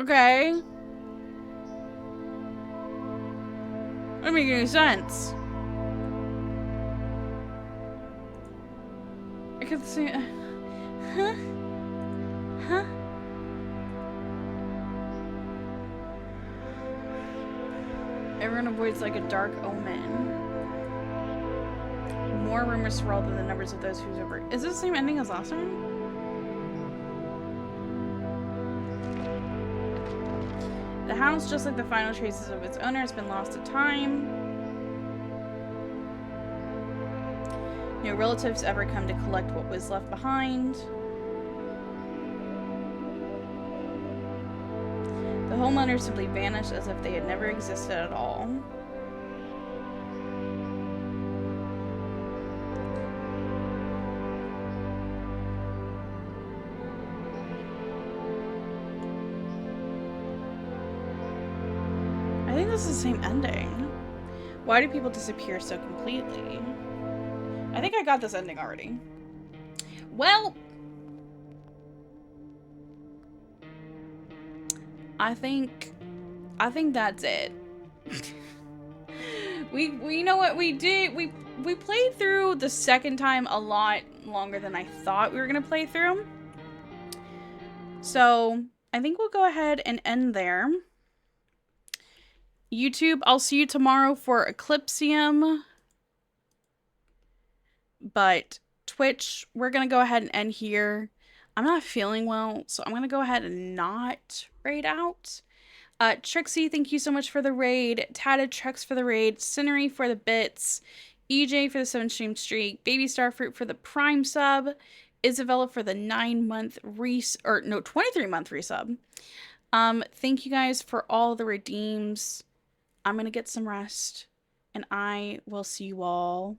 Okay. That doesn't make any sense. I could see. Huh? Huh? Everyone avoids like a dark omen. More rumors swirl than the numbers of those who's over. Is this the same ending as last time? The house, just like the final traces of its owner, has been lost to time. No relatives ever come to collect what was left behind. The homeowners simply vanished as if they had never existed at all. I think this is the same ending. Why do people disappear so completely? I think I got this ending already. Well, I think that's it. we you know what we did? We played through the second time a lot longer than I thought we were gonna play through. So I think we'll go ahead and end there. YouTube, I'll see you tomorrow for Eclipsium. But Twitch, we're gonna go ahead and end here. I'm not feeling well, so I'm gonna go ahead and not raid out. Trixie, thank you so much for the raid. Tatted Trex for the raid. Cinery for the bits. EJ for the 7 stream streak. Baby Starfruit for the prime sub. Isabella for the 9-month 23-month resub. Thank you guys for all the redeems. I'm gonna get some rest, and I will see you all